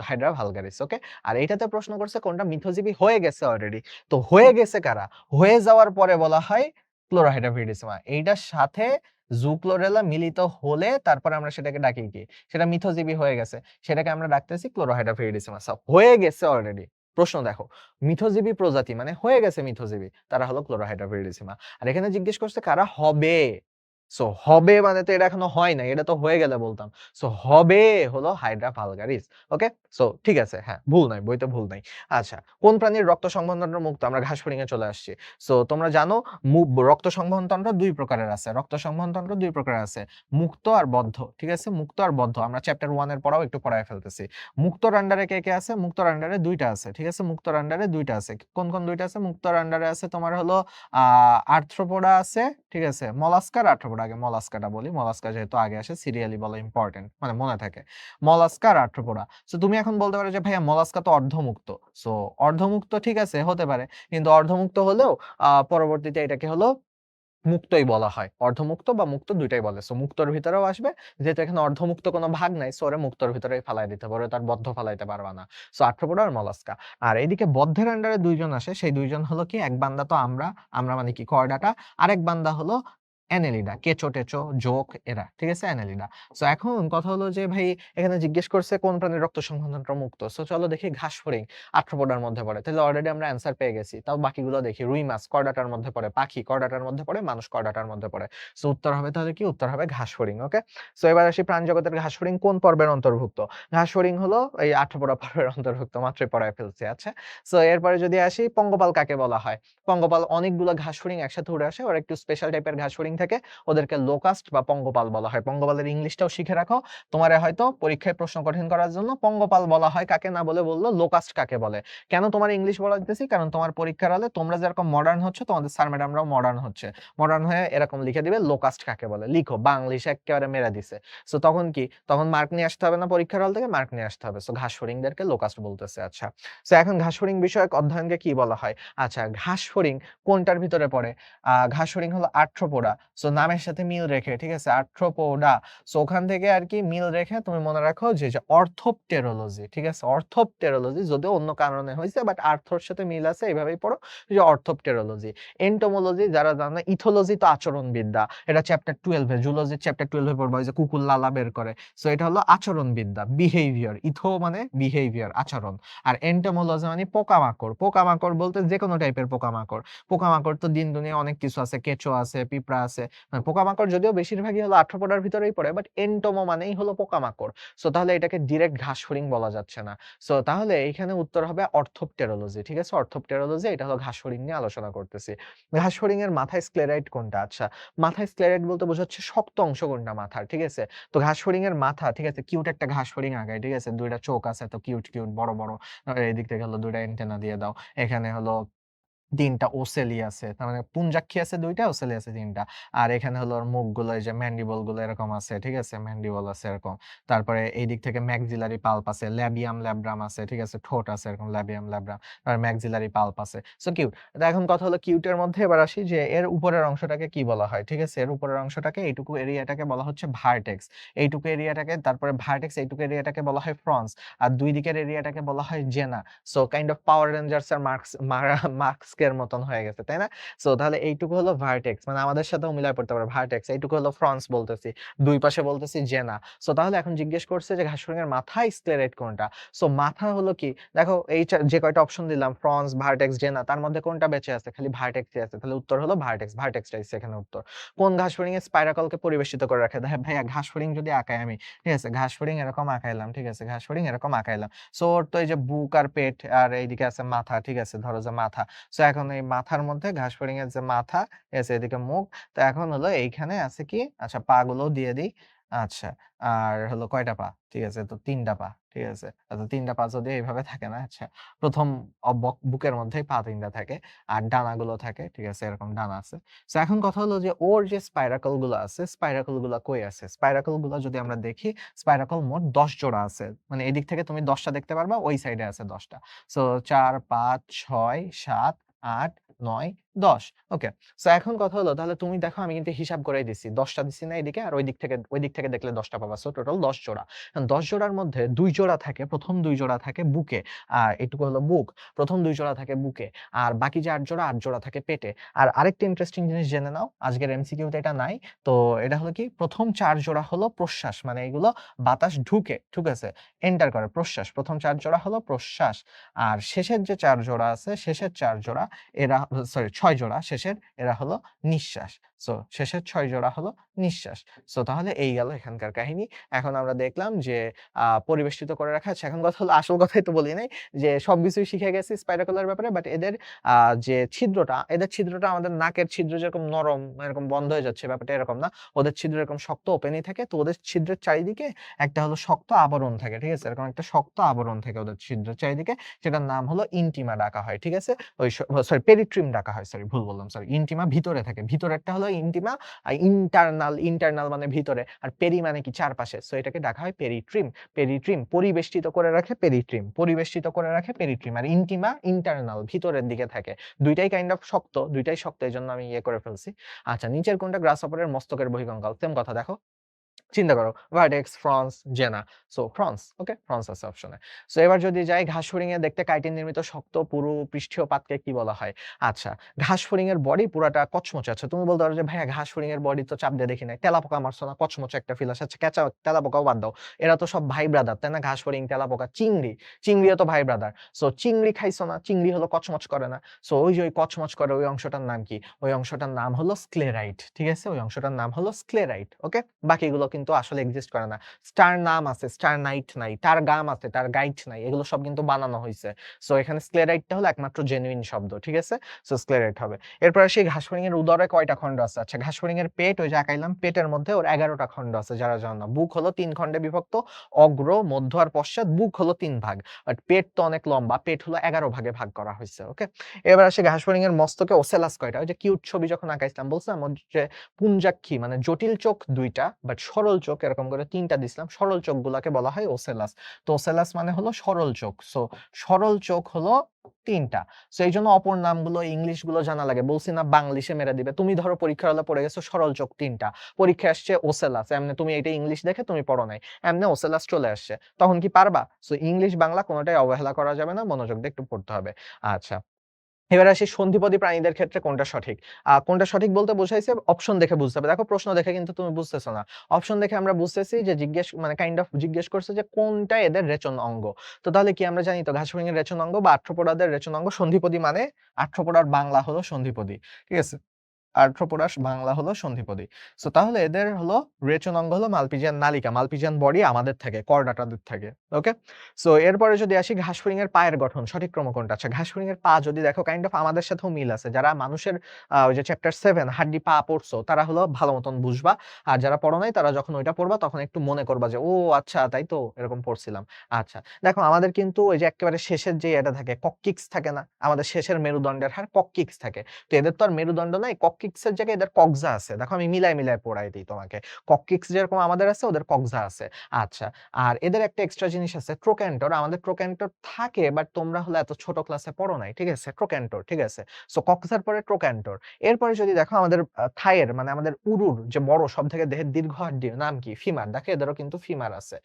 হাইড্রা ভালগারিস। ওকে? আর এইটাতে প্রশ্ন করছে কোনটা মিথজীবী হয়ে গেছে অলরেডি। তো হয়ে গেছে কারা? হয়ে যাওয়ার পরে বলা হয় ক্লোরোহাইড্রা ভিরিডিসিমা। এইটার সাথে জুক্লোরেলা মিলিত হলে তারপরে আমরা সেটাকে ডাকি কি? সেটা মিথজীবী হয়ে গেছে। সেটাকে আমরা ডাকতেছি ক্লোরোহাইড্রা ভিরিডিসিমা। সো হয়ে গেছে অলরেডি। প্রশ্ন দেখো, মিথজীবী প্রজাতি মানে হয়ে গেছে মিথজীবী। তারা হলো ক্লোরোহাইড্রা ভিরিডিসিমা। আর এখানে জিজ্ঞেস করছে কারা হবে। সো হবে মানে তো এটা এখনো হয় নাই। এটা তো হয়ে গেলে বলতাম। সো হবে হলো হাইড্রা ভালগারিস। ওকে? সো ঠিক আছে। হ্যাঁ, ভুল নাই। বইতে ভুল নাই। আচ্ছা, কোন প্রাণীর রক্ত সংবহনতন্ত্র মুক্ত? আমরা ঘাস ফড়িং এ চলে আসছি। সো তোমরা জানো রক্ত সংবহনতন্ত্র ২ প্রকারের আছে। রক্ত সংবহনতন্ত্র ২ প্রকারের আছে। মুক্ত আর বদ্ধ। ঠিক আছে? মুক্ত আর বদ্ধ। আমরা চ্যাপ্টার 1 এর পড়াও একটু পড়ায় ফেলতেছি। মুক্তোর আন্ডারে কে, কে আছে? মুক্তোর আন্ডারে ২ টা আছে। ঠিক আছে? মুক্তোর আন্ডারে ২ টা আছে। কোন, কোন ২ টা আছে? মুক্তোর আন্ডারে আছে তোমার হলো আ আর্থ্রোপোডা আছে, ঠিক আছে? মলাস্কা আর আর্থ্রোপোডা। আগে মলাস্কাটা বলি। মলাস্কা যেহেতু আগে আসে সিরিয়ালি বলা ইম্পোর্টেন্ট। মানে মনে থাকে। মলাস্কা আর আর্থ্রোপোডা। সো তুমি এখন বলতে পারো যে ভাইয়া মলাস্কা তো অর্ধমুক্ত। সো অর্ধমুক্ত ঠিক আছে হতে পারে। কিন্তু অর্ধমুক্ত হলেও পরবর্তীতে এটাকে হলো মুক্তই বলা হয়। অর্ধমুক্ত বা মুক্ত ২ টাই বলে। সো মুক্তর ভিতরেও আসবে। যেহেতু এখানে অর্ধমুক্ত কোনো ভাগ নাই, সো ওরে মুক্তর ভিতরেই ফালায় দিতে হবে। ওরে তো আর বদ্ধ ফালাইতে পারবা না। সো আর্থ্রোপোডা আর মলাস্কা। আর এদিকে বদ্ধের আন্ডারে ২ জন আসে। সেই ২ জন হলো কি? এক বান্দা তো আমরা, আমরা মানে কি কর্ডাটা। আরেক বান্দা হলো অ্যানেলিডা। কেঁচো-টেচো, জোঁক এরা। ঠিক আছে? অ্যানেলিডা। সো এখন কথা হলো যে ভাই এখানে জিজ্ঞেস করছে কোন প্রাণীর রক্ত সংবহনতন্ত্র মুক্ত। সো চলো দেখি ঘাস ফড়িং আর্থ্রোপোডার মধ্যে পড়ে। তাহলে অলরেডি আমরা অ্যান্সার পেয়ে গেছি। তাও বাকিগুলো দেখি। রুই মাছ করডাটার মধ্যে পড়ে, পাখি করডাটার মধ্যে পড়ে, মানুষ করডাটার মধ্যে পড়ে। সো উত্তর হবে তাহলে কি? উত্তর হবে ঘাস ফড়িং। ওকে? সো এবার আসি প্রাণ জগতের ঘাস ফড়িং কোন পর্বের অন্তর্ভুক্ত? ঘাস ফড়িং হলো এই আর্থ্রোপোডা পর্বের অন্তর্ভুক্ত। মাত্রই পড়ায় ফেলছি। আচ্ছা? সো এরপরে যদি আসি পঙ্গপাল কাকে বলা হয়? পঙ্গপাল অনেকগুলো ঘাস ফড়িং একসাথে উড়ে আসে। ওরা একটু স্পেশাল টাইপের ঘাস ফড়িং থাকে ওদেরকে লোকাস্ট বা পঙ্গপাল বলা হয়। পঙ্গপালের ইংলিশটাও শিখে রাখো। তোমারে হয়তো পরীক্ষায় প্রশ্ন কঠিন করার জন্য পঙ্গপাল বলা হয় কাকে, না বলে বলল লোকাস্ট কাকে বলে। কেন তোমার ইংলিশ বলা দিতেছি? কারণ তোমার পরীক্ষার হলে তোমরা যেরকম মডার্ন হচ্ছ, তোমাদের স্যার ম্যাডামরাও মডার্ন হচ্ছে। মডার্ন হয়ে এরকম লিখে দিবে লোকাস্ট কাকে বলে। লিখো, বাংলিশ একেবারে মেরে দিছে। সো তখন কি? তখন মার্ক নিয়ে আসতে হবে না পরীক্ষার হল থেকে? মার্ক নিয়ে আসতে হবে। সো ঘাস ফড়িংদেরকে লোকাস্ট বলতেছে। আচ্ছা। সো এখন ঘাস ফড়িং বিষয়ক অধ্যয়নকে কি বলা হয়? আচ্ছা, ঘাস ফড়িং কোনটার ভিতরে পড়ে? ঘাস ফড়িং হলো আর্থ্রোপোডা। সো নামের সাথে মিল রেখে, ঠিক আছে? আর্থ্রোপোডা। সো ওখান থেকে আর কি মিল রেখে তুমি মনে রাখো যে অর্থোপটেরোলজি, ঠিক আছে? অর্থোপটেরোলজি যদিও অন্য কারণে হইছে, বাট আর্থ্রোর সাথে মিল আছে, এভাবেই পড়ো যে অর্থোপটেরোলজি। এন্টোমোলজি যারা জানো, ইথোলজি তো আচরণবিদ্যা। এটা চ্যাপ্টার 12 এ, জুলজির চ্যাপ্টার 12 এ পড়বা, ওই যে কুকুর লালা বের করে। সো এটা হলো আচরণবিদ্যা, বিহেভিয়ার। ইথো মানে বিহেভিয়ার, আচরণ। আর এন্টোমোলজি মানে পোকামাকড়। পোকামাকড় বলতে যেকোনো টাইপের পোকামাকড়। পোকামাকড় তো দিন দুনিয়ায় অনেক কিছু আছে, কেঁচো আছে, পিঁপড়া আছে। মানে পোকামাকড় যদিও বেশিরভাগই হলো আর্থ্রোপোডার ভিতরেই পড়ে, বাট এন্টোমো মানেই হলো পোকামাকড়। সো তাহলে এটাকে ডিরেক্ট ঘাস ফড়িং বলা যাচ্ছে না। সো তাহলে এইখানে উত্তর হবে অর্থোপটেরোলজি, ঠিক আছে? অর্থোপটেরোলজি, এটা হলো ঘাস ফড়িং নিয়ে আলোচনা করতেছি। ঘাস ফড়িং এর মাথায় স্ক্লেরাইড কোনটা? আচ্ছা, মাথায় স্ক্লেরাইড বলতে বোঝাচ্ছে শক্ত অংশ কোনটা মাথার, ঠিক আছে? তো ঘাস ফড়িং এর মাথা, ঠিক আছে? কিউট একটা ঘাস ফড়িং আগায়, ঠিক আছে? ২ টা চোখ আছে, তো কিউট কিউট বড় বড়। এদিক থেকে হলো ২ টা এন্টেনা দিয়ে দাও। এখানে হলো ৩ টা ওসেলি আছে। তার মানে পুঞ্জাক্ষী আছে ২ টা, ওসেলি আছে ৩ টা। আর এখানে হলো ওর মুখগুলো, এই যে ম্যান্ডিবল গুলো এরকম আছে, ঠিক আছে? ম্যান্ডিবল আছে এরকম। তারপরে এই দিক থেকে ম্যাক্সিলারি পাল্প আছে, ল্যাবিয়াম ল্যাব্রাম আছে, ঠিক আছে? ঠোঁট আছে এরকম, ল্যাবিয়াম ল্যাব্রাম। আর ম্যাক্সিলারি পাল্প আছে। So cute. তো এখন কথা হলো কিউটের মধ্যে এবার আসি যে এর উপরের অংশটাকে কি বলা হয়, ঠিক আছে? এর উপরের অংশটাকে, এইটুকু এরিয়াটাকে বলা হচ্ছে ভার্টেক্স। এইটুকু এরিয়াটাকে, তারপরে ভার্টেক্স, এইটুকু এরিয়াটাকে বলা হয় ফ্রন্স। আর ২ দিকের এরিয়াটাকে বলা হয় জেনা। So kind of power rangers এর মাস্কের মতন হয়ে গেছে, তাই না? সো তাহলে এইটুকু হলো ভার্টেক্স, মানে আমাদের সাথেও মিলায় পড়তে পারে ভার্টেক্স। এইটুকু হলো ফ্রন্স বলতেছি, দুই পাশে বলতেছি জেনা। সো তাহলে এখন জিজ্ঞেস করছে যে ঘাস ফড়িং এর মাথায় স্ক্লেরাইড কোনটা? সো মাথা হলো কি? দেখো এই যে কয়টা অপশন দিলাম, ফ্রন্স, ভার্টেক্স, জেনা, তার মধ্যে কোনটা বেঁচে আছে? খালি ভার্টেক্সই আছে। তাহলে উত্তর হলো ভার্টেক্স। ভার্টেক্সটাই এখানে উত্তর। কোন ঘাস ফড়িং এর স্পাইরাকলকে পরিবেষ্টিত করে রাখে? ভাইয়া ঘাস ফড়িং যদি আঁকাই আমি, ঠিক আছে? ঘাস ফড়িং এরকম আঁকাইলাম, ঠিক আছে? ঘাস ফড়িং এরকম আঁকাইলাম। সো ওর তো এই যে বুক আর পেট, আর এইদিকে আছে মাথা, ঠিক আছে? ধরো যে মাথা। সো এখন এই মাথার মধ্যে ঘাস ফড়িং এর যে মাথা, ঠিক আছে? এদিকে মুখ। তো এখন হলো এইখানে আছে কি? আচ্ছা, পা গুলোও দিয়ে দেই। আচ্ছা। আর হলো কয়টা পা? ঠিক আছে? তো ৩ টা পা। ঠিক আছে? আচ্ছা, ৩ টা পা যদি এইভাবে থাকে না? আচ্ছা। ১ম বুকের মধ্যেই পা ৩ টা থাকে। আর ডানাগুলো থাকে, ঠিক আছে? এরকম ডানা আছে। সো এখন কথা হলো যে ওর যে স্পাইরাকল গুলো আছে, স্পাইরাকল গুলা কই আছে? স্পাইরাকল গুলা যদি আমরা দেখি, স্পাইরাকল মোট ১০ জোড়া আছে। মানে এদিক থেকে তুমি ১০ টা দেখতে পারবা, ওই সাইডে আছে ১০ টা। সো ৪, ৫, ৬, ৭, ৮, ৯, ১০। ওকে। সো এখন কথা হলো, তাহলে তুমি দেখো আমি কিন্তু হিসাব করেই দিছি। ১০ টা দিছি না এদিকে, আর ওই দিক থেকে দেখলে ১০ টা পাবা। সো টোটাল ১০ জোড়া। এখন ১০ জোড়ার মধ্যে ২ জোড়া থাকে, ১ম ২ জোড়া থাকে বুকে। আর এটুকু হলো বুক। ১ম ২ জোড়া থাকে বুকে। আর বাকি যে ৮ জোড়া, ৮ জোড়া থাকে পেটে। আর আরেকটা ইন্টারেস্টিং জিনিস জেনে নাও, আজকের এমসিকিউতে এটা নাই। তো এটা হলো কি? ১ম ৪ জোড়া হলো প্রশ্বাস। মানে এগুলো বাতাস ঢুকে, ঠিক আছে? এন্টার করে প্রশ্বাস। ১ম ৪ জোড়া হলো প্রশ্বাস। আর শেষের যে ৪ জোড়া আছে, শেষের ৪ জোড়া, এরা, সরি ৬ জোড়া শেষের, এরা হলো নিঃশ্বাস। সো শেষের ৬ জোড়া হলো নিঃশ্বাস। সো তাহলে এই গেল এখানকার কাহিনী। এখন আমরা দেখলাম যে পরিবেষ্টিত করে রাখা। আচ্ছা, এখন কথা হলো, আসল কথাই তো বলি নাই, যে সবকিছুই শিখে গেছি স্পাইরাকুলার ব্যাপারে, বাট এদের যে ছিদ্রটা, এদের ছিদ্রটা আমাদের নাকের ছিদ্র যেরকম নরম, এরকম বন্ধ হয়ে যাচ্ছে, ব্যাপারটা এরকম না। ওদের ছিদ্র এরকম শক্ত ওপেনই থাকে। তো ওদের ছিদ্রের চারিদিকে একটা হলো শক্ত আবরণ থাকে, ঠিক আছে? এরকম একটা শক্ত আবরণ থাকে ওদের ছিদ্রের চারিদিকে, যেটার নাম হলো ইন্টিমা ডাকা হয়, ঠিক আছে? ওই সরি, পেরিট্রিম ডাকা হয়, সরি ভুল বললাম, সরি। ইন্টিমা ভিতরে থাকে, ভিতরেরটা হলো ইন্টিমা। আর ইন্টারনাল মানে ভিতরে, আর পেরি মানে কি? চারপাশে। সো এটাকে ডাকা হয় পেরিট্রিম। পেরিট্রিম পরিবেষ্টিত করে রাখে, পেরিট্রিম পরিবেষ্টিত করে রাখে, পেরিট্রিম। আর ইন্টিমা ইন্টারনাল, ভিতরের দিকে থাকে। দুইটাই কাইন্ড অফ শক্ত, দুইটাই শক্ত, এজন্য আমি ইয়ে করে ফেলছি। আচ্ছা, নিচের কোনটা গ্রাসহপারের মস্তকের বহিঃকঙ্কাল? সেম কথা, দেখো। চিন্তা করো, ভার্টেক্স, ফ্রন্স, জেনা। সো ফ্রন্স, ওকে? ফ্রন্স আছে অপশনে। সো এবার যদি যাই, ঘাস ফড়িং এ দেখতে কাইটিন নির্মিত শক্ত পুরু পৃষ্ঠীয় পাতকে কি বলা হয়? আচ্ছা, ঘাস ফড়িং এর বডি পুরাটা কচমচে। আচ্ছা, তুমি বলতে পারো যে ভাইয়া ঘাস ফড়িং এর বডি তো চাপ দিয়ে দেখি নাই। তেলাপোকা মারছো না? কচমচে একটা ফিল আসে। আচ্ছা, তেলাপোকাও বাদ দাও। এরা তো সব ভাই ব্রাদার, তাই না? ঘাস ফড়িং, তেলাপোকা, চিংড়িও তো ভাই ব্রাদার। সো চিংড়ি খাইছো না? চিংড়ি হলো কচমচ করে না? সো ওই যে ওই কচমচ করে ওই অংশটার নাম কি? ওই অংশটার নাম হলো স্ক্লেরাইট, ঠিক আছে? ওই অংশটার নাম হলো স্ক্লেরাইট, ওকে? বাকিগুলো কিন্তু কিন্তু আসলে এক্সিস্ট করে না। স্টার নাম আছে, স্টার নাইট নাই, টার গাম আছে, টার গাইট নাই। এগুলো সব কিন্তু বানানো হইছে। সো এখানে স্ক্লেরাইটটা হলো একমাত্র জেনুইন শব্দ। ঠিক আছে? সো স্ক্লেরাইট হবে। এরপর আসি ঘাস ফড়িংয়ের উদরে কয়টা খন্ড আছে? আচ্ছা, ঘাস ফড়িংয়ের পেট ওই যে আঁকাইলাম, পেটের মধ্যে ওর ১১ টা খন্ড আছে যারা জানো না। বুক হলো ৩ খন্ডে বিভক্ত, অগ্র, মধ্য আর পশ্চাৎ। বুক হলো ৩ ভাগ। বাট পেট তো অনেক লম্বা। পেট হলো ১১ ভাগে ভাগ করা হইছে। ওকে? এবার আসি ঘাস ফড়িংয়ের মস্তকে ওসেলাস কয়টা? ওই যে কিউট ছবি যখন আঁকাইছিলাম বলছিলাম ওর যে পুঞ্জাক্ষী মানে জটিল চোখ ২ টা বাট সরল চোখ এরকম করে ৩ টা দিছিলাম। সরল চোখগুলাকে বলা হয় ওসেলাস। তো ওসেলাস মানে হলো সরল চোখ। সো সরল চোখ হলো ৩ টা। সো এইজন্য অপর নামগুলো ইংলিশ গুলো জানা লাগে। বলছি না বাংলিশে মেরে দিবে। তুমি ধরো পরীক্ষার হলে পড়ে গেছো সরল চোখ ৩ টা। পরীক্ষায় আসছে ওসেলাস। এমনে তুমি এটা ইংলিশ দেখে তুমি পড়ো নাই। এমনে ওসেলাস চলে আসছে। তখন কি পারবা? সো ইংলিশ বাংলা কোনটাই অবহেলা করা যাবে না। মনোযোগ দিয়ে একটু পড়তে হবে। আচ্ছা। এবার আসি সন্ধিপদী প্রাণীদের ক্ষেত্রে কোনটা সঠিক? কোনটা সঠিক বলতে বোঝাইছে অপশন দেখে বুঝতে হবে। দেখো প্রশ্ন দেখে কিন্তু তুমি বুঝতেছো না। অপশন দেখে আমরা বুঝতেছি যে মানে কাইন্ড অফ জিজ্ঞেস করছে যে কোনটা এদের রেচন অঙ্গ। তো তাহলে কি আমরা জানি তো ঘাস ফড়িংয়ের রেচন অঙ্গ বা আর্থ্রোপোডাদের রেচন অঙ্গ সন্ধিপদী মানে আর্থ্রোপোডার বাংলা হলো সন্ধিপদী। ঠিক আছে? আর্থ্রোপোডাস বাংলা হলো সন্ধিপদী। সো তাহলে এদের হলো রেচন অঙ্গ হলো মালপিজিয়ান নালিকা। মালপিজিয়ান বডি আমাদের থাকে, করডাটাদের থাকে। ওকে? সো এরপরে যদি আসি ঘাস ফড়িংয়ের পায়ের গঠন সঠিক ক্রম কোনটা? আচ্ছা, ঘাস ফড়িংয়ের পা যদি দেখো কাইন্ড অফ আমাদের সাথেও মিল আছে। যারা মানুষের ওই যে চ্যাপ্টার 7 হাড্ডি পা পড়ছো তারা হলো ভালো মতন বুঝবা। আর যারা পড়ো নাই তারা যখন ওইটা পড়বা তখন একটু মনে করবা যে ও আচ্ছা তাই তো এরকম পড়ছিলাম। আচ্ছা। দেখো আমাদের কিন্তু ওই যে এক্কেবারে শেষের যে এটা থাকে কক্কিক্স থাকে না? আমাদের শেষের মেরুদণ্ডের হাড় কক্কিক্স থাকে। তো এদের তো আর মেরুদণ্ড নাই, কক্কিক্স এর জায়গায় এদের কক্সা আছে। দেখো আমি মিলায় পড়াই দেই তোমাকে। কক্কিক্স যেরকম আমাদের আছে ওদের কক্সা আছে। আচ্ছা। আর এদের একটা এক্সট্রা জিনিস আছে ট্রোক্যান্টর। আমাদের ট্রোক্যান্টর থাকে বাট তোমরা হলো এত ছোট ক্লাসে পড়ো নাই। ঠিক আছে? ট্রোক্যান্টর, ঠিক আছে? সো কক্সার পরে ট্রোক্যান্টর। এরপরে যদি দেখো আমাদের থাইয়ের মানে আমাদের উরুর যে বড় সবথেকে দেহের দীর্ঘ হাড্ডির নাম কি? ফিমার। দেখো এদেরও কিন্তু ফিমার আছে।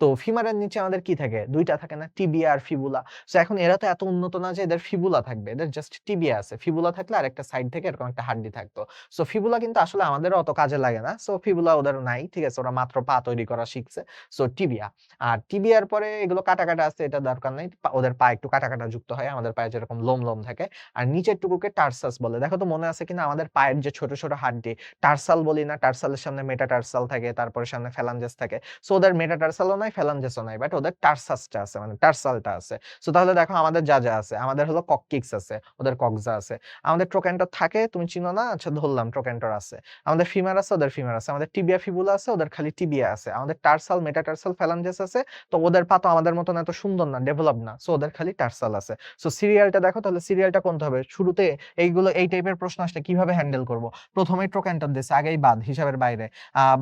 তো ফিমারের নিচে আমাদের কি থাকে? ২ টা থাকে না? টিবিয়া আর ফিবুলা। সো এখন এরা তো এত উন্নত না যে এদের ফিবুলা থাকবে। এদের জাস্ট টিবিয়া আছে। ফিবুলা থাকলে আরেকটা সাইড থেকে এরকম একটা হাড্ডি থাকতো। সো ফিবুলা কিন্তু আসলে আমাদেরও অত কাজে লাগে না। সো ফিবুলা ওদের নাই। ঠিক আছে? ওরা মাত্র পা তৈরি করা শিখছে। So tibia. আর টিবিয়ার পরে এগুলো কাটা আছে এটা দরকার নাই। ওদের পা একটু কাটা যুক্ত হয়। আমাদের পায়ে যেরকম লোম থাকে। আর নিচের টুকুকে টার্সাস বলে। দেখো তো মনে আছে কিনা আমাদের পায়ের যে ছোট হাড্ডি টার্সাল বলি না? টার্সালের সামনে মেটাটার্সাল থাকে, তারপরে সামনে ফ্যালাঞ্জেস থাকে। সো ওদের মেটাটার্সালও নাই, ফ্যালাঞ্জেসও নাই। বাট ওদের টার্সাসটা আছে মানে টার্সালটা আছে। সো তাহলে দেখো আমাদের যা আছে, আমাদের হলো কক্কিক্স আছে, ওদের কক্সা আছে। আমাদের ট্রোক্যান্টর থাকে, তুমি চিনো না? আচ্ছা ধরলাম ট্রোক্যান্টর আছে। আমাদের ফিমার আছে, ওদের ফিমার আছে। আমাদের টিবিয়া ফিবুলা আছে, ওদের খালি টিবিয়া আছে। আমাদের টার্সাল, মেটাটার্সাল, ফ্যালাঞ্জেস আছে। তো ওদের পা তো আমাদের মতন এত সুন্দর না, ডেভেলপ না। সো ওদের খালি টার্সাল আছে। সো সিরিয়ালটা দেখো তাহলে সিরিয়ালটা কোনটা হবে? শুরুতে এইগুলো এই টাইপের প্রশ্ন আসলে কিভাবে হ্যান্ডেল করব? প্রথমেই ট্রোক্যান্টর দিছে, আগেই বাদ হিসাবের বাইরে।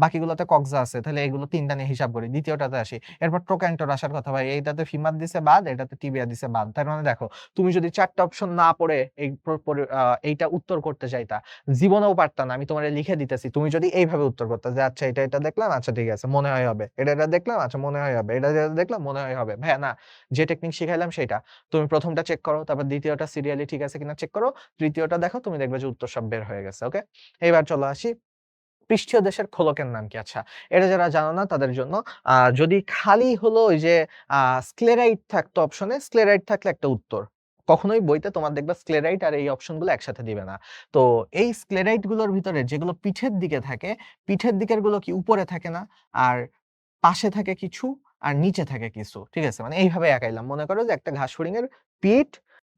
বাকিগুলোতে কক্সা আছে। তাহলে এগুলো ৩ টা নিয়ে হিসাব করি। দ্বিতীয়টাতে আসি। এরপর ট্রোক্যান্টর আসার কথা ভাই। এইটাতে ফিমার দিছে বাদ, এটাতে টিবিয়া দিছে বাদ। তার মানে দেখো তুমি যদি ৪ টা অপশন না পড়ে এই এইটা উত্তর করতে চাইতা, জীবনেও পারতা না। আমি তোমারে লিখে দিতেছি। তুমি যদি এইভাবে উত্তর করতে যে আচ্ছা এটা দেখলাম, আচ্ছা ঠিক আছে মনে হয় হবে। এটা দেখলাম, আচ্ছা মনে হয় হবে। এটা দেখলাম মনে হয় হবে। ভাইয়া না, যে টেকনিক শিখাইলাম সেটা। তুমি প্রথমটা চেক করো, তারপর দ্বিতীয়টা সিরিয়ালি ঠিক আছে কিনা চেক করো, তৃতীয়টা দেখো তুমি দেখবে যে উত্তর সব বের হয়ে গেছে। ওকে? এবার চলো আসি পৃষ্ঠীয় দেশের খোলকের নাম কি? আচ্ছা, এটা যারা জানো না তাদের জন্য যদি খালি হলো ওই যে স্ক্লেরাইট থাকতো অপশনে, স্ক্লেরাইট থাকলে একটা উত্তর। কখনোই বইতে তোমার দেখবা স্ক্লেরাইট আর এই অপশনগুলো একসাথে দিবে না। তো এই স্ক্লেরাইট গুলোর ভিতরে যেগুলো পিঠের দিকে থাকে, পিঠের দিকের গুলো কি উপরে থাকে না? আর পাশে থাকে কিছু আর নিচে থাকে কিছু। ঠিক আছে? মানে এইভাবে আঁকাইলাম। মনে করো যে একটা ঘাস ফড়িংয়ের পিঠ,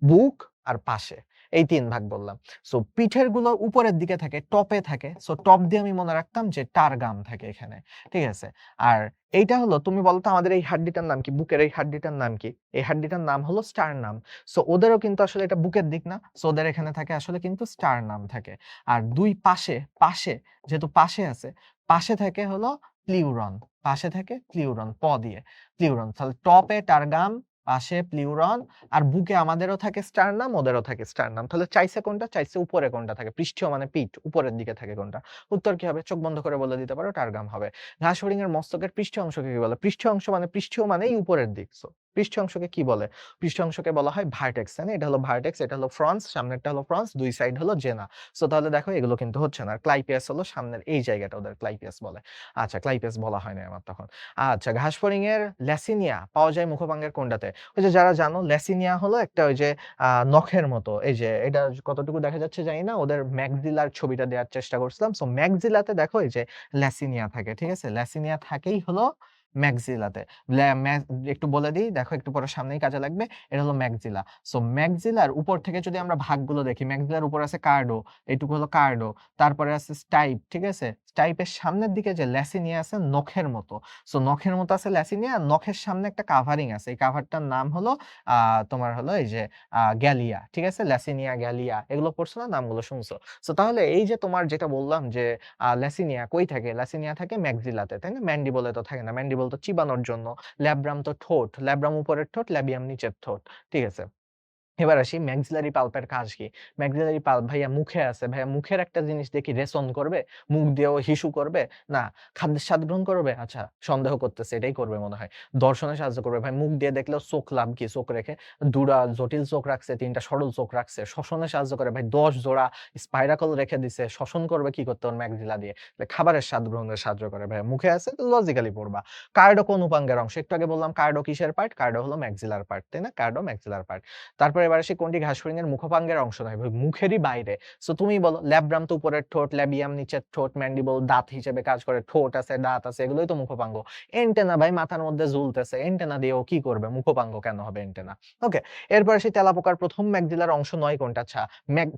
বুক আর পাশে। এই ৩ ভাগ বললাম। সো পিঠের গুলো উপরের দিকে থাকে, টপে থাকে। সো টপ দিয়ে আমি মনে রাখতাম যে টারগাম থাকে এখানে। ঠিক আছে? আর এইটা হলো তুমি বলো তো আমাদের এই হাড্ডিটার নাম কি? বুকের এই হাড্ডিটার নাম কি? এই হাড্ডিটার নাম হলো স্টারনাম। সো ওদেরও কিন্তু আসলে এটা বুকের দিক না। সো ওদের এখানে থাকে আসলে কিন্তু স্টারনাম থাকে। আর ২ পাশে যেহেতু পাশে আছে, পাশে থাকে হলো প্লিউরন। পাশে থাকে প্লিউরন প দিয়ে। প্লিউরন। তাহলে টপে টারগাম, পাশে প্লিউরন আর বুকে আমাদেরও থাকে স্টারনাম, ওদেরও থাকে স্টারনাম। তাহলে চাইছে কোনটা? চাইছে উপরে কোনটা থাকে? পৃষ্ঠীয় মানে পিঠ, উপরের দিকে থাকে কোনটা? উত্তর কি হবে? চোখ বন্ধ করে বলে দিতে পারো টারগাম হবে। ঘাস ফড়িংয়ের মস্তকের পৃষ্ঠীয় অংশকে কি বলে? পৃষ্ঠীয় অংশ মানে পৃষ্ঠীয় মানেই উপরের দিক। সো পৃষ্ঠ অংশকে কি বলে? পৃষ্ঠ অংশকে বলা হয় ভার্টেক্স, তাই না? এটা হলো ভার্টেক্স, এটা হলো ফ্রন্স, সামনেরটা হলো ফ্রন্স, ২ সাইড হলো জেনা। সো তাহলে দেখো এগুলো কিন্তু হচ্ছে না। আর ক্লাইপিয়াস হলো সামনের এই জায়গাটা ওদের ক্লাইপিয়াস বলে। আচ্ছা ক্লাইপিয়াস বলা হয় নাই আমার তখন। আচ্ছা ঘাসফড়িং এর ল্যাসিনিয়া পাওয়া যায় মুখভাঙ্গের কোনটাতে? ওই যে যারা জানো ল্যাসিনিয়া হলো একটা ওই যে নখের মতো। এই যে এটা কতটুকু দেখা যাচ্ছে জানি না। ওদের ম্যাক্সিলার ছবিটা দেওয়ার চেষ্টা করছিলাম। সো ম্যাক্সিলাতে দেখো এই যে ল্যাসিনিয়া থাকে। ঠিক আছে? ল্যাসিনিয়া থাকেই হলো ম্যাক্সিলাতে। ল্যা ম্যা একটু বলে দিই, দেখো একটু পরে সামনেই কাজে লাগবে। এটা হলো ম্যাক্সিলা। সো ম্যাক্সিলার উপর থেকে যদি আমরা ভাগগুলো দেখি, ম্যাক্সিলার উপর আছে কার্ডো, এইটুকু হলো কার্ডো। তারপরে আছে স্টাইপ, ঠিক আছে? স্টাইপের সামনের দিকে যে ল্যাসিনিয়া আছে নখের মতো। সো নখের মতো আছে ল্যাসিনিয়া, নখের সামনে একটা কাভারিং আছে। এই কাভারটার নাম হলো তোমার হলো এই যে গ্যালিয়া। ঠিক আছে? ল্যাসিনিয়া, গ্যালিয়া এগুলো পড়ছো না? নামগুলো শুনছো। সো তাহলে এই যে তোমার যেটা বললাম যে ল্যাসিনিয়া কই থাকে? ল্যাসিনিয়া থাকে ম্যাক্সিলাতে, তাই না? ম্যান্ডিবলে তো থাকে না। ম্যান্ডিবল তো চিবানোর জন্য। ল্যাব্রাম তো ঠোঁট। ল্যাব্রাম উপরের ঠোঁট, ল্যাবিয়াম নিচের ঠোঁট। ঠিক আছে? এবার আসি ম্যাক্সিলারি পাল্পের কাজ কি? ম্যাক্সিলারি পাল্প ভাইয়া মুখে আছে। ভাইয়া মুখের একটা জিনিস দিয়ে কি রেসন করবে? মুখ দিয়েও হিসু করবে? না। খাদ্যের স্বাদ গ্রহণ করবে? আচ্ছা, সন্দেহ করতেছে এটাই করবে মনে হয়। দর্শনে সাহায্য করবে। ভাই মুখ দিয়ে দেখলেও চোখ লাভ কি? চোখ রেখে ২ টা জটিল চোখ রাখছে, ৩ টা সরল চোখ রাখছে। শ্বসনে সাহায্য করে। ভাই ১০ জোড়া স্পাইরাকল রেখে দিছে। শ্বসন করবে কি করতে ওর ম্যাক্সিলা দিয়ে? খাবারের স্বাদ গ্রহণে সাহায্য করে। ভাইয়া মুখে আছে তো লজিক্যালি পড়বা। কার্ডো কোন উপাঙ্গের অংশ? একটু আগে বললাম কার্ডো কিসের পার্ট? কার্ডো হলো ম্যাক্সিলার পার্ট, তাই না? কার্ডো ম্যাক্সিলার পার্ট। তারপরে এবার আসি কোনটি ঘাসফড়িং এর মুখপাঙ্গের অংশ নয়? ভাই মুখেরই বাইরে। সো তুমিই বলো ল্যাব্রাম তো উপরের ঠোঁট, ল্যাবিয়াম নিচের ঠোঁট, ম্যান্ডিবল দাঁত হিসেবে কাজ করে। ঠোঁট আছে, দাঁত আছে, এগুলোই তো মুখপাঙ্গ। এন্টেনা ভাই মাথার মধ্যে ঝুলতেছে। এন্টেনা দিয়ে ও কি করবে? মুখপাঙ্গ কেন হবে এন্টেনা? ওকে। এরপর আসি তেলাপোকার ১ম ম্যাক্সিলার অংশ নয় কোনটা? আচ্ছা,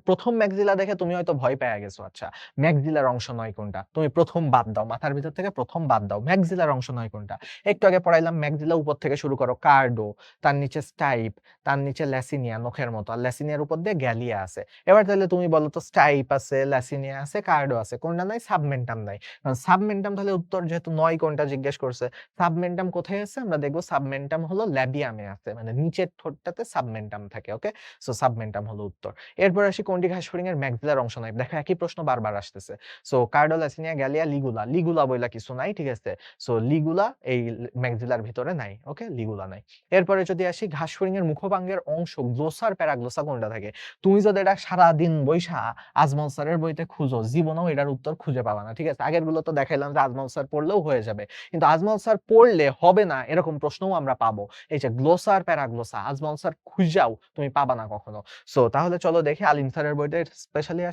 ১ম ম্যাক্সিলা দেখে তুমি হয়তো ভয় পেয়ে গেছো। আচ্ছা, ম্যাক্সিলার অংশ নয় কোনটা? তুমি ১ম বাদ দাও। মাথার ভিতর থেকে ১ম বাদ দাও। ম্যাক্সিলার অংশ নয় কোনটা? একটু আগে পড়াইলাম ম্যাক্সিলা উপর থেকে শুরু করো। কার্ডো, তার নিচে স্টাইপ, তার নিচে ল্যাসিনিয়া নখের মতো। আর ল্যাসিনিয়ার উপর দিয়ে গ্যালিয়া আছে। এবার তাহলে তুমি বলো তো স্টাইপ আছে, ল্যাসিনিয়া আছে, কার্ডো আছে। কোনটা নাই? সাবমেন্টাম নাই। সাবমেন্টাম তাহলে উত্তর যেহেতু ৯ কোনটা জিজ্ঞেস করছে। সাবমেন্টাম কোথায় আছে? আমরা দেখব সাবমেন্টাম হলো ল্যাবিয়ামে আছে। মানে নিচের ঠোঁটটাতে সাবমেন্টাম থাকে। ওকে? সো সাবমেন্টাম হলো উত্তর। এরপর আসি কোনটি ঘাসফড়িং এর ম্যাক্সিলার অংশ নাই? দেখো একই প্রশ্ন বারবার আসতেছে। So কার্ডো, ল্যাসিনিয়া, galea, লিগুলা। লিগুলা বইলা কিছু নাই। ঠিক আছে? সো লিগুলা এই ম্যাক্সিলার ভিতরে নাই। ওকে? লিগুলা নাই। এরপরে যদি আসি ঘাসফড়িং এর মুখভাঙ্গের অংশ গ্লোসার প্যারাগ্লোসা কোনটা থাকে? তুমি যদি এটা সারাদিন বইসা আজমল স্যারের বইতে খুঁজো, জীবনেও এটার উত্তর খুঁজে পাবা না। ঠিক আছে? আগেরগুলো তো দেখাইলাম যে আজমল স্যার পড়লেও হয়ে যাবে। কিন্তু আজমল স্যার পড়লে হবে না এরকম প্রশ্নও আমরা পাবো। এই যে গ্লোসার প্যারাগ্লোসা আজমল স্যার খুঁজাও তুমি পাবা না কখনো। সো তাহলে চলো দেখি আলিম স্যারের বইতে স্পেশালি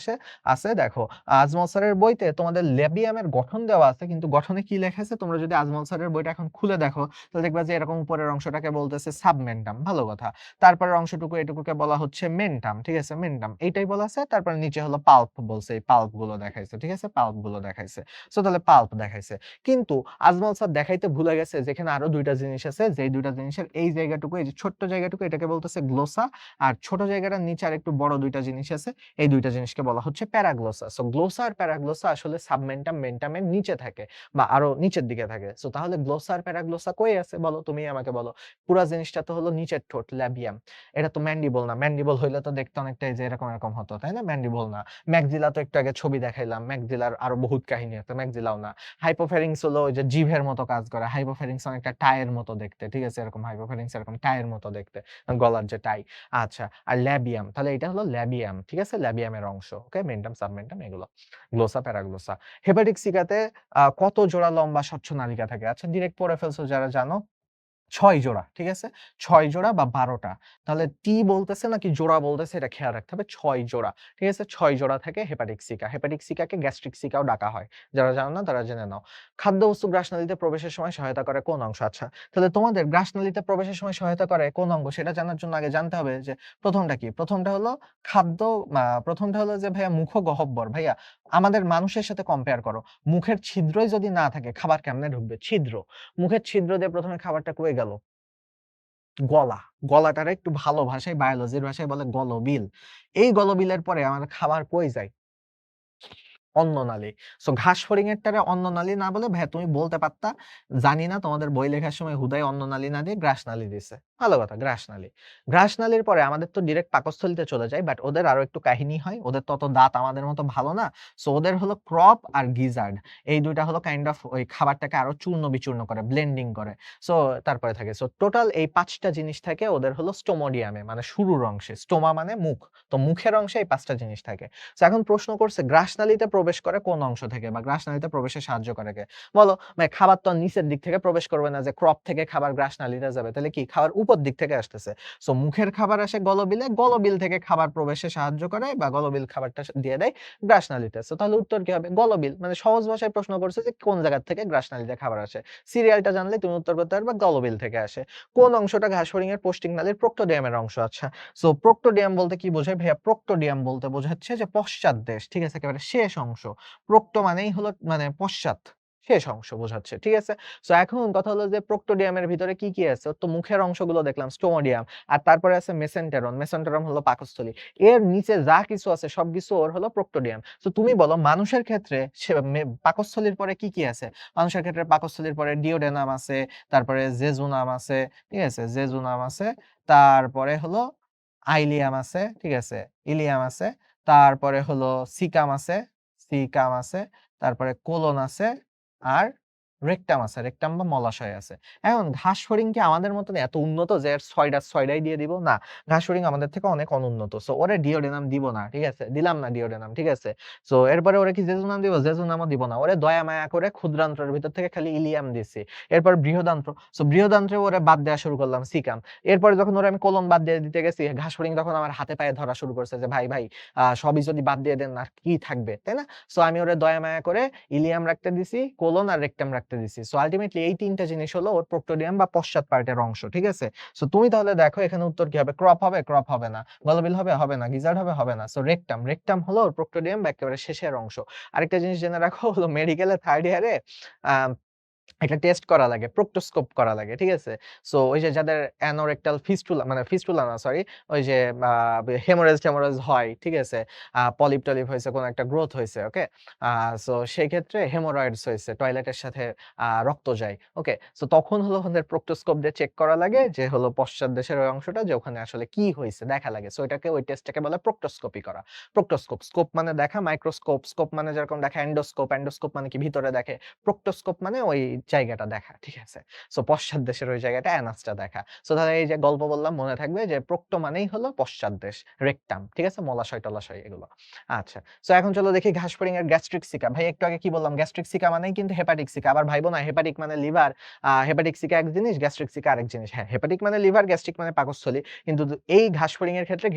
আছে দেখো। আজমল স্যারের বইতে তোমাদের ল্যাবিয়ামের গঠন দেওয়া আছে কিন্তু গঠনে কি লেখা আছে তোমরা যদি আজমল স্যারের বইটা এখন খুলে দেখো তাহলে দেখবা যে এরকম উপরের অংশটাকে বলতেছে সাবমেন্টাম। ভালো কথা। তারপরের অংশটুকু এটুকুকে বলা হচ্ছে মেন্টাম। ঠিক আছে? মেন্টাম। এইটাই বলা আছে। তারপরে নিচে হলো পাল্প বলছে। এই পাল্প গুলো দেখাইছে। ঠিক আছে? পাল্প গুলো দেখাইছে। সো তাহলে পাল্প দেখাইছে। কিন্তু আজমল স্যার দেখাইতে ভুলে গেছে যেখানে আরো ২ টা জিনিস আছে। যেই ২ টা জিনিসের এই জায়গাটুকু, এই যে ছোট্ট জায়গাটুকু এটাকে বলতেছে গ্লোসা। আর ছোট জায়গাটার নিচে আরেকটু বড় ২ টা জিনিস আছে। এই ২ টা জিনিসকে বলা হচ্ছে প্যারাগ্লোসা। সো গ্লোসা আর প্যারাগ্লোসা আসলে সাবমেন্টাম, মেন্টামের নিচে থাকে বা আরো নিচের দিকে থাকে। সো তাহলে গ্লোসা আর প্যারাগ্লোসা কই আছে বলো? তুমিই আমাকে বলো। পুরা জিনিসটা তো হলো নিচের ঠোঁট, ল্যাবিয়াম। এটা তো ম্যান্ডিবল না। ম্যান্ডিবল হইলে তো দেখতে অনেকটা এই যে এরকম হতো, তাই না? ম্যান্ডিবল না। ম্যাক্সিলা তো একটু আগে ছবি দেখাইলাম। ম্যাক্সিলার আরো বহুত কাহিনী আছে। ম্যাক্সিলাও না। হাইপোফ্যারিংস হলো ওই যে জিভের মতো কাজ করে। হাইপোফ্যারিংস অনেকটা টায়ের মতো দেখতে। ঠিক আছে? এরকম হাইপোফ্যারিংস এরকম টায়ের মতো দেখতে। গলার যে টাই। আচ্ছা। আর ল্যাবিয়াম। তাহলে এটা হলো ল্যাবিয়াম। ঠিক আছে? ল্যাবিয়ামের অংশ। ওকে? মেন্টাম, সাবমেন্টাম এগুলো। গ্লোসা, প্যারাগ্লোসা। হেপাটিক সিকাতে কত জোড়া লম্বা স্বচ্ছ নালিকা থাকে? আচ্ছা ডিরেক্ট পড়ে ফেলছো যারা জানো। ৬ জোড়া। ঠিক আছে? ৬ জোড়া বা ১২ টা। তাহলে টি বলতেছে নাকি জোড়া বলতেছে এটা খেয়াল রাখতে হবে। ৬ জোড়া। ঠিক আছে? ৬ জোড়া থাকে হেপাটিক সিকা। হেপাটিক সিকাকে গ্যাস্ট্রিক সিকাও ডাকা হয়। যারা জানো না তারা জেনে নাও। খাদ্যবস্তু গ্রাসনালীতে প্রবেশের সময় সহায়তা করে কোন অংশ? আচ্ছা। তাহলে তোমাদের গ্রাসনালীতে প্রবেশের সময় সহায়তা করে কোন অঙ্গ? সেটা জানার জন্য আগে জানতে হবে যে ১ম টা কি? ১ম টা হলো খাদ্য ১ম টা হলো যে ভাইয়া মুখগহ্বর। ভাইয়া আমাদের মানুষের সাথে কম্পেয়ার করো। মুখের ছিদ্রই যদি না থাকে খাবার কেমনে ঢুকবে? ছিদ্র। মুখের ছিদ্র দিয়ে ১ম এ খাবারটা কই গেল? গলা। গলাটারে একটু ভালো ভাষায় বায়োলজির ভাষায় বলে গলবিল। এই গলবিলের পরে আমাদের খাবার কই যায়? অন্ননালী। সো ঘাস ফড়িংয়েরটারে অন্ননালী না বলে ভাইয়া তুমি বলতে পারতা, জানি না তোমাদের বই লেখার সময় হুদাই অন্ননালী না দিয়ে গ্রাসনালী দিছে। ভালো কথা গ্রাসনালী। গ্রাসনালীর পরে আমাদের তো ডিরেক্ট পাকস্থলীতে চলে যায়। বাট ওদের আরো একটু কাহিনী হয়। ওদের তো অত দাঁত আমাদের মতো ভালো না। সো ওদের হলো ক্রপ আর গিজার্ড। এই ২ টা হলো কাইন্ড অফ ওই খাবারটাকে আরো চূর্ণ-বিচূর্ণ করে, ব্লেন্ডিং করে। সো তারপরে থাকে। সো টোটাল এই ৫ টা জিনিস থাকে ওদের হলো স্টোমোডিয়ামে মানে শুরুর অংশে। স্টোমা মানে মুখ। তো মুখের অংশে এই ৫ টা জিনিস থাকে। সো এখন প্রশ্ন করছে গ্রাসনালীতে প্রবেশ করে কোন অংশ থেকে বা গ্রাসনালীতে প্রবেশে সাহায্য করে কে? বলো ভাই খাবার তো আর নিচের দিক থেকে প্রবেশ করবে না যে ক্রপ থেকে খাবার গ্রাসনালীতে যাবে। তাহলে কি খাবার উপর দিক থেকে আসতেছে। সো মুখের খাবার আসে গলবিলে, গলবিল থেকে খাবার প্রবেশে সাহায্য করে বা গলবিল খাবারটা দিয়ে দেয় গ্রাসনালীতে। সো তাহলে উত্তর কি হবে? গলবিল। মানে সহজ ভাষায় প্রশ্ন করছে যে কোন জায়গা থেকে গ্রাসনালীতে খাবার আসে। সিরিয়ালটা জানলে তুমি উত্তর করতে পারবা গলবিল থেকে আসে। কোন অংশটা ঘাস ফড়িংয়ের পোস্টিং নালীর প্রক্টোডিয়ামের অংশ? আচ্ছা। সো প্রক্টোডিয়াম বলতে কি বোঝায় ভাইয়া? প্রক্টোডিয়াম বলতে বোঝাচ্ছে যে পশ্চাৎ দেশ। ঠিক আছে? একেবারে শেষ অংশ। প্রক্টো মানেই হলো মানে পশ্চাৎ। শেষ অংশ বোঝাচ্ছে। ঠিক আছে? সো এখন কথা হলো যে প্রক্টোডিয়ামের ভিতরে কি, কি আছে? ওর তো মুখের অংশগুলো দেখলাম স্টোমোডিয়াম। আর তারপরে আছে মেসেন্টেরন। মেসেন্টেরন হলো পাকস্থলী। এর নিচে যা কিছু আছে সবকিছু ওর হলো প্রক্টোডিয়াম। সো তুমি বলো মানুষের ক্ষেত্রে সে পাকস্থলীর পরে কি, কি আছে? মানুষের ক্ষেত্রে পাকস্থলীর পরে ডিওডেনাম আছে, তারপরে জেজুনাম আছে, ঠিক আছে? জেজুনাম আছে। তারপরে হলো আইলিয়াম আছে, ঠিক আছে? ইলিয়াম আছে। তারপরে হলো সিকাম আছে, সিকাম আছে। তারপরে কোলন আছে। আর রেকটাম আছে। রেকটাম বা মলাশয় আছে। এখন ঘাস ফড়িং কি আমাদের মতন এত উন্নত যে এর ৬ টাই দিয়ে দিব? না। ঘাস ফড়িং আমাদের থেকে অনেক অনুন্নত। সো ওরে ডিওডেনাম দিব না। ঠিক আছে? দিলাম না ডিওডেনাম। ঠিক আছে? সো এরপরে ওরে কি জেজুনাম দিব? জেজুনামও দিব না। ওরে দয়া মায়া করে ক্ষুদ্রান্ত্রের ভিতর থেকে খালি ইলিয়াম দিছি। এরপর বৃহদান্ত্র। সো বৃহদান্ত্রে ওরে বাদ দেয়া শুরু করলাম সিকাম। এরপরে যখন ওরে আমি কোলন বাদ দিয়ে দিতে গেছি, ঘাস ফড়িং তখন আমার হাতে পায়ে ধরা শুরু করছে যে, "ভাই, ভাই সবই যদি বাদ দিয়ে দেন আর কি থাকবে?" তাই না? সো আমি ওরে দয়া মায়া করে ইলিয়াম রাখতে দিছি, কোলন আর রেকটাম রাখতে দিছি। সো আল্টিমেটলি এই ৩ টা জিনিস হলো ওর প্রক্টোডিয়াম বা পশ্চাৎ পার্টের অংশ। ঠিক আছে? সো তুমি তাহলে দেখো এখানে উত্তর কি হবে? ক্রপ হবে? ক্রপ হবে না। গলবিল হবে? হবে না। গিজার্ড হবে? হবে না। So rectum. রেকটাম হলো ওর প্রক্টোডিয়াম বা একেবারে শেষের অংশ। আরেকটা জিনিস জেনে রাখো হলো মেডিকেলে 3rd ইয়ারে আ একটা টেস্ট করা লাগে, প্রক্টোস্কোপ করা লাগে। ঠিক আছে? সো ওই যে যাদের অ্যানোরেক্টাল ফিস্টুলা মানে ফিস্টুলা না সরি, ওই যে আ হেমোরেজ-টেমোরেজ হয়। ঠিক আছে? পলিপ-টলিপ হইছে, কোন একটা গ্রোথ হইছে। ওকে? আ সো সেই ক্ষেত্রে হেমোরয়েডস হইছে। টয়লেটের সাথে রক্ত যায়। ওকে? সো তখন হলো ওদের প্রক্টোস্কোপ দিয়ে চেক করা লাগে যে হলো পশ্চাৎ দেশের ওই অংশটা যে ওখানে আসলে কি হইছে দেখা লাগে। সো এটাকে ওই টেস্টটাকে বলে প্রক্টোস্কোপি করা। প্রক্টোস্কোপ, স্কোপ মানে দেখা, মাইক্রোস্কোপ, স্কোপ মানে যেরকম দেখা এন্ডোস্কোপ, এন্ডোস্কোপ মানে কি ভিতরে দেখে। প্রক্টোস্কোপ মানে ওই জায়গাটা দেখা। ঠিক আছে? সো পশ্চাৎ দেশের ওই জায়গাটা অ্যানাসটা দেখা। সো তাহলে এই যে গল্প বললাম মনে থাকবে যে প্রক্টো মানেই হলো পশ্চাৎ দেশ, রেকটাম। ঠিক আছে? মলাশয়-টলাশয় এগুলো। আচ্ছা। সো এখন চলো দেখি ঘাস ফড়িং এর গ্যাস্ট্রিক সিকা। ভাই একটু আগে কি বললাম? গ্যাস্ট্রিক সিকা মানেই কিন্তু হেপাটিক সিকা। আবার ভাইবো না হেপাটিক মানে লিভার, হেপাটিক সিকা এক জিনিস, গ্যাস্ট্রিক সিকা আরেক জিনিস। হ্যাঁ, হেপাটিক মানে লিভার, গ্যাস্ট্রিক মানে পাকস্থলী। কিন্তু এই ঘাস ফড়িং এর ক্ষেত্রে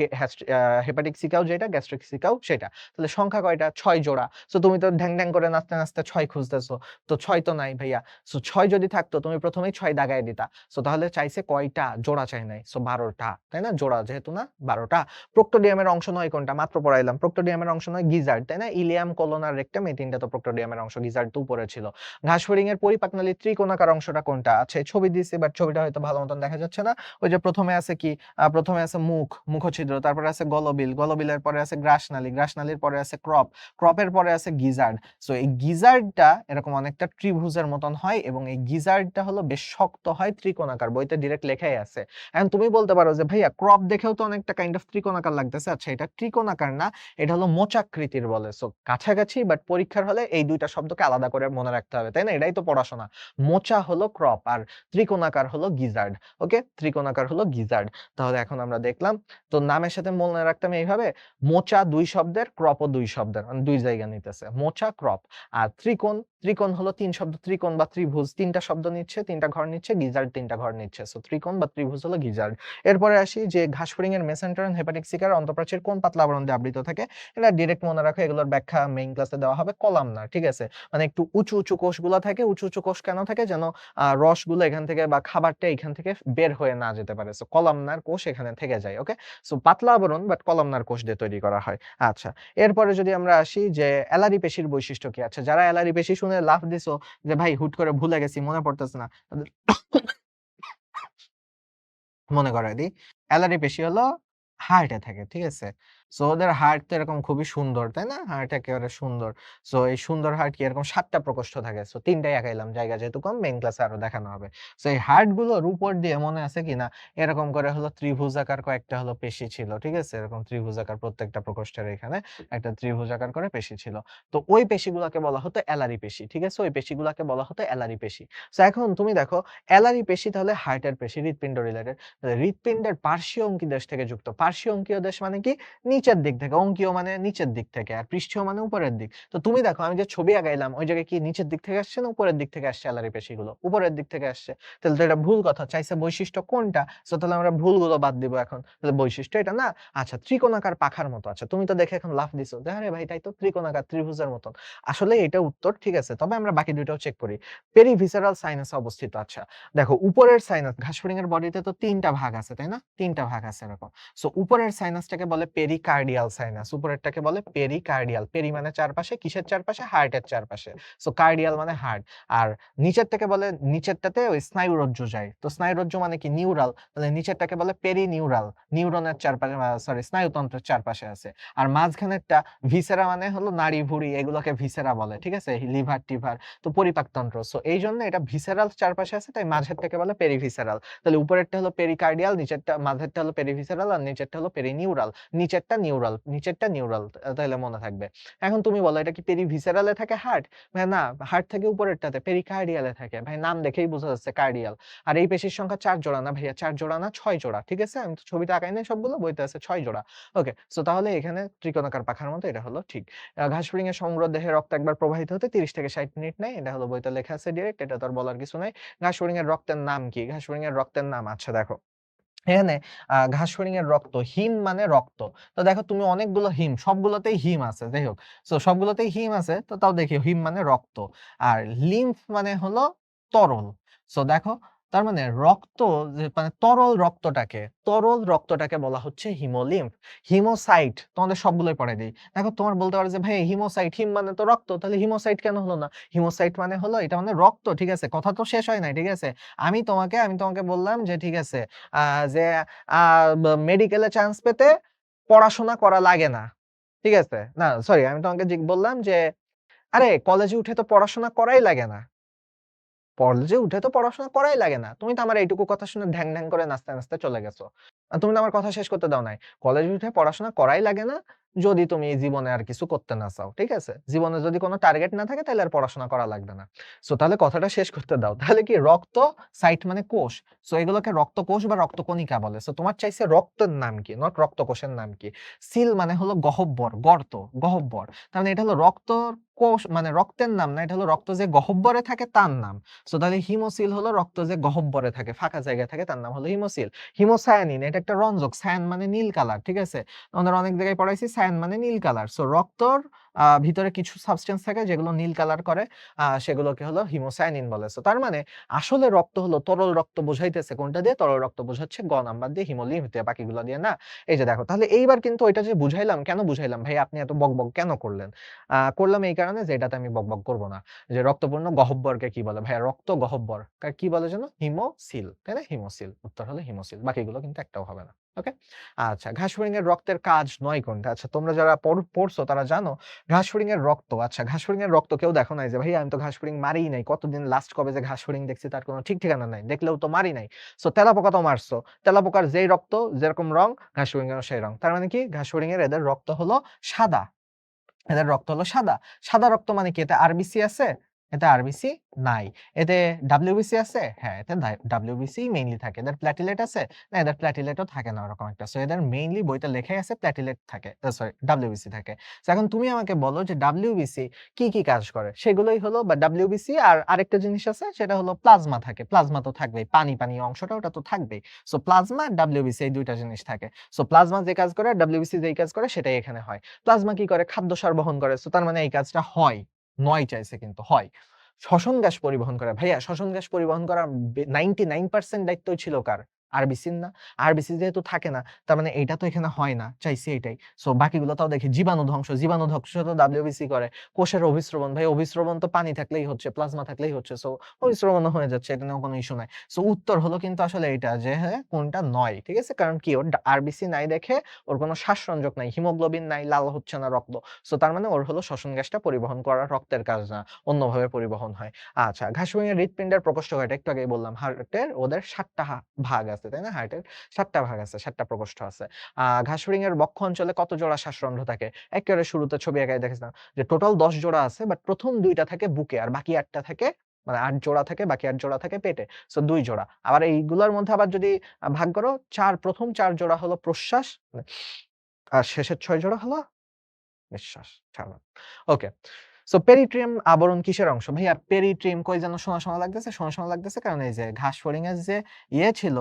হেপাটিক সিকাও যেটা, গ্যাস্ট্রিক সিকাও সেটা। তাহলে সংখ্যা কয়টা? ৬ জোড়া। সো তুমি তো ঢ্যাং, ঢ্যাং করে নাচতে, নাচতে ৬ খুঁজতেছো। তো ৬ তো নাই ভাইয়া। সো ৬ যদি থাকতো তুমি ১ম এই ৬ দাগায় দিতা। সো তাহলে চাইছে কয়টা? জোড়া চাই নাই। সো ১২ টা। তাই না? জোড়া যেহেতু না ১২ টা। প্রক্টোডিয়ামের অংশ নয় কোনটা? মাত্র পড়াইলাম। প্রক্টোডিয়ামের অংশ নয় গিজার্ড, তাই না? ইলিয়াম, কোলন আর রেকটাম এই ৩ টা তো প্রক্টোডিয়ামের অংশ। গিজার্ড তো উপরে ছিল। ঘাস ফড়িং এর পরিপাকনালীর ত্রিকোণাকার অংশটা কোনটা? আচ্ছা এই ছবি দিছি বাট ছবিটা হয়তো ভালো মতন দেখা যাচ্ছে না। ওই যে ১ম এ আছে কি? ১ম এ আছে মুখ, মুখছিদ্র। তারপরে আছে গলবিল, গলবিলের পরে আছে গ্রাসনালী, গ্রাসনালীর পরে আছে ক্রপ, ক্রপের পরে আছে গিজার্ড। সো এই গিজার্ডটা এরকম অনেকটা ত্রিভুজের মতন হয় এবং এই গিজার্ডটা হলো বেশ শক্ত হয়, ত্রিকোণাকার। বইতে ডিরেক্ট লেখাই আছে। এখন তুমি বলতে পারো যে ভাইয়া ক্রপ দেখেও তো অনেকটা কাইন্ড অফ ত্রিকোণাকার লাগতেছে। আচ্ছা এটা ত্রিকোণাকার না, এটা হলো মোচাকৃতির বলে। সো কাছাকাছি বাট পরীক্ষার হলে এই ২ টা শব্দকে আলাদা করে মনে রাখতে হবে। তাই না? এটাই তো পড়াশোনা। মোচা হলো ক্রপ আর ত্রিকোণাকার হলো গিজার্ড। ওকে? ত্রিকোণাকার হলো গিজার্ড। তাহলে এখন আমরা দেখলাম তো নামের সাথে মনে রাখতাম এইভাবে, মোচা ২ শব্দের, ক্রপও ২ শব্দের। মানে ২ জায়গা নিতেছে। মোচা, ক্রপ। আর ত্রিকোণ, ত্রিকোণ হলো ৩ শব্দ। ত্রিকোণ বা ত্রিভুজ ৩ টা শব্দ নিচ্ছে, ৩ টা ঘর নিচ্ছে, গিজার্ড ৩ টা ঘর নিচ্ছে। সো ত্রিকোণ বা ত্রিভুজ হলো গিজার্ড। এরপরে আসি যে ঘাস ফড়িং এর মেসেন্টেরন, হেপাটিক সিকার অন্তঃপ্রাচীর কোন পাতলা আবরণ দিয়ে আবৃত থাকে? এটা ডিরেক্ট মনে রাখো, এগুলোর ব্যাখ্যা মেইন ক্লাসে দেওয়া হবে। কলামনার, ঠিক আছে? মানে একটু উঁচু, উঁচু কোষগুলা থাকে। উঁচু, উঁচু কোষ কেন থাকে? যেন রসগুলো এখান থেকে বা খাবারটা এখান থেকে বের হয়ে না যেতে পারে। সো কলামনার কোষ এখানে থেকে যায়। ওকে? সো পাতলা আবরণ বাট কলামনার কোষ দিয়ে তৈরি করা হয়। আচ্ছা। এরপরে যদি আমরা আসি যে অ্যালারি পেশির বৈশিষ্ট্য কি? আচ্ছা যারা অ্যালারি পেশি শুনে লাফ দিছো যে ভাই হুট করে ভুলে গেছি মনে পড়তেছে না। তাদের মনে করায় দিই। অ্যালারি পেশি হলো হার্টে থাকে। ঠিক আছে? সো ওদের হার্ট তো এরকম খুবই সুন্দর, তাই না? হার্ট একেবারে সুন্দর। সো এই সুন্দর হার্ট কি এরকম ৭ টা প্রকোষ্ঠ থাকে। সো ৩ টাই আঁকাইলাম। জায়গা যেহেতু কম মেইন ক্লাসে আরো দেখানো হবে। সো এই হার্ট গুলোর উপর দিয়ে মনে আছে কিনা এরকম করে হলো ত্রিভুজাকার কয়েকটা হলো পেশি ছিল। ঠিক আছে? এরকম ত্রিভুজাকার প্রত্যেকটা প্রকোষ্ঠের এখানে একটা ত্রিভুজাকার করে পেশি ছিল। তো ওই পেশিগুলাকে বলা হতো অ্যালারি পেশি। ঠিক আছে? ওই পেশিগুলাকে বলা হতো অ্যালারি পেশি। সো এখন তুমি দেখো অ্যালারি পেশি তাহলে হার্টের পেশি, হৃৎপিণ্ড রিলেটেড। হৃৎপিণ্ডের পার্শ্বীয় অঙ্কিদেশ থেকে যুক্ত। পার্শ্বীয় অঙ্কীয় দেশ মানে কি? নিচের দিক থেকে। অঙ্কীয় মানে নিচের দিক থেকে। আর পৃষ্ঠীয় মানে উপরের দিক। তো তুমি দেখো আমি যে ছবি আঁকাইলাম ওই জায়গায় কি নিচের দিক থেকে আসছে না উপরের দিক থেকে আসছে অ্যালারি পেশিগুলো? উপরের দিক থেকে আসছে। তাহলে তো এটা ভুল কথা। চাইছে বৈশিষ্ট্য কোনটা? সো তাহলে আমরা ভুলগুলো বাদ দিব এখন। তাহলে বৈশিষ্ট্য এটা না? আচ্ছা ত্রিকোণাকার পাখার মতো। আচ্ছা তুমি তো দেখে এখন লাফ দিছো যে, "আরে ভাই তাই তো ত্রিকোণাকার ত্রিভুজের মতন।" আসলে এটা উত্তর ঠিক আছে। তবে আমরা বাকি ২ টাও চেক করি। পেরিভিসেরাল সাইনাসে অবস্থিত। আচ্ছা দেখো উপরের সাইনাস ঘাসফড়িংয়ের বডিতে তো ৩ টা ভাগ আছে, তাই না? ৩ টা ভাগ আছে এরকম। সো উপরের সাইনাসটাকে বলে পেরিকার্ডিয়াল সাইনাস। উপরেরটাকে বলে পেরিকার্ডিয়াল। পেরি মানে চারপাশে, কিসের চারপাশে? হার্টের চারপাশে। সো কার্ডিয়াল মানে হার্ট। আর নিচেরটাকে বলে নিচেরটাতে ওই স্নায়ুরজ্জু যায়। তো স্নায়ুরজ্জু মানে কি? নিউরাল। তাহলে নিচেরটাকে বলে পেরিনিউরাল। নিউরনের চারপাশে সরি স্নায়ুতন্ত্রের চারপাশে আছে। আর মাঝখানেরটা ভিসেরা মানে হলো নাড়ি-ভুঁড়ি এগুলোকে ভিসেরা বলে। ঠিক আছে? লিভার-টিভার তো পরিপাকতন্ত্র। সো এইজন্য এটা ভিসেরাল চারপাশে আছে তাই মাঝেরটাকে বলে পেরিভিসেরাল। তাহলে উপরেরটা হলো পেরিকার্ডিয়াল, নিচেরটা মাঝেরটা হলো পেরিভিসেরাল আর নিচেরটা হলো পেরিনিউরাল। নিচেরটা নিউরাল, নিচেরটা নিউরাল তাইলে মনে থাকবে। এখন তুমি বলো এটা কি পেরিভিসেরালে থাকে হার্ট? ভাই না, হার্ট থাকে উপরেরটাতে পেরিকার্ডিয়ালে থাকে। ভাই নাম দেখেই বোঝা যাচ্ছে কার্ডিয়াল। আর এই পেশির সংখ্যা ৪ জোড়া না ভাইয়া ৪ জোড়া না ৬ জোড়া। ঠিক আছে? আমি তো ছবিতে আঁকাই নাই সবগুলো, বইতে আছে ৬ জোড়া। ওকে। সো তাহলে এখানে ত্রিকোণাকার পাখার মতো এটা হলো ঠিক। ঘাসফড়িংয়ের সমগ্র দেহে রক্ত একবার প্রবাহিত হতে ৩০ থেকে ৬০ মিনিট নেয়। এটা হলো বইতে লেখা আছে ডিরেক্ট। এটা তো আর বলার কিছু নাই। ঘাসফড়িংয়ের রক্তের নাম কি? ঘাসফড়িংয়ের রক্তের নাম আচ্ছা দেখো। এখানে ঘাসফড়িংয়ের রক্ত, হিম মানে রক্ত। তো দেখো তুমি অনেকগুলো হিম, সবগুলোতেই হিম আছে। যাই হোক। সো সবগুলোতেই হিম আছে তো তাও দেখি হিম মানে রক্ত। আর লিম্ফ মানে হলো তরল। সো দেখো তার মানে রক্ত যে মানে তরল রক্তটাকে বলা হচ্ছে হিমোলিম্ফ। হিমোসাইট তোমাদের সবগুলোই পড়াই দেই। দেখো তোমার বলতে পারো যে ভাই হিমোসাইট, হিম মানে তো রক্ত। তাহলে হিমোসাইট কেন হলো না? হিমোসাইট মানে হলো এটা মানে রক্ত। ঠিক আছে? কথা তো শেষ হয় নাই। ঠিক আছে? আমি তোমাকে বললাম যে ঠিক আছে আ যে আ মেডিকেলে চান্স পেতে পড়াশোনা করা লাগে না। ঠিক আছে? না সরি আমি তোমাকে বললাম যে, "আরে কলেজে উঠে তো পড়াশোনা করাই লাগে না।" কলেজে উঠে তো পড়াশোনা করাই লাগে না। তুমি তো আমার এইটুকু কথা শুনে ঢ্যাং, ঢ্যাং করে নাচতে চলে গেছো। তুমি তো আমার কথা শেষ করতে দাও নাই। কলেজে উঠে পড়াশোনা করাই লাগে না, যদি তুমি জীবনে আর কিছু করতে না চাও। ঠিক আছে? জীবনে যদি কোন টার্গেট না থাকে তাইলে আর পড়াশোনা করা লাগবে না। সো তাহলে কথাটা শেষ করতে দাও। তাহলে কি রক্ত সাইট মানে কোষ। সো এগুলোকে রক্তকোষ বা রক্তকণিকা বলে। সো তোমার চাইছে রক্তের নাম কি? নট রক্তকোষের নাম কি? সিল মানে হলো গহ্বর, গর্ত, গহ্বর। তার মানে এটা হলো রক্তর কোষ মানে রক্তের নাম না, এটা হলো রক্ত যে গহ্বরে থাকে তার নাম। সো তাহলে হিমোসিল হলো রক্ত যে গহ্বরে থাকে, ফাঁকা জায়গায় থাকে তার নাম হলো হিমোসিল। হিমোসায়ানিন এটা একটা রঞ্জক। সায়ান মানে নীল কালার। ঠিক আছে? আমাদের অনেক জায়গায় পড়াইছি সায়ান মানে নীল কালার। সো রক্তর ভিতরে কিছু সাবস্টেন্স থাকে যেগুলো নীল কালার করে সেগুলোকে হলো হিমোসায়ানিন বলে। সো তার মানে আসলে রক্ত হলো তরল রক্ত বোঝাইতেছে কোনটা দিয়ে? তরল রক্ত বোঝাচ্ছে গ নাম্বার দিয়ে হিমোলিম্ফ দিয়ে বাকিগুলো দিয়ে না। এই যে দেখো তাহলে এইবার কিন্তু ওইটা যে বুঝাইলাম কেন বুঝাইলাম? ভাই আপনি এত বকবক কেন করলেন? করলাম এই কারণে যে এটাতে আমি বকবক করব না। যে রক্তপূর্ণ গহ্বরকে কি বলে? ভাইয়া রক্ত গহ্বর। কি বলে যেন? হিমোসিল। তাই না? হিমোসিল। উত্তর হলো হিমোসিল। বাকিগুলো কিন্তু একটাও হবে না। ওকে? আচ্ছা ঘাসফড়িং এর রক্তের কাজ ৯ কোনটা? আচ্ছা তোমরা যারা পড়ছো তারা জানো ঘাসফড়িং এর রক্ত আচ্ছা ঘাসফড়িং এর রক্ত কেউ দেখো নাই যে ভাইয়া আমি তো ঘাসফড়িং মারিই নাই। কতদিন লাস্ট কবে যে ঘাসফড়িং দেখছি তার কোনো ঠিক ঠিকানা নাই। দেখলেও তো মারি নাই। সো তেলাপোকা তো মারছো। তেলাপোকার যেই রক্ত যেরকম রং ঘাসফড়িং এরও সেই রং। তার মানে কি ঘাসফড়িং এর এদের রক্ত হলো সাদা। এদের রক্ত হলো সাদা। সাদা রক্ত মানে কি? এতে আরবিসি আছে? এতে আরবিসি নাই। এতে ডাব্লিউবিসি আছে? হ্যাঁ, এতে ডাব্লিউবিসি মেইনলি থাকে। এদের প্ল্যাটিলেট আছে? না, এদের প্ল্যাটিলেটও থাকে না ওরকম একটা। সো এদের মেইনলি বইতে লেখাই আছে প্ল্যাটিলেট থাকে। সরি ডাব্লিউবিসি থাকে। সো এখন তুমি আমাকে বলো যে ডাব্লিউবিসি কি কাজ করে? সেগুলোই হলো বা ডাব্লিউবিসি আর আরেকটা জিনিস আছে সেটা হলো প্লাজমা থাকে। প্লাজমা তো থাকবেই। পানি অংশটা ওটা তো থাকবেই। সো প্লাজমা আর ডাব্লিউবিসি এই ২ টা জিনিস থাকে। সো প্লাজমা যে কাজ করে আর ডাব্লিউবিসি যেই কাজ করে সেটাই এখানে হয়। প্লাজমা কি করে? খাদ্যসার বহন করে। সো তার মানে এই কাজটা হয়। নয় চাইছে কিন্তু হয়। শ্বসন গ্যাস পরিবহন করে। ভাইয়া শ্বসন গ্যাস পরিবহন করার 99% দায়িত্বই ছিল কার? আরবিসির না? আরবিসি যেহেতু থাকে না, তার মানে এইটা তো এখানে হয় না। চাইছি এইটাই। সো বাকিগুলোতেও দেখি জীবাণু ধ্বংস। জীবাণু ধ্বংস তো WBC করে। কোষের অভিস্রবণ, ভাই অভিস্রবণ তো পানি থাকলেই হচ্ছে, প্লাজমা থাকলেই হচ্ছে। সো অভিস্রবণও হয়ে যাচ্ছে। এটা নিয়েও কোনো ইস্যু নাই। সো উত্তর হলো কিন্তু আসলে এইটা যে হ্যাঁ, কোনটা নয়। ঠিক আছে? কারণ কি ওর আরবিসি নাই দেখে ওর কোনো শ্বাসরঞ্জক নাই, হিমোগ্লোবিন নাই, লাল হচ্ছে না রক্ত। সো তার মানে ওর হলো শ্বসন গ্যাসটা পরিবহন করা রক্তের কাজ না। অন্যভাবে পরিবহন হয়। আচ্ছা, ঘাসফড়িংয়ের হৃৎপিণ্ডের প্রকোষ্ঠ কয়টা? একটু আগেই বললাম। হার্টের ওদের ৭ টা ভাগ আছে, তাই না? হার্টের ৭ টা ভাগ আছে, ৭ টা প্রকোষ্ঠ আছে। ঘাসফড়িংয়ের বক্ষ অঞ্চলে কত জোড়া শ্বাসরন্ধ্র থাকে? একেবারে শুরুতে ছবি আঁকায় দেখেছিলাম যে টোটাল ১০ জোড়া আছে, বাট ১ম ২ টা থাকে বুকে আর বাকি ৮ টা থাকে, মানে ৮ জোড়া থাকে, বাকি ৮ জোড়া থাকে পেটে। সো ২ জোড়া। আবার এইগুলার মধ্যে আবার যদি ভাগ করো, প্রথম ৪ জোড়া হলো প্রশ্বাস, আর শেষের ৬ জোড়া হলো নিঃশ্বাস ছাড়া। ওকে। সো পেরিট্রিয়াম আবরণ কিসের অংশ? ভাইয়া পেরিট্রিয়াম কই যেন শোনা, শোনা লাগতেছে? শোনা, শোনা লাগতেছে কারণ এই যে ঘাসফড়িং এর যে ছিল,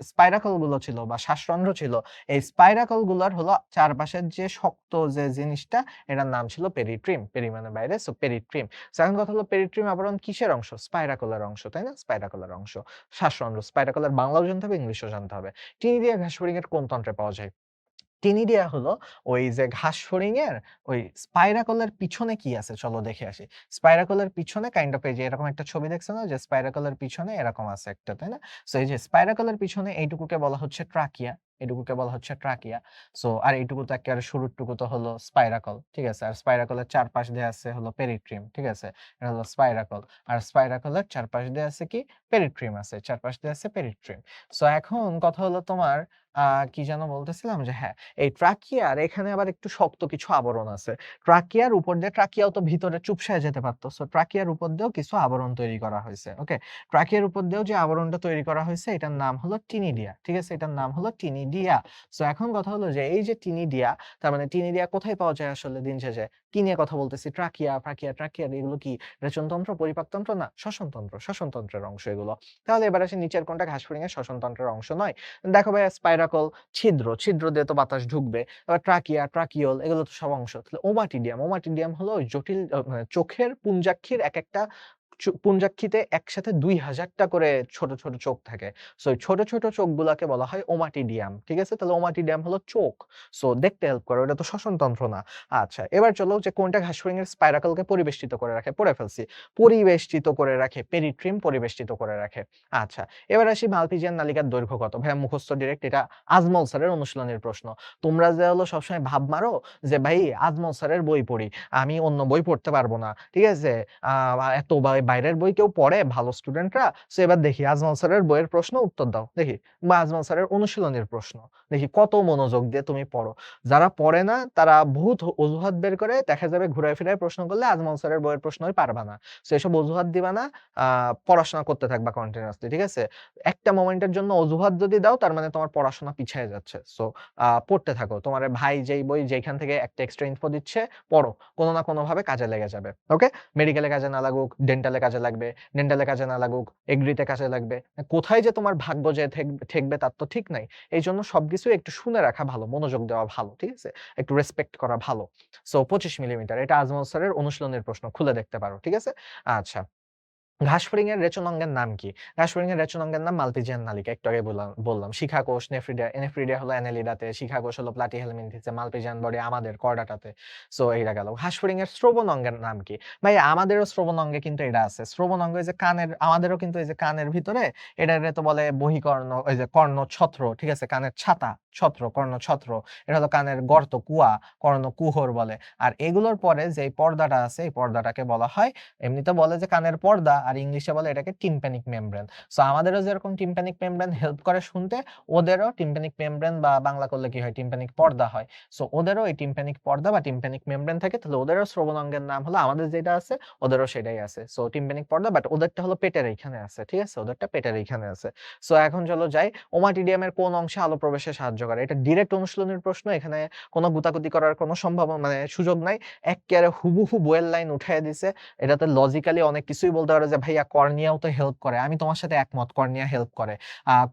স্পাইরাকল গুলো ছিল বা শ্বাসরন্ধ্র ছিল, এই স্পাইরাকল গুলার হলো চারপাশের যে শক্ত যে জিনিসটা, এটার নাম ছিল পেরিট্রিয়াম। পেরি মানে বাইরে, সো পেরিট্রিয়াম। সো এখন কথা হলো পেরিট্রিয়াম আবরণ কিসের অংশ? স্পাইরাকলের অংশ, তাই না? স্পাইরাকলের অংশ। শ্বাসরন্ধ্র, স্পাইরাকলের বাংলাও জানতে হবে, ইংলিশও জানতে হবে। টিনিডিয়া ঘাসফড়িং এর কোন তন্ত্রে পাওয়া যায়? টিনিডিয়া হলো ওই যে ঘাসফড়িং এর ওই স্পাইরাকলের পিছনে কি আছে চলো দেখে আসি। স্পাইরাকলের পিছনে কাইন্ড অফ এই যে এরকম একটা ছবি দেখছো না যে স্পাইরাকলের পিছনে এরকম আছে একটা, তাই না? সো এই যে স্পাইরাকলের পিছনে এইটুকুকে বলা হচ্ছে ট্রাকিয়া, এটুকুকে বলা হচ্ছে ট্রাকিয়া। সো আর এইটুকু তো একেবারে শুরুর টুকু তো হলো স্পাইরাকল, ঠিক আছে? আর স্পাইরাকলের চারপাশ দিয়ে আছে হলো পেরিট্রিয়াম, ঠিক আছে? এটা হলো স্পাইরাকল। আর স্পাইরাকলের চারপাশ দিয়ে আছে কি? পেরিট্রিয়াম আছে। চারপাশ দিয়ে আছে পেরিট্রিয়াম। সো এখন কথা হলো তোমার আ কি যেন বলতেছিলাম যে হ্যাঁ, এই ট্রাকিয়ার এখানে আবার একটু শক্ত কিছু আবরণ আছে। ট্রাকিয়ার উপর দিয়ে ট্রাকিয়াও তো ভিতরে চুপসায় যেতে পারত। সো ট্রাকিয়ার উপর দিয়েও কিছু আবরণ তৈরি করা হইছে। ওকে? ট্রাকিয়ার উপর দিয়েও যে আবরণটা তৈরি করা হইছে এটার নাম হলো টিনিডিয়া। ঠিক আছে? এটার নাম হলো টিনিডিয়া। সো এখন কথা হলো যে এই যে টিনিডিয়া, তার মানে টিনিডিয়া কোথায় পাওয়া যায় আসলে দিন শেষে? কি নিয়ে কথা বলতেছি? ট্রাকিয়া, ফ্রাকিয়া, ট্রাকিয়া এগুলো কি রেচনতন্ত্র, পরিপাকতন্ত্র? না, শ্বসনতন্ত্র। শ্বসনতন্ত্রের অংশ এগুলো। তাহলে এবার আসি নিচের কোনটা ঘাসফড়িং এর শ্বসনতন্ত্রের অংশ নয়? দেখো ভাইয়া স্পাইরাকল ছিদ্র, ছিদ্র দিয়ে তো বাতাস ঢুকবে। আবার ট্রাকিয়া, ট্রাকিওল এগুলো তো সব অংশ। তাহলে ওমাটিডিয়াম, ওমাটিডিয়াম হলো ওই জটিল মানে চোখের পুঞ্জাক্ষীর একেকটা পুঞ্জাক্ষীতে একসাথে ২০০০ টা করে ছোট, ছোট চোখ থাকে। সো এই ছোট, ছোট চোখগুলাকে বলা হয় ওমাটিডিয়াম। ঠিক আছে? তাহলে ওমাটিডিয়াম হলো চোখ। সো দেখতে হেল্প করে। ওটা তো শ্বসনতন্ত্র না। আচ্ছা, এবার চলো যে কোনটা ঘাসফড়িং এর স্পাইরাকলকে পরিবেষ্টিত করে রাখে? পড়ে ফেলছি। পরিবেষ্টিত করে রাখে, পেরিট্রিম পরিবেষ্টিত করে রাখে। আচ্ছা, এবার আসি মালপিজিয়ান নালিকার দৈর্ঘ্য কত? ভাইয়া মুখস্থ ডিরেক্ট, এটা আজমল স্যারের অনুশীলনীর প্রশ্ন। তোমরা যে হলো সবসময় ভাব মারো যে ভাই আজমল স্যারের বই পড়ি। আমি অন্য বই পড়তে পারব না। ঠিক আছে? আ এত বাইরের বই কেউ পড়ে ভালো স্টুডেন্টরা? সো এবার দেখি আজমল স্যারের বইয়ের প্রশ্ন উত্তর দাও। দেখি। বা আজমল স্যারের অনুশীলনীর প্রশ্ন। দেখি কত মনোযোগ দিয়ে তুমি পড়ো। যারা পড়ে না তারা বহুত অজুহাত বের করে দেখা যাবে ঘুরায় ফিরায় প্রশ্ন করলে আজমল স্যারের বইয়ের প্রশ্নই পারবা না। সো এসব অজুহাত দিবা না। আ পড়াশোনা করতে থাকবা কন্টিনিউয়াসলি। ঠিক আছে? একটা মোমেন্টের জন্য অজুহাত যদি দাও তার মানে তোমার পড়াশোনা পিছায়া যাচ্ছে। সো পড়তে থাকো। তোমার ভাই যেই বই যেইখান থেকে একটা এক্সট্রা ইনফো দিচ্ছে পড়ো। কোন না কোনভাবে কাজে লেগে যাবে। ওকে? মেডিকেলে কাজে না লাগুক, ডেন্টালে কাজে লাগবে, ডেন্টালে কাজে না লাগুক, এগ্রিতে কাজে লাগবে। কোথায় যে তোমার ভাগ্য যে ঠেকবে তার তো ঠিক নাই। এইজন্য সবকিছুই একটু শুনে রাখা ভালো, মনোযোগ দেওয়া ভালো। ঠিক আছে? একটু রেসপেক্ট করা ভালো। সো ২৫ মিলিমিটার এটা আজমল স্যারের অনুশীলনের প্রশ্ন। খুলে দেখতে পারো। ঠিক আছে? আচ্ছা। ঘাসফড়িং এর রেচনাঙ্গের নাম কি? ঘাসফড়িং এর রেচনাঙ্গের নাম মালপিজিয়ান নালিকা। একটু আগে বললাম। শিখা কোষ, নেফ্রিডিয়া, নেফ্রিডিয়া হলো অ্যানেলিডাতে, শিখা কোষ হলো প্লাটিহেলমিনথিসে, মালপিজিয়ান বডি আমাদের কর্ডাটাতে। সো এইটা গেল। ঘাসফড়িং এর শ্রবণ অঙ্গের নাম কি? ভাই আমাদেরও শ্রবণ অঙ্গে কিন্তু এটা আছে। শ্রবণ অঙ্গ এই যে কানের, আমাদেরও কিন্তু এই যে কানের ভিতরে এটারে তো বলে বহিকর্ণ, ওই যে কর্ণছত্র, ঠিক আছে? কানের ছাতা, ছত্র, কর্ণছত্র। এটা হলো কানের গর্ত, কুয়া, কর্ণকুহর বলে। আর এগুলোর পরে যে পর্দাটা আছে এই পর্দাটাকে বলা হয়, এমনিতে বলে যে কানের পর্দা, আর ইংলিশে বলে এটাকে টিম্প্যানিক মেমব্রেন। সো আমাদেরও যেরকম টিম্প্যানিক মেমব্রেন হেল্প করে শুনতে, ওদেরও টিম্প্যানিক মেমব্রেন বা বাংলা করলে কি হয় টিম্প্যানিক পর্দা হয়। সো ওদেরও এই টিম্প্যানিক পর্দা বা টিম্প্যানিক মেমব্রেন থাকে, তাহলে ওদেরও শ্রবণ অঙ্গের নাম হলো আমাদের যেটা আছে ওদেরও সেটাই আছে। সো টিম্প্যানিক পর্দা, বাট ওদেরটা হলো পেটের এইখানে আছে। ঠিক আছে? ওদেরটা পেটের এইখানে আছে। সো এখন চলো যাই, ওমাটিডিয়ামের কোন অংশে আলো প্রবেশে সাহায্য করে? এটা ডিরেক্ট অনুশীলনের প্রশ্ন। এখানে কোন গুতাগুতি করার কোন সম্ভাবনা মানে সুযোগ নাই। এক্কেবারে হুবহু বইয়ের লাইন উঠাইয়া দিছে। এটাতে লজিক্যালি অনেক কিছুই বলতে পারে যে ভাইয়া কর্নিয়াও তো হেল্প করে। আমি তোমার সাথে একমত, কর্নিয়া হেল্প করে।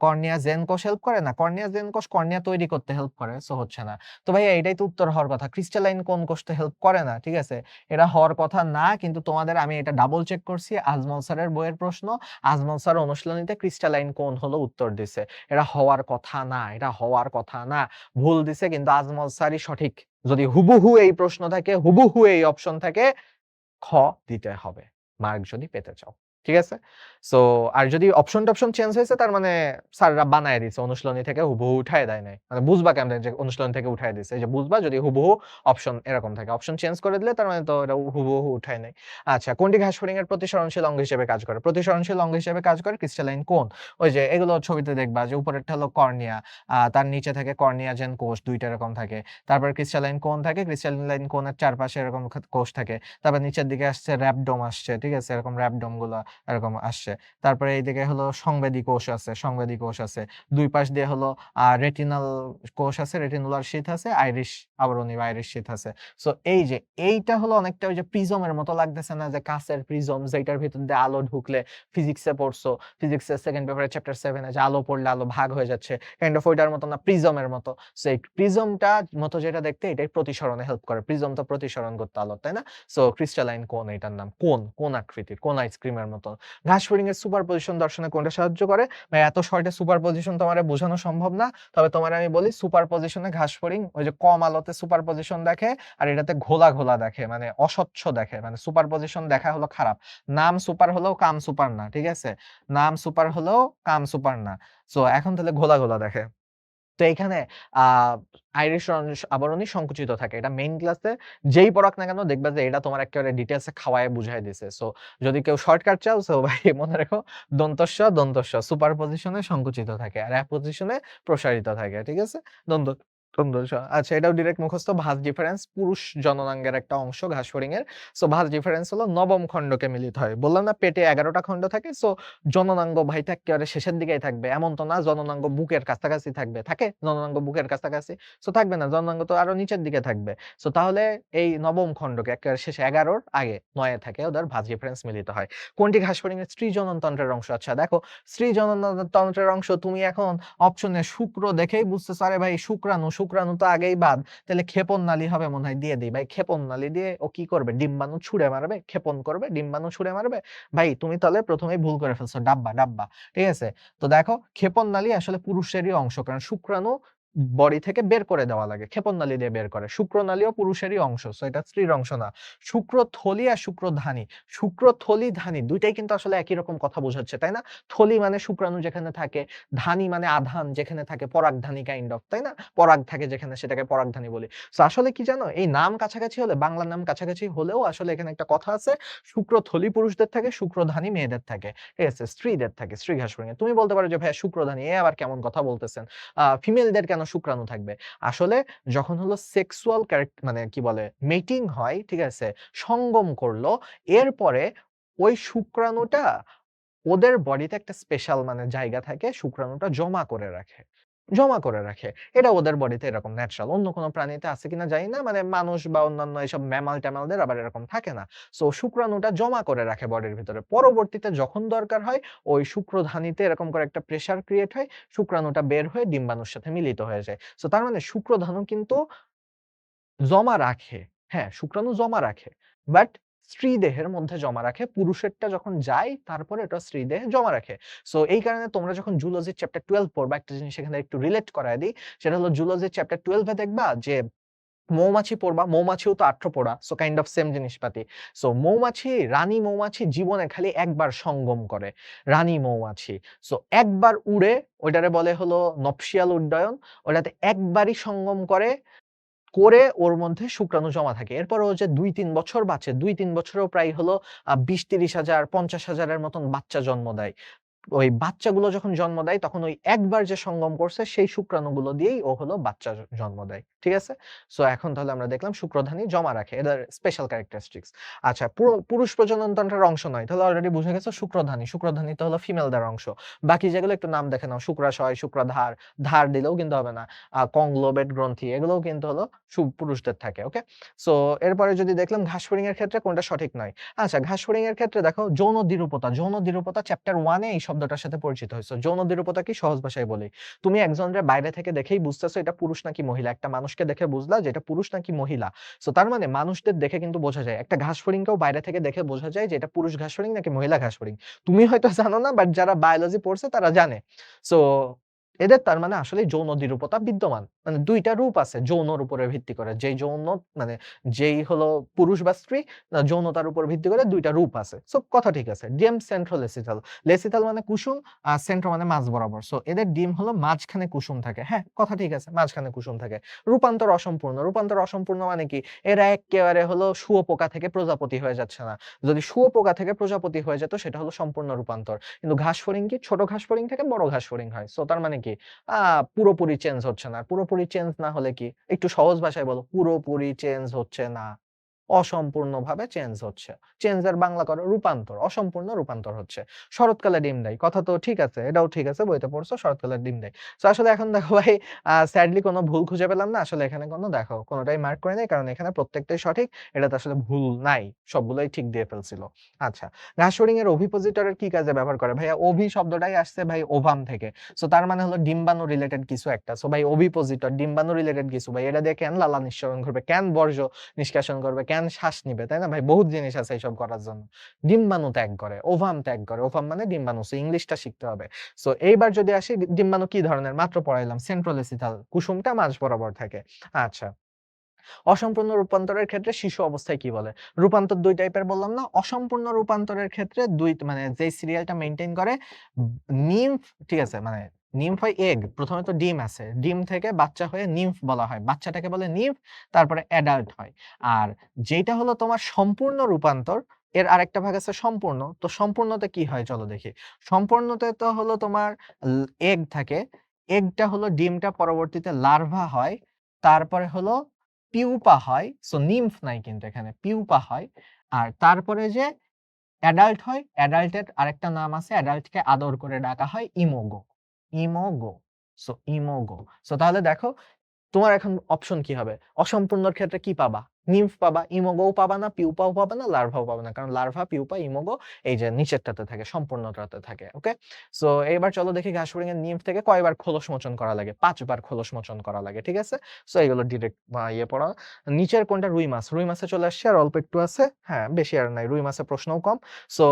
কর্নিয়া জেন কোষ হেল্প করে না? কর্নিয়া জেন কোষ কর্নিয়া তৈরি করতে হেল্প করে। সো হচ্ছে না। তো ভাইয়া এটাই তো উত্তর হওয়ার কথা। ক্রিস্টালাইন কোন কোষ তো হেল্প করে না। ঠিক আছে? এটা হওয়ার কথা না, কিন্তু তোমাদের আমি এটা ডাবল চেক করছি। আজমল স্যারের বইয়ের প্রশ্ন। আজমল স্যার অনুশীলনীতে ক্রিস্টালাইন কোন হলো উত্তর দিছে। এটা হওয়ার কথা না, এটা হওয়ার কথা না। ভুল দিছে, কিন্তু আজমল স্যারই সঠিক। যদি হুবহু এই প্রশ্ন থাকে, হুবহু এই অপশন থাকে, খ দিতে হবে, মার্ক যদি পেতে চাও। ঠিক আছে? সো আর যদি অপশন-টপশন চেঞ্জ হয়েছে, তার মানে স্যাররা বানায় দিছে, অনুশীলনী থেকে হুবহু উঠায় দেয় নাই। মানে বুঝবা কেমনে যে অনুশীলনী থেকে উঠায় দিছে? এই যে বুঝবা যদি হুবহু অপশন এরকম থাকে। অপশন চেঞ্জ করে দিলে তার মানে তো এটা হুবহু উঠায় নাই। আচ্ছা, কোনটি ঘাসফড়িং এর প্রতিসরণশীল অঙ্গ হিসেবে কাজ করে? প্রতিসরণশীল অঙ্গ হিসেবে কাজ করে ক্রিস্টালাইন কোন? ওই যে এগুলো ছবিতে দেখবা যে উপরেরটা হলো কর্নিয়া, তার নিচে থাকে কর্নিয়া জেন কোষ, ২ টা এরকম থাকে। তারপর ক্রিস্টালাইন কোন থাকে, ক্রিস্টালাইন কোণের চারপাশে এরকম কোষ থাকে। তারপর নিচের দিকে আসছে র‍্যাবডোম আসছে, ঠিক আছে? এরকম র‍্যাবডোম গুলা এরকম আসছে। তারপরে এইদিকে হলো সংবেদী কোষ আছে, সংবেদী কোষ আছে। ২ পাশ দিয়ে হলো রেটিনাল কোষ আছে, রেটিনুলার শীথ আছে, আইরিশ আবরণী বা আইরিশ শীথ আছে। সো এই যে এইটা হলো অনেকটা ওই যে প্রিজমের মতো লাগতেছে না, যে কাঁচের প্রিজম যেটার ভিতর দিয়ে আলো ঢুকলে, ফিজিক্সে পড়ছো, ফিজিক্সের সেকেন্ড পেপারে চ্যাপ্টার 7 এ যে আলো পড়লে আলো ভাগ হয়ে যাচ্ছে, কাইন্ড অফ ওইটার মতো না, প্রিজমের মতো। সো এই প্রিজমটা মতো যেটা দেখতে, এটাই প্রতিসরণে হেল্প করে। প্রিজম তো প্রতিসরণ করতে আলো, তাই না? সো ক্রিস্টালাইন কোন এটার নাম। কোন আকৃতির, কোন আইসক্রিমের মতো। ঘাসফড়িং এর সুপারপজিশন দর্শনে কোনটা সাহায্য করে? ভাই এত শর্টে সুপারপজিশন তোমারে বোঝানো সম্ভব না। তবে তোমারে আমি বলি, সুপারপজিশনে ঘাসফড়িং ওই যে কম আলোতে সুপারপজিশন দেখে, আর এটাতে ঘোলা, ঘোলা দেখে, মানে অস্বচ্ছ দেখে। মানে সুপারপজিশন দেখা হলো খারাপ। নাম সুপার হলেও কাম সুপার না। ঠিক আছে? নাম সুপার হলেও কাম সুপার না। সো এখন তাহলে ঘোলা, ঘোলা দেখে। তো এইখানে আ আইরিশ আবরণী সংকুচিত থাকে। এটা মেইন ক্লাসে যেই পড়াক না কেন দেখবা যে এটা তোমার একেবারে ডিটেইলসে খাওয়ায় বুঝায় দিছে। সো যদি কেউ শর্টকাট চাও, সো ভাই মনে রেখো দন্তস্ব সুপার পজিশনে সংকুচিত থাকে। আর অ্যাপোজিশনে প্রসারিত থাকে। ঠিক আছে? দন্ত দন্তস্ব। আচ্ছা, এটাও ডিরেক্ট মুখস্থ। ভাঁজ ডিফারেন্স পুরুষ জননাঙ্গের একটা অংশ ঘাসফড়িং এর। সো ভাঁজ ডিফারেন্স হলো নবম খণ্ডকে মিলিত হয়। বললাম না পেটে ১১ টা খণ্ড থাকে। সো জননাঙ্গ ভাই তো এক্কেবারে শেষের দিকেই থাকবে। এমন তো না জননাঙ্গ বুকের কাছাকাছি থাকবে। থাকে জননাঙ্গ বুকের কাছাকাছি? সো থাকবে না। জননাঙ্গ তো আরো নিচের দিকে থাকবে। সো তাহলে এই নবম খণ্ডকে একেবারে শেষে ১১ র আগে ৯ এ থাকে ওদের ভাঁজ ডিফারেন্স মিলিত হয়। কোনটি ঘাসফড়িং এর স্ত্রী জননতন্ত্রের অংশ? আচ্ছা দেখো, স্ত্রী জননতন্ত্রের অংশ তুমি এখন অপশনে শুক্র দেখেই বুঝতেছো, আরে ভাই শুক্রাণু তো আগেই বাদ। তাহলে ক্ষেপণ নালী হবে মনে হয়, দিয়ে দেই। ভাই ক্ষেপণ নালী দিয়ে ও কি করবে? ডিম্বাণু ছুঁড়ে মারবে, ক্ষেপণ করবে, ডিম্বাণু ছুঁড়ে মারবে। ভাই তুমি তাহলে ১ম এই ভুল করে ফেলছো। ডাব্বা। ঠিক আছে? তো দেখো, ক্ষেপণ নালী আসলে পুরুষেরই অংশ। কারণ শুক্রাণু বডি থেকে বের করে দেওয়া লাগে। ক্ষেপণ নালী দিয়ে বের করে। শুক্রনালীও পুরুষেরই অংশ। সো এটা স্ত্রীর অংশ না। শুক্রথলি আর শুক্রধানী। শুক্রথলি ধানী ২ টাই কিন্তু আসলে একই রকম কথা বোঝাচ্ছে, তাই না? থলি মানে শুক্রাণু যেখানে থাকে, ধানী মানে আধান যেখানে থাকে, পরাগধানী কাইন্ড অফ, তাই না? পরাগ থাকে যেখানে, সেটাকে পরাগধানী বলি। সো আসলে কি জানো? এই নাম কাছাকাছি হলে, বাংলা নাম কাছাকাছি হলেও আসলে এখানে একটা কথা আছে, শুক্রথলি পুরুষদের থাকে, শুক্রধানী মেয়েদের থাকে। ঠিক আছে? স্ত্রীদের থাকে, স্ত্রী ঘাসফড়িং এ। তুমি বলতে পারো যে ভাইয়া শুক্রধানী, এ আবার কেমন কথা বলতেছেন? ফিমেলদের কেন শুক্রাণু থাকবে? আসলে যখন হলো সেক্সুয়াল মানে কি বলে, মেটিং হয়, ঠিক আছে? সঙ্গম করলো, এরপরে ওই শুক্রাণুটা ওদের বডিতে একটা স্পেশাল মানে জায়গা থাকে, শুক্রাণুটা জমা করে রাখে। জমা করে রাখে। এটা ওদের বডিতে এরকম ন্যাচারাল। অন্য কোন প্রাণীতে আছে কিনা জানি না। মানে মানুষ বা অন্যান্য এসব ম্যামাল-ট্যামালদের আবার এরকম থাকে না। সো শুক্রাণুটা জমা করে রাখে বডির ভিতরে। পরবর্তীতে যখন দরকার হয়, ওই শুক্রধানীতে এরকম করে একটা প্রেশার ক্রিয়েট হয়, শুক্রাণুটা বের হয়ে ডিম্বাণুর সাথে মিলিত হয়ে যায়। সো তার মানে শুক্রধানু কিন্তু জমা রাখে। হ্যাঁ, শুক্রাণু জমা রাখে। বাট স্ত্রী দেহের মধ্যে জমা রাখে। পুরুষেরটা যখন যায়, তারপরে এটা স্ত্রী দেহে জমা রাখে। সো এই কারণে তোমরা যখন জুলজির চ্যাপ্টার 12 পড়বা, একটা জিনিস এখানে একটু রিলেট করায় দেই। সেটা হলো জুলজির চ্যাপ্টার 12 এ দেখবা যে মৌমাছি পড়বা, মৌমাছিও তো arthropoda. So kind of same জিনিসপাতি। সো মৌমাছি, রানী মৌমাছি জীবনে খালি একবার সঙ্গম করে। রানী মৌমাছি। সো একবার উড়ে, ওইটারে বলে হলো নপশিয়াল উড্ডয়ন। ওটাতে একবারই সঙ্গম করে ওর মধ্যে শুক্রাণু জমা থাকে। এরপর ও যে ২-৩ বছর বাঁচে, ২-৩ বছরেও প্রায় হলো ২০-৩০ হাজার, ৫০ হাজারের মতন বাচ্চা জন্ম দেয়। ওই বাচ্চাগুলো যখন জন্ম দেয় তখন ওই একবার যে সঙ্গম করছে সেই শুক্রাণুগুলো দিয়েই ও হলো বাচ্চা জন্ম দেয়। ঠিক আছে? সো এখন তাহলে আমরা দেখলাম শুক্রধানী জমা রাখে। এদের স্পেশাল ক্যারেক্টারিস্টিক্স। আচ্ছা পুরুষ প্রজনন তন্ত্রের অংশ নয়। তাহলে অলরেডি বুঝে গেছো শুক্রধানী। শুক্রধানী তো হলো ফিমেলদের অংশ। বাকি যেগুলো একটু নাম দেখে নাও। শুক্রাশয়, শুক্রাধার, ধার দিলেও কিন্তু হবে না। কংলোবেট গ্রন্থি এগুলোও কিন্তু হলো পুরুষদের থাকে। ওকে? সো এরপরে যদি দেখলাম ঘাসফড়িং এর ক্ষেত্রে কোনটা সঠিক নয়। আচ্ছা ঘাসফড়িং এর ক্ষেত্রে দেখো যৌন দ্বিরূপতা। যৌন দ্বিরূপতা চ্যাপ্টার 1 এ এই শব্দটার সাথে পরিচিত হইছো। যৌন দ্বিরূপতা কি সহজ ভাষায় বলি। তুমি একজনের বাইরে থেকে দেখেই বুঝতেছো এটা পুরুষ নাকি মহিলা। একটা মানুষকে দেখে বুঝলা যে এটা পুরুষ নাকি মহিলা। সো তার মানে মানুষদের দেখে কিন্তু বোঝা যায়। একটা ঘাসফড়িংকেও বাইরে থেকে দেখে বোঝা যায় যে এটা পুরুষ ঘাসফড়িং নাকি মহিলা ঘাসফড়িং। তুমি হয়তো জানো না বাট যারা বায়োলজি পড়ছে তারা জানে। সো এদের তার মানে আসলেই যৌন দ্বিরূপতা বিদ্যমান। মানে ২ টা রূপ আছে যৌনর উপরে ভিত্তি করে। যেই যৌন মানে যেই হলো পুরুষ বা স্ত্রী যৌনতার উপর ভিত্তি করে ২ টা রূপ আছে। সো কথা ঠিক আছে। ডিম সেন্ট্রোলেসিথাল। লেসিথাল মানে কুসুম, সেন্ট্রো মানে মাঝ বরাবর। সো এদের ডিম হলো মাঝখানে কুসুম থাকে। হ্যাঁ, কথা ঠিক আছে। মাঝখানে কুসুম থাকে। রূপান্তর অসম্পূর্ণ। রূপান্তর অসম্পূর্ণ মানে কি? এরা এক্কেবারে হলো শুঁয়োপোকা থেকে প্রজাপতি হয়ে যাচ্ছে না। যদি শুঁয়োপোকা থেকে প্রজাপতি হয়ে যেত সেটা হলো সম্পূর্ণ রূপান্তর। কিন্তু ঘাসফড়িং কি? ছোট ঘাসফড়িং থেকে বড় ঘাসফড়িং হয়। সো তার মানে কি? আ পুরোপুরি চেঞ্জ হচ্ছে না। পুরোপুরি চেঞ্জ না হলে কি? একটু সহজ ভাষায় বলো। পুরোপুরি চেঞ্জ হচ্ছে না। অসম্পূর্ণভাবে চেঞ্জ হচ্ছে। চেঞ্জ এর বাংলা করো রূপান্তর। অসম্পূর্ণ রূপান্তর হচ্ছে। শরৎকালে ডিম দেয়। কথা তো ঠিক আছে। এটাও ঠিক আছে। বইতে পড়ছো শরৎকালে ডিম দেয়। সো আসলে এখন দেখো ভাই স্যাডলি কোন ভুল খুঁজে পেলাম না। আসলে এখানে কোন দেখো কোনটাই মার্ক করে নাই। কারণ এখানে প্রত্যেকটাই সঠিক। এটাতে আসলে ভুল নাই। সবগুলোই ঠিক দিয়ে ফেলছিল। আচ্ছা। ঘাসফড়িং এর ওভিপোজিটর এর কি কাজে ব্যবহার করে? ভাইয়া ওভি শব্দটাই আসছে ভাই ওভাম থেকে। সো তার মানে হলো ডিম্বাণু রিলেটেড কিছু একটা। সো ভাই ওভিপোজিটর ডিম্বাণু রিলেটেড কিছু ভাই। এটা দিয়ে কেন লালা নিঃসরণ করবে? কেন বর্জ্য নিষ্কাশন করবে? কেন শ্বাস নিবে? তাই না ভাই? বহুত জিনিস আছে এইসব করার জন্য। ডিম্বাণু ত্যাগ করে, ওভাম ত্যাগ করে। ওভাম মানে ডিম্বাণু। সো ইংলিশটা শিখতে হবে। সো এইবার যদি আসি ডিম্বাণু কি ধরনের? মাত্র পড়াইলাম সেন্ট্রোলেসিথাল। কুসুমটা মাঝ বরাবর থাকে। আচ্ছা। অসম্পূর্ণ রূপান্তরের ক্ষেত্রে শিশু অবস্থায় কি বলে? রূপান্তর ২ টাইপের বললাম না? অসম্পূর্ণ রূপান্তরের ক্ষেত্রে মানে যেই সিরিয়ালটা মেইনটেইন করে নিম্ফ ঠিক আছে? মানে নিম্ফ হয় এগ। ১ম এ তো ডিম আছে। ডিম থেকে বাচ্চা হয়ে নিম্ফ বলা হয়। বাচ্চাটাকে বলে নিম্ফ, তারপরে অ্যাডাল্ট হয়। আর যেইটা হলো তোমার সম্পূর্ণ রূপান্তর, এর আরেকটা ভাগ আছে সম্পূর্ণ। তো সম্পূর্ণতে কি হয় চলো দেখি। সম্পূর্ণতে তো হলো তোমার এগ থাকে। এগটা হলো ডিমটা পরবর্তীতে লার্ভা হয়। তারপরে হলো পিউপা হয়। সো নিম্ফ নাই কিন্তু এখানে। পিউপা হয়। আর তারপরে যে অ্যাডাল্ট হয়, অ্যাডাল্টের আরেকটা নাম আছে। অ্যাডাল্টকে আদর করে ডাকা হয় ইমোগো। ইমোগো। সো ইমোগো। সো তাহলে দেখো তোমার এখন অপশন কি হবে? অসম্পূর্ণর ক্ষেত্রে কি পাবা? নিম্ফ পাবা, ইমোগোও পাবা না, পিউপাও পাবা না, লার্ভাও পাবা না। কারণ লার্ভা, পিউপা, ইমোগো এই যে নিচেরটাতে থাকে, সম্পূর্ণটাতে থাকে। ওকে? সো এইবার চলো দেখি ঘাসফড়িং এর নিম্ফ থেকে কয়বার খোলস মোচন করা লাগে? ৫ বার খোলস মোচন করা লাগে। ঠিক আছে? সো এগুলো ডিরেক্ট ইয়ে পড়া। নিচের কোনটা রুই মাছ? রুই মাছে চলে আসছে আর অল্প একটু আছে। হ্যাঁ, বেশি আর নাই। রুই মাছে প্রশ্নও কম। সো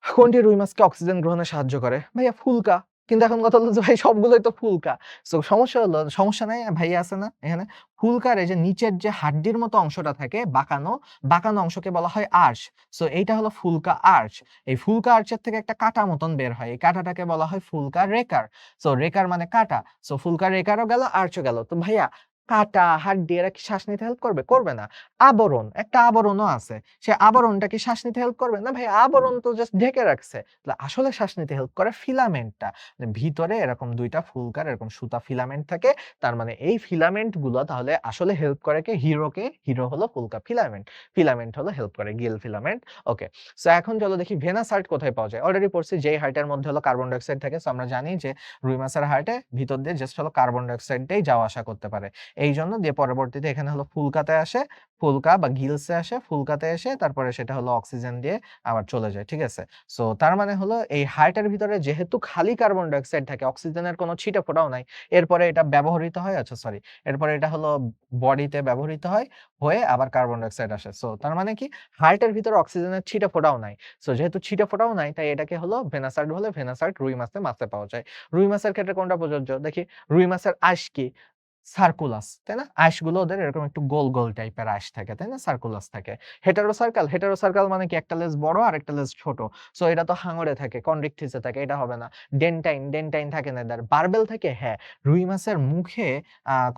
কোনটি রুই মাছকে অক্সিজেন গ্রহণে সাহায্য করে? ভাইয়া ফুলকা। কিন্তু এখন কথা হলো যে ভাই সবগুলোই তো ফুলকা। সো সমস্যা হলো সমস্যা নাই ভাইয়া আছে না এখানে? ফুলকার এই যে নিচের যে হাড্ডির মতো অংশটা থাকে বাঁকানো, বাঁকানো অংশকে বলা হয় আর্চ। সো এইটা হলো ফুলকা আর্চ। এই ফুলকা আর্চের থেকে একটা কাঁটা মতন বের হয়। এই কাঁটাটাকে বলা হয় ফুলকা রেকার। সো রেকার মানে কাঁটা। সো ফুলকা রেকারও গেল, আর্চও গেল। তো ভাইয়া কাঁটা, হাড্ডি এরা কি শ্বাস নিতে হেল্প করবে? করবে না। আবরণ, একটা আবরণও আছে। সে আবরণটা কি শ্বাস নিতে হেল্প করবে? না ভাই আবরণ তো জাস্ট ঢেকে রাখছে। তাহলে আসলে শ্বাস নিতে হেল্প করে ফিলামেন্টটা। ভিতরে এরকম ২ টা ফুলকার এরকম সুতা ফিলামেন্ট থাকে। তার মানে এই ফিলামেন্ট গুলো তাহলে আসলে হেল্প করে কে? হিরোকে। হিরো হলো ফুলকা ফিলামেন্ট। ফিলামেন্ট হলো হেল্প করে গিল ফিলামেন্ট। ওকে। সো এখন চলো দেখি ভেনাস হার্ট কোথায় পাওয়া যায়? অলরেডি পড়ছি যেই হার্টের মধ্যে হলো কার্বন ডাই অক্সাইড থাকে। সো আমরা জানি যে রুই মাছের হার্টে ভিতর দিয়ে জাস্ট হলো কার্বন ডাই অক্সাইডটাই যাওয়া আসা করতে পারে। এইজন্য দিয়ে পরবর্তীতে এখানে হলো ফুলকাতে আসে। ফুলকা বা গিলসে আসে, ফুলকাতে এসে তারপরে সেটা হলো অক্সিজেন দিয়ে আবার চলে যায়। ঠিক আছে? সো তার মানে হলো এই হার্টের ভিতরে যেহেতু খালি কার্বন ডাই অক্সাইড থাকে, অক্সিজেনের কোনো ছিটে ফোঁটাও নাই। এরপরে এটা ব্যবহৃত হয় আচ্ছা সরি। এরপরে এটা হলো বডিতে ব্যবহৃত হয়, হয়ে আবার কার্বন ডাই অক্সাইড আসে। সো তার মানে কি হার্টের ভিতরে অক্সিজেনের ছিটে ফোঁটাও নাই। সো যেহেতু ছিটে ফোঁটাও নাই তাই এটাকে হলো ভেনাস হার্ট বলে। ভেনাস হার্ট রুই মাছে পাওয়া যায়। রুই মাছের ক্ষেত্রে কোনটা প্রযোজ্য? দেখি রুই মাছের আঁশ কি? সার্কুলাস, তাই না? আঁশগুলো ওদের এরকম একটু গোল, গোল টাইপের আঁশ থাকে, তাই না? সার্কুলাস থাকে। হেটারোসার্কাল মানে কি একটা লেজ বড় আর একটা লেজ ছোট। সো এটা তো হাঙরে থাকে, কনড্রিক্টিসে থাকে, এটা হবে না। ডেন্টাইন থাকে না এদের। বারবেল থাকে? হ্যাঁ। রুই মাছের মুখে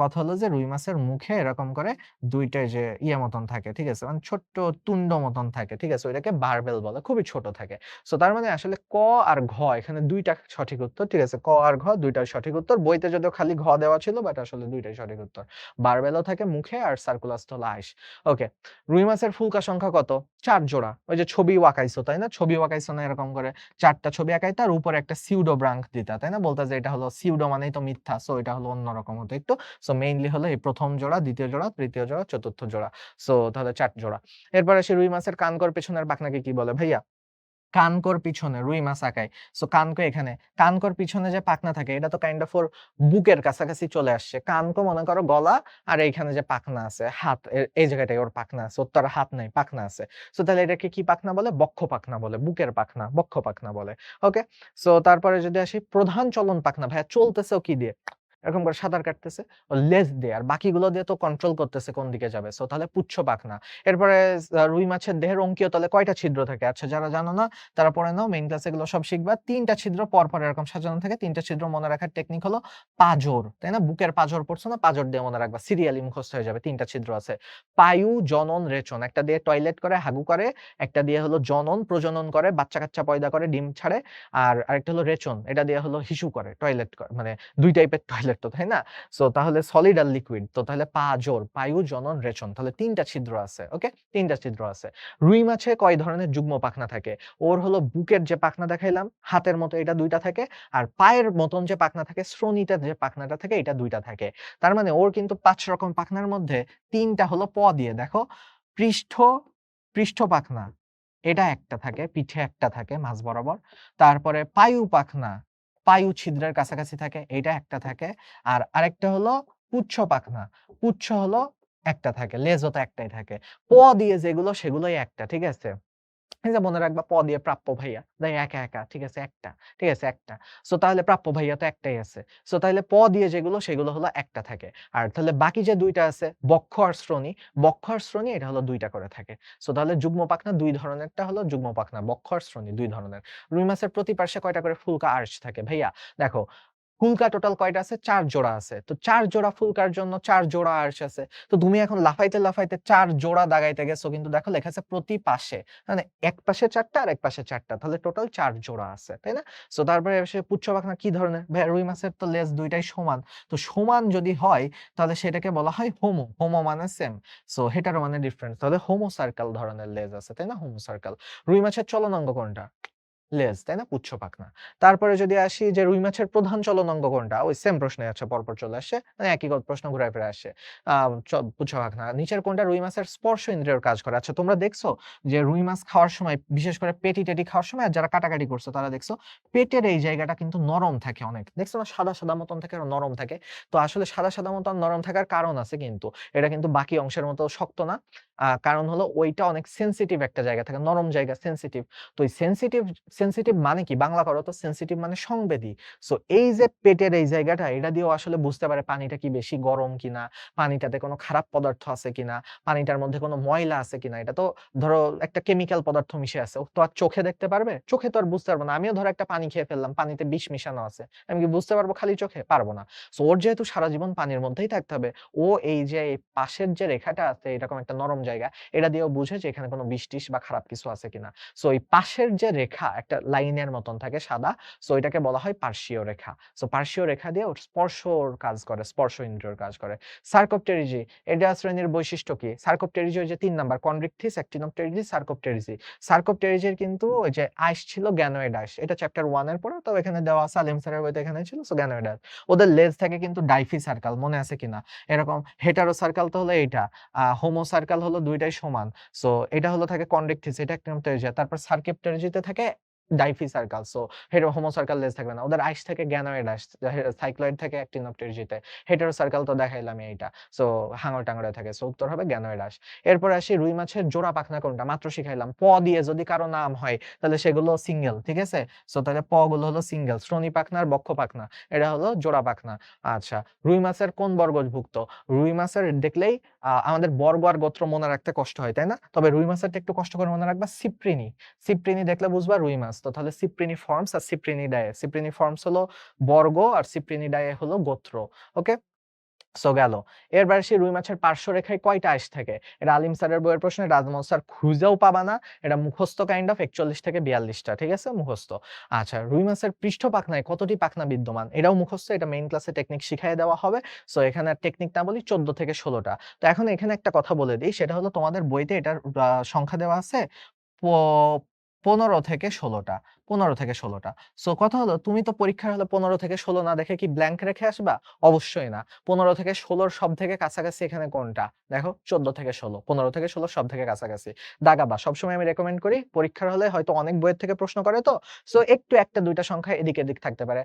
কথা হলো যে রুই মাছের মুখে এরকম করে ২ টা যে মতন থাকে, ঠিক আছে? মানে ছোট্ট তুন্ড মতন থাকে, ঠিক আছে? ওইটাকে বারবেল বলে। খুবই ছোট থাকে। সো তার মানে আসলে ক আর ঘ এখানে ২ টা সঠিক উত্তর, ঠিক আছে? ক আর ঘ ২ টাই সঠিক উত্তর। বইতে যদিও খালি ঘ দেওয়া ছিল বাট আসলে ২ টাই সঠিক উত্তর। বারবেলও থাকে মুখে আর সার্কুলাসটা হলো আইস। ওকে। রুই মাছের ফুলকা সংখ্যা কত? ৪ জোড়া। ওই যে ছবিও আঁকাইছো, তাই না? ছবিও আঁকাইছো না এরকম করে ৪ টা ছবি আঁকাইতা আর উপরে একটা সিউডো ব্রাঙ্ক দিতা, তাই না? বলতা যে এটা হলো সিউডো মানেই তো মিথ্যা। সো এটা হলো অন্যরকম হতো একটু। সো মেইনলি হলো এই ১ম জোড়া, ২য় জোড়া, তৃতীয় জোড়া, চতুর্থ জোড়া। সো তাহলে ৪ জোড়া। এরপরে আসি রুই মাছের কানকর পেছনের পাখনাকে কি বলে? ভাইয়া কানকোর পিছনে রুই মাছ আঁকায়। সো কানকো এখানে। কানকোর পিছনে যে পাখনা থাকে এটা তো কাইন্ড অফ ওর বুকের কাছাকাছি চলে আসছে। কানকো মনে করো গলা আর এইখানে যে পাখনা আছে হাত এই জায়গাটায় ওর পাখনা আছে। ওর তো আর হাত নাই, পাখনা আছে। সো তাহলে এটাকে কি পাখনা বলে? বক্ষ পাখনা বলে। বুকের পাখনা, বক্ষ পাখনা বলে। ওকে? সো তারপরে যদি আসি প্রধান চলন পাখনা ভাইয়া চলতেছেও কি দিয়ে? এরকম করে সাঁতার কাটতেছে। ও লেজ দিয়ে আর বাকিগুলো দিয়ে তো কন্ট্রোল করতেছে কোন দিকে যাবে। সো তাহলে পুচ্ছ পাখনা। এরপরে রুই মাছের দেহের অঙ্কীয় তলে কয়টা ছিদ্র থাকে? আচ্ছা যারা জানো না তারা পড়ে নাও, মেইন ক্লাসে এগুলো সব শিখবা। ৩ টা ছিদ্র পরপর এরকম সাজানো থাকে। ৩ টা ছিদ্র মনে রাখার টেকনিক হলো পাঁজর, তাই না? বুকের পাঁজর পড়ছো না? পাঁজর দিয়ে মনে রাখবা। সিরিয়ালি মুখস্থ হয়ে যাবে। ৩ টা ছিদ্র আছে। পায়ু, জনন, রেচন। একটা দিয়ে টয়লেট করে, হাগু করে। একটা দিয়ে হলো জনন, প্রজনন করে, বাচ্চা-কাচ্চা পয়দা করে, ডিম ছাড়ে। আর আরেকটা হলো রেচন। এটা দিয়ে হলো হিসু করে, টয়লেট করে। মানে ২ টাইপের টয়লেট তো, তাই না? সো তাহলে সলিড আর লিকুইড। তো তাহলে পাঁজর, পায়ু, জনন, রেচন। তাহলে ৩ টা ছিদ্র আছে। ওকে? ৩ টা ছিদ্র আছে। রুই মাছে কয় ধরনের যুগ্ম পাখনা থাকে? ওর হলো বুকের যে পাখনা দেখাইলাম, হাতের মতো এটা ২ টা থাকে। আর পায়ের মতন যে পাখনা থাকে, শ্রোণিতে যে পাখনাটা থাকে এটা ২ টা থাকে। তার মানে ওর কিন্তু ৫ রকম পাখনার মধ্যে ৩ টা হলো দিয়ে দেখো। পৃষ্ঠ, পৃষ্ঠ পাখনা এটা একটা থাকে, পিঠে একটা থাকে মাঝ বরাবর। তারপরে পায়ু পাখনা, পায়ু ছিদ্রের কাছাকাছি থাকে, এইটা একটা থাকে। আর আরেকটা হলো পুচ্ছ পাখনা। পুচ্ছ হলো একটা থাকে, লেজও তো একটাই থাকে। দিয়ে যেগুলো সেগুলোই একটা, ঠিক আছে? এই যে মনে রাখবা দিয়ে প্রাপ্য ভাইয়া। একা, ঠিক আছে? একটা। ঠিক আছে? একটা। সো তাহলে প্রাপ্য ভাইয়া তো একটাই আছে। সো তাহলে দিয়ে যেগুলো সেগুলো হলো একটা থাকে। আর তাহলে বাকি যে ২ টা আছে বক্ষ আর শ্রোণী, বক্ষ আর শ্রোণী এটা হলো ২ টা করে থাকে। সো তাহলে যুগ্ম পাখনা ২ ধরনেরটা হলো যুগ্ম পাখনা। বক্ষ আর শ্রোণী ২ ধরনের। রুই মাছের প্রতি পার্শ্বে কয়টা করে ফুলকা আর্চ থাকে? ভাইয়া দেখো ফুলকা টোটাল কয়টা আছে? ৪ জোড়া আছে। তো ৪ জোড়া ফুলকার জন্য ৪ জোড়া আর্শ আছে। তো তুমি এখন লাফাইতে ৪ জোড়া দাগাইতে গেছো কিন্তু দেখো লেখা আছে প্রতি পাশে। মানে এক পাশে ৪ টা আর এক পাশে ৪ টা। তাহলে টোটাল ৪ জোড়া আছে। তাই না? সো তারপরে এসে পুচ্ছ পাখনা কি ধরনের? ভাইয়া রুই মাছের তো লেজ ২ টাই সমান। তো সমান যদি হয় তাহলে সেটাকে বলা হয় হোমো। হোমো মানে সেম। সো হেটারো মানে ডিফারেন্ট। তাহলে হোমো সার্কেল ধরনের লেজ আছে। তাই না? Homo circle. রুই মাছের চলনাঙ্গ কোনটা? লেজ, তাই না? পুচ্ছ পাখনা। তারপরে যদি আসি যে রুই মাছের প্রধান চলনাঙ্গ কোনটা? ওই সেম প্রশ্নই আচ্ছা পরপর চলে আসছে। মানে একই প্রশ্ন ঘুরায় ফিরে আসছে। আ পুচ্ছ পাখনা। নিচের কোনটা রুই মাছের স্পর্শ ইন্দ্রিয়র কাজ করে? আচ্ছা তোমরা দেখছো যে রুই মাছ খাওয়ার সময় বিশেষ করে পেটি-টেটি খাওয়ার সময় আর যারা কাটাকাটি করছো তারা দেখছো পেটের এই জায়গাটা কিন্তু নরম থাকে অনেক। দেখছো না সাদা মতন থাকে আর নরম থাকে। তো আসলে সাদা মতন নরম থাকার কারণ আছে কিন্তু। এটা কিন্তু বাকি অংশের মতো শক্ত না। কারণ হলো ওইটা অনেক সেনসিটিভ একটা জায়গা থাকে। নরম জায়গা সেনসিটিভ। তো এই সেনসিটিভ মানে কি? বাংলা করো তো সেনসিটিভ মানে সংবেদী। সো এই যে পেটের এই জায়গাটা এটা দিয়েও আসলে বুঝতে পারে পানিটা কি বেশি গরম কিনা, পানিটাতে কোনো খারাপ পদার্থ আছে কিনা, পানিটার মধ্যে কোনো ময়লা আছে কিনা। এটা তো ধরো একটা কেমিক্যাল পদার্থ মিশে আছে। ও তো আর চোখে দেখতে পারবে? চোখে তো আর বুঝতে পারব না। আমিও ধরো একটা পানি খেয়ে ফেললাম, পানিতে বিষ মিশানো আছে। আমি কি বুঝতে পারবো খালি চোখে? পারব না। সো ওর যেহেতু সারা জীবন পানির মধ্যেই থাকতে হবে, ও এই যে এই পাশের যে রেখাটা আছে এরকম একটা নরম জায়গা, এটা দিয়েও বুঝে যে এখানে কোনো বিষ-টিস বা খারাপ কিছু আছে কিনা। সো এই পাশের যে রেখা একটা লাইনের মতন থাকে সাদা, সো এটাকে বলা হয় পার্শ্বীয় রেখা। সো পার্শ্বীয় রেখা দিয়ে ওর স্পর্শর কাজ করে, স্পর্শ ইন্দ্রিয়র কাজ করে। সার্কোপটেরিজি এটা শ্রেণীর বৈশিষ্ট্য কি? সার্কোপটেরিজি ওই যে ৩ নাম্বার কনড্রিকথিস, অ্যাক্টিনোপটেরিজি, সার্কোপটেরিজি। সার্কোপটেরিজির কিন্তু ওই যে আইস ছিল গ্যানোয়েড আইস। এটা চ্যাপ্টার 1 এর পড়া। তো এখানে দেওয়া আছে আলিম স্যারের বইতে এখানে ছিল। সো গ্যানোয়েড আইস। ওদের লেজ থাকে কিন্তু ডাইফি সার্কেল মনে আছে কিনা? এরকম হেটারো সার্কেল তো হলো এইটা। হোমো সার্কেল হলো ২ টাই সমান। সো এটা হলো থাকে কনডেক্টিস এটা একটা টেরিজিয়া। তারপর সার্কিপটেরিজিতে থাকে DYFI circle. So Homo circle লেজ থাকবে না। ওদের আইস থেকে গ্যানোয়েড আইস, সাইক্লয়েড থেকে অ্যাক্টিনোপটেরিজিতে। হেটেরো সার্কেল তো দেখাইলাম এইটা। সো হাঙর-টাঙরে থাকে। সো উত্তর হবে গ্যানোয়েড আইস। এরপর আসি রুই মাছের জোড়া পাখনা কোনটা? মাত্র শিখাইলাম। দিয়ে যদি কারো নাম হয় তাহলে সেগুলো সিঙ্গেল, ঠিক আছে? সো তাহলে গুলো হলো সিঙ্গেল। শ্রোণী পাখনা আর বক্ষ পাখনা। এটা হলো জোড়া পাখনা। আচ্ছা, রুই মাছের কোন বর্গভুক্ত? রুই মাছের দেখলেই আমাদের বর্গ আর গোত্র মনে রাখতে কষ্ট হয়, তাই না? তবে রুই মাছেরটা একটু কষ্ট করে মনে রাখবা, সিপ্রিনি। সিপ্রিনি দেখলে বুঝবা রুই মাছ। তো তাহলে সিপ্রিনি ফর্মস আর সিপ্রিনি ডায়ে। সিপ্রিনি ফর্মস হলো বর্গ আর সিপ্রিনি ডায়ে হলো গোত্র। ওকে? সো গেল। এরবার আসি রুই মাছের পার্শ্বরেখায় কয়টা আইস থাকে? এটা আলিম স্যারের বইয়ের প্রশ্ন, এটা আজমল স্যার খুঁজেও পাবা না। এটা মুখস্থ কাইন্ড অফ ৪১ থেকে ৪২ টা, ঠিক আছে? মুখস্থ। আচ্ছা, রুই মাছের পৃষ্ঠ পাখনায় কতটি পাখনা বিদ্যমান? এটাও মুখস্থ, এটা মেইন ক্লাসে টেকনিক শিখাইয়ে দেওয়া হবে। সো এখানে আর টেকনিক না বলি, ১৪ থেকে ১৬ টা। তো এখন এখানে একটা কথা বলে দেই, সেটা হলো তোমাদের বইতে এটার সংখ্যা দেওয়া আছে প ১৫ থেকে ১৬ টা। ১৫ থেকে ১৬ টা। সো কথা হলো তুমি তো পরীক্ষার হলে ১৫ থেকে ১৬ না দেখে কি ব্ল্যাংক রেখে আসবা? অবশ্যই না। ১৫ থেকে ১৬ র সব থেকে কাছাকাছি এখানে কোনটা? দেখো ১৪ থেকে ১৬। ১৫ থেকে ১৬ সব থেকে কাছাকাছি। দাগাবা। সবসময় আমি রেকমেন্ড করি পরীক্ষার হলে হয়তো অনেক বইয়ের থেকে প্রশ্ন করে তো। সো একটু ১ টা ২ টা সংখ্যা এদিক এদিক থাকতে পারে।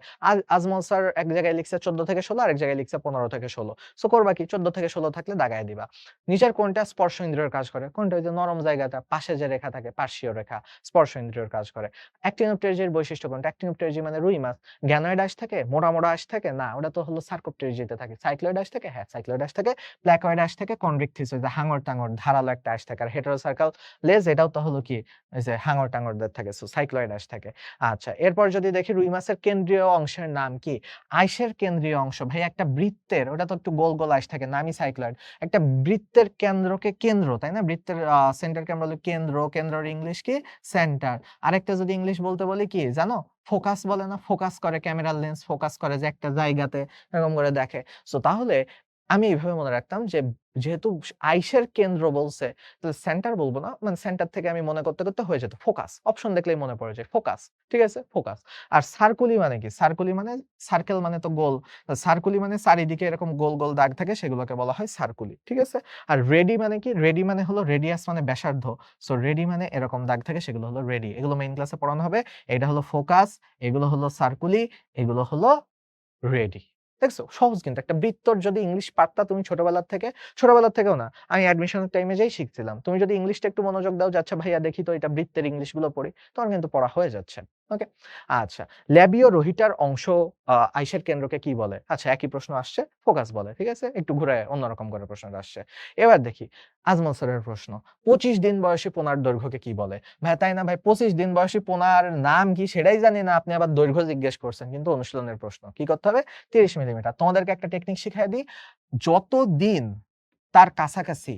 আজমল স্যার এক জায়গায় লিখছে ১৪ থেকে ১৬, আরেক জায়গায় লিখছে ১৫ থেকে ১৬। সো করবা কি? ১৪ থেকে ১৬ থাকলে দাগায় দিবা। নিচের কোনটা স্পর্শ ইন্দ্রিয়ের কাজ করে? কোনটা? ওই যে নরম জায়গাটা, পাশে যে রেখা থাকে, পার্শ্বীয় রেখা, স্পর্শ ইন্দ্রিয়ের কাজ করে। অ্যাক্টিনোপটেরিজির বৈশিষ্ট্য কোনটা? অ্যাক্টিনোপটেরিজি মানে রুই মাছ। গ্যানোয়েড আঁশ থাকে? মোটা, মোটা আঁশ থাকে? না, ওটা তো হলো সার্কোপটেরিজিতে থাকে। সাইক্লয়েড আঁশ থাকে? হ্যাঁ, সাইক্লয়েড আঁশ থাকে। প্ল্যাকয়েড আঁশ থাকে? কনভিকথিস, ওই যে হাঙর-টাঙর ধারালো একটা আঁশ থাকে। আর হেটেরোসার্কাল লেজ, এটাও তো হলো কি ওই যে হাঙর-টাঙরদের থাকে। সো সাইক্লয়েড আঁশ থাকে। আচ্ছা, এরপর যদি দেখি রুই মাছের কেন্দ্রীয় অংশের নাম কি? আঁশের কেন্দ্রীয় অংশ ভাই একটা বৃত্তের, ওটা তো একটু গোল, গোল আঁশ থাকে, নামই সাইক্লয়েড। একটা বৃত্তের কেন্দ্রকে কেন্দ্র, তাই না? বৃত্তের সেন্টারকে আমরা বলি কেন্দ্র, কেন্দ্রের ইংলিশ কি? সেন্টার। আরেকটা যদি ইংলিশ বলতে বলি কি জানো? ফোকাস বলে না? ফোকাস করে, ক্যামেরার লেন্স ফোকাস করে যে একটা জায়গাতে এরকম করে দেখে। সো তাহলে আমি এভাবে মনে রাখতাম যে যেহেতু আইসের কেন্দ্র বলছে, তাহলে সেন্টার বলব না। মানে সেন্টার থেকে আমি মনে করতে, করতে হয়ে যেত ফোকাস। অপশন দেখলেই মনে পড়ে যায় ফোকাস। ঠিক আছে? ফোকাস। আর সার্কুলি মানে কি? সার্কুলি মানে সার্কেল মানে তো গোল। সার্কুলি মানে চারিদিকে এরকম গোল, গোল দাগ থাকে, সেগুলোকে বলা হয় সার্কুলি। ঠিক আছে? আর রেডি মানে কি? রেডি মানে হলো রেডিয়াস মানে ব্যাসার্ধ। সো রেডি মানে এরকম দাগ থাকে, সেগুলো হলো রেডি। এগুলো মেইন ক্লাসে পড়ানো হবে। এটা হলো ফোকাস, এগুলো হলো সার্কুলি, এগুলো হলো রেডি। দেখছো? সহজ কিন্তু। একটা বৃত্তর যদি ইংলিশ পারতা তুমি ছোটবেলার থেকে, ছোটবেলার থেকেও না, আমি অ্যাডমিশনের টাইমে যেই শিখছিলাম। তুমি যদি ইংলিশটা একটু মনোযোগ দাও যে, আচ্ছা ভাইয়া দেখি তো এটা বৃত্তের ইংলিশগুলো পড়ি, তখন কিন্তু পড়া হয়ে যাচ্ছে। ওকে? আচ্ছা, ল্যাবিও রোহিটার অংশ আইসের কেন্দ্রকে কি বলে? আচ্ছা, একই প্রশ্ন আসছে, ফোকাস বলে। ঠিক আছে? একটু ঘুরায় অন্যরকম করে প্রশ্নটা আসছে। এবার দেখি আজমল স্যারের প্রশ্ন। ২৫ দিন বয়সী পোনার দৈর্ঘ্যকে কি বলে? ভাইয়া তাই না ভাই, ২৫ দিন বয়সী পোনার নাম কি সেটাই জানি না, আপনি আবার দৈর্ঘ্য জিজ্ঞেস করছেন। কিন্তু অনুশীলনের প্রশ্ন। কি করতে হবে? ৩০ মিলিমিটার। তোমাদেরকে একটা টেকনিক শিখায় দিই। যত দিন তার কাছাকাছি,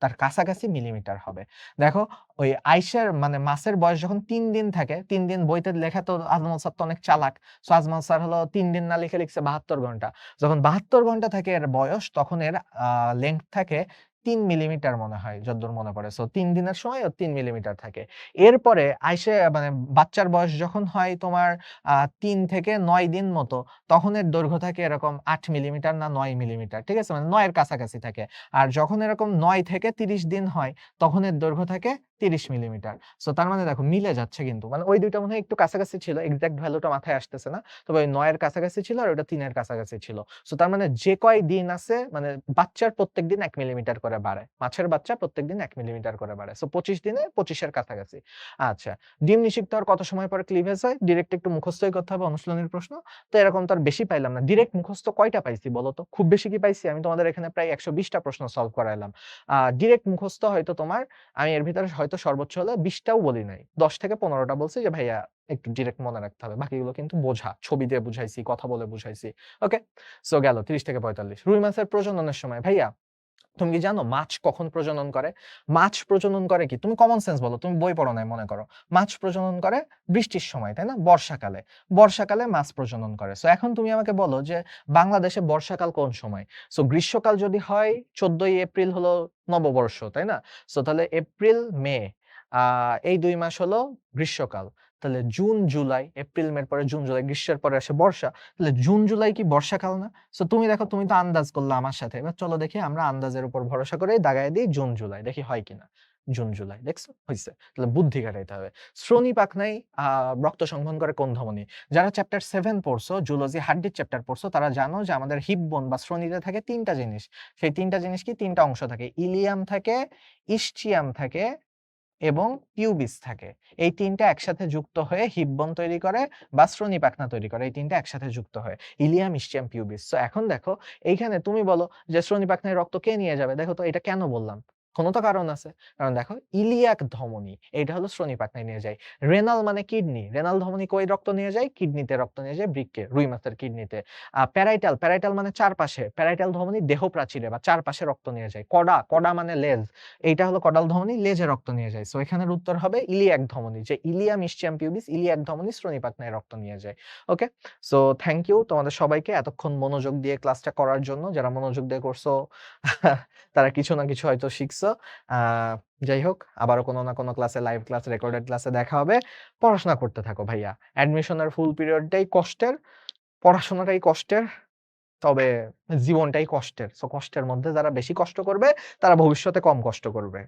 তার কাছাকাছি মিলিমিটার হবে। দেখো ওই আইসের মানে মাছের বয়স যখন ৩ দিন থাকে, ৩ দিন বইতে লেখা তো আজমল স্যার তো অনেক চালাক। সো আজমল স্যার হলো ৩ দিন না লিখে লিখছে ৭২ ঘন্টা। যখন ৭২ ঘন্টা থাকে এর বয়স, তখন এর লেংথ থাকে ৩ মিলিমিটার মনে হয় যতদূর মনে পড়ে। সো ৩ দিনের সময় ও ৩ মিলিমিটার থাকে। এরপরে আইসে মানে বাচ্চার বয়স যখন হয় তোমার ৩ থেকে ৯ দিন মতো, তখন এর দৈর্ঘ্য থাকে এরকম ৮ মিলিমিটার না ৯ মিলিমিটার। ঠিক আছে? মানে ৯ এর কাছাকাছি থাকে। আর যখন এরকম ৯ থেকে ৩০ দিন হয়, তখন এর দৈর্ঘ্য থাকে ৩০ মিলিমিটার। সো তার মানে দেখো মিলে যাচ্ছে কিন্তু। মানে ওই ২ টা মনে হয় একটু কাছাকাছি ছিল। এক্সাক্ট ভ্যালুটা মাথায় আসতেছে না। তবে ওই ৯ এর কাছাকাছি ছিল আর ওটা ৩ এর কাছাকাছি ছিল। সো তার মানে যে কয় দিন আছে মানে বাচ্চার প্রত্যেকদিন ১ মিলিমিটার করে বাড়ে। মাছের বাচ্চা প্রত্যেকদিন ১ মিলিমিটার করে বাড়ে। সো ২৫ দিনে ২৫ এর কাছাকাছি। আচ্ছা, ডিম নিষিক্ত হওয়ার কত সময় পরে ক্লিভেজ হয়? ডিরেক্ট একটু মুখস্থই করতে হবে, অনুশীলনের প্রশ্ন। তো এরকম তো আর বেশি পাইলাম না। ডিরেক্ট মুখস্থ কয়টা পাইছি বলো তো? খুব বেশি কি পাইছি? আমি তোমাদের এখানে প্রায় ১২০ টা প্রশ্ন সলভ করাইলাম। ডিরেক্ট মুখস্থ হয়তো তোমার, আমি এর ভিতরে হয়তো সর্বোচ্চ হলে ২০ টাও বলি নাই। ১০ থেকে ১৫ টা বলছি যে ভাইয়া একটু ডিরেক্ট মনে রাখতে হবে। বাকিগুলো কিন্তু বোঝা। ছবি দিয়ে বুঝাইছি, কথা বলে বুঝাইছি। ওকে? সো গেল ৩০ থেকে ৪৫। রুই মাছের প্রজননের সময় ভাইয়া তুমি কি জানো মাছ কখন প্রজনন করে? মাছ প্রজনন করে কি? তুমি কমন সেন্স বলো। তুমি বই পড়ো নাই মনে করো। মাছ প্রজনন করে বৃষ্টির সময়, তাই না? বর্ষাকালে। বর্ষাকালে মাছ প্রজনন করে। সো এখন তুমি আমাকে বলো যে বাংলাদেশে বর্ষাকাল কোন সময়? সো গ্রীষ্মকাল যদি হয় ১৪ই এপ্রিল হলো নববর্ষ, তাই না? সো তাহলে এপ্রিল, মে আ এই ২ মাস হলো গ্রীষ্মকাল। তাহলে জুন, জুলাই, এপ্রিল, মের পরে জুন, জুলাই, গ্রীষ্মের পরে আসে বর্ষা। তাহলে জুন, জুলাই কি বর্ষাকাল না? সো তুমি দেখো তুমি তো আন্দাজ করলা আমার সাথে। এবার চলো দেখি আমরা আন্দাজের উপর ভরসা করে দাগায় দেই জুন, জুলাই। দেখি হয় কিনা। জুন, জুলাই। দেখছো? হইছে। তাহলে বুদ্ধি খাটাইতে হবে। শ্রোণী পাখনায় রক্ত সংবহন করে কোন ধমনী? যারা চ্যাপ্টার 7 পড়ছো, জুলজি হাড্ডির চ্যাপ্টার পড়ছো, তারা জানো যে আমাদের হিপ বোন বা শ্রোণীতে থাকে ৩ টা জিনিস। সেই ৩ টা জিনিস কি? ৩ টা অংশ থাকে। ইলিয়াম থাকে, ইস্চিয়াম থাকে এবং পিউবিস থাকে। এই ৩ টা একসাথে যুক্ত হয়ে হিপ বোন তৈরি করে বা শ্রোণী পাখনা তৈরি করে। এই ৩ টা একসাথে যুক্ত হয়ে। Ilium, ইস্চিয়াম, pubis. সো এখন দেখো এইখানে তুমি বলো যে শ্রোণী পাখনায় রক্ত কে নিয়ে যাবে? দেখো তো এটা কেন বললাম? কোন তো কারণ আছে। কারণ দেখো ইলিয়াক ধমনী এইটা হলো শ্রোণী পাখনায় নিয়ে যায়। রেনাল মানে কিডনি। রেনাল ধমনী কই রক্ত নিয়ে যায়? কিডনিতে রক্ত নিয়ে যায় বৃক্কে, রুই মাছের কিডনিতে। প্যারাইটাল, প্যারাইটাল মানে চারপাশে। প্যারাইটাল ধমনী দেহ প্রাচীরে বা চারপাশে রক্ত নিয়ে যায়। কডা, কডা মানে লেজ। এইটা হলো কডাল ধমনী, লেজে রক্ত নিয়ে যায়। সো এখানের উত্তর হবে ইলিয়াক ধমনী। যে ইলিয়াম, ইস্চিয়াম, পিউবিস, ইলিয়াক ধমনী শ্রোণী পাখনায় রক্ত নিয়ে যায়। ওকে? সো থ্যাংক ইউ তোমাদের সবাইকে এতক্ষণ মনোযোগ দিয়ে ক্লাসটা করার জন্য। যারা মনোযোগ দিয়ে করছো তারা কিছু না কিছু হয়তো শিখছো। আ যাই হোক আবারও কোনো না কোনো ক্লাসে, লাইভ ক্লাস, রেকর্ডেড ক্লাসে দেখা হবে। পড়াশোনা করতে থাকো ভাইয়া। অ্যাডমিশনের ফুল পিরিয়ডটাই কষ্টের, পড়াশোনাটাই কষ্টের। তবে জীবনটাই কষ্টের। সো কষ্টের মধ্যে যারা বেশি কষ্ট করবে তারা ভবিষ্যতে কম কষ্ট করবে।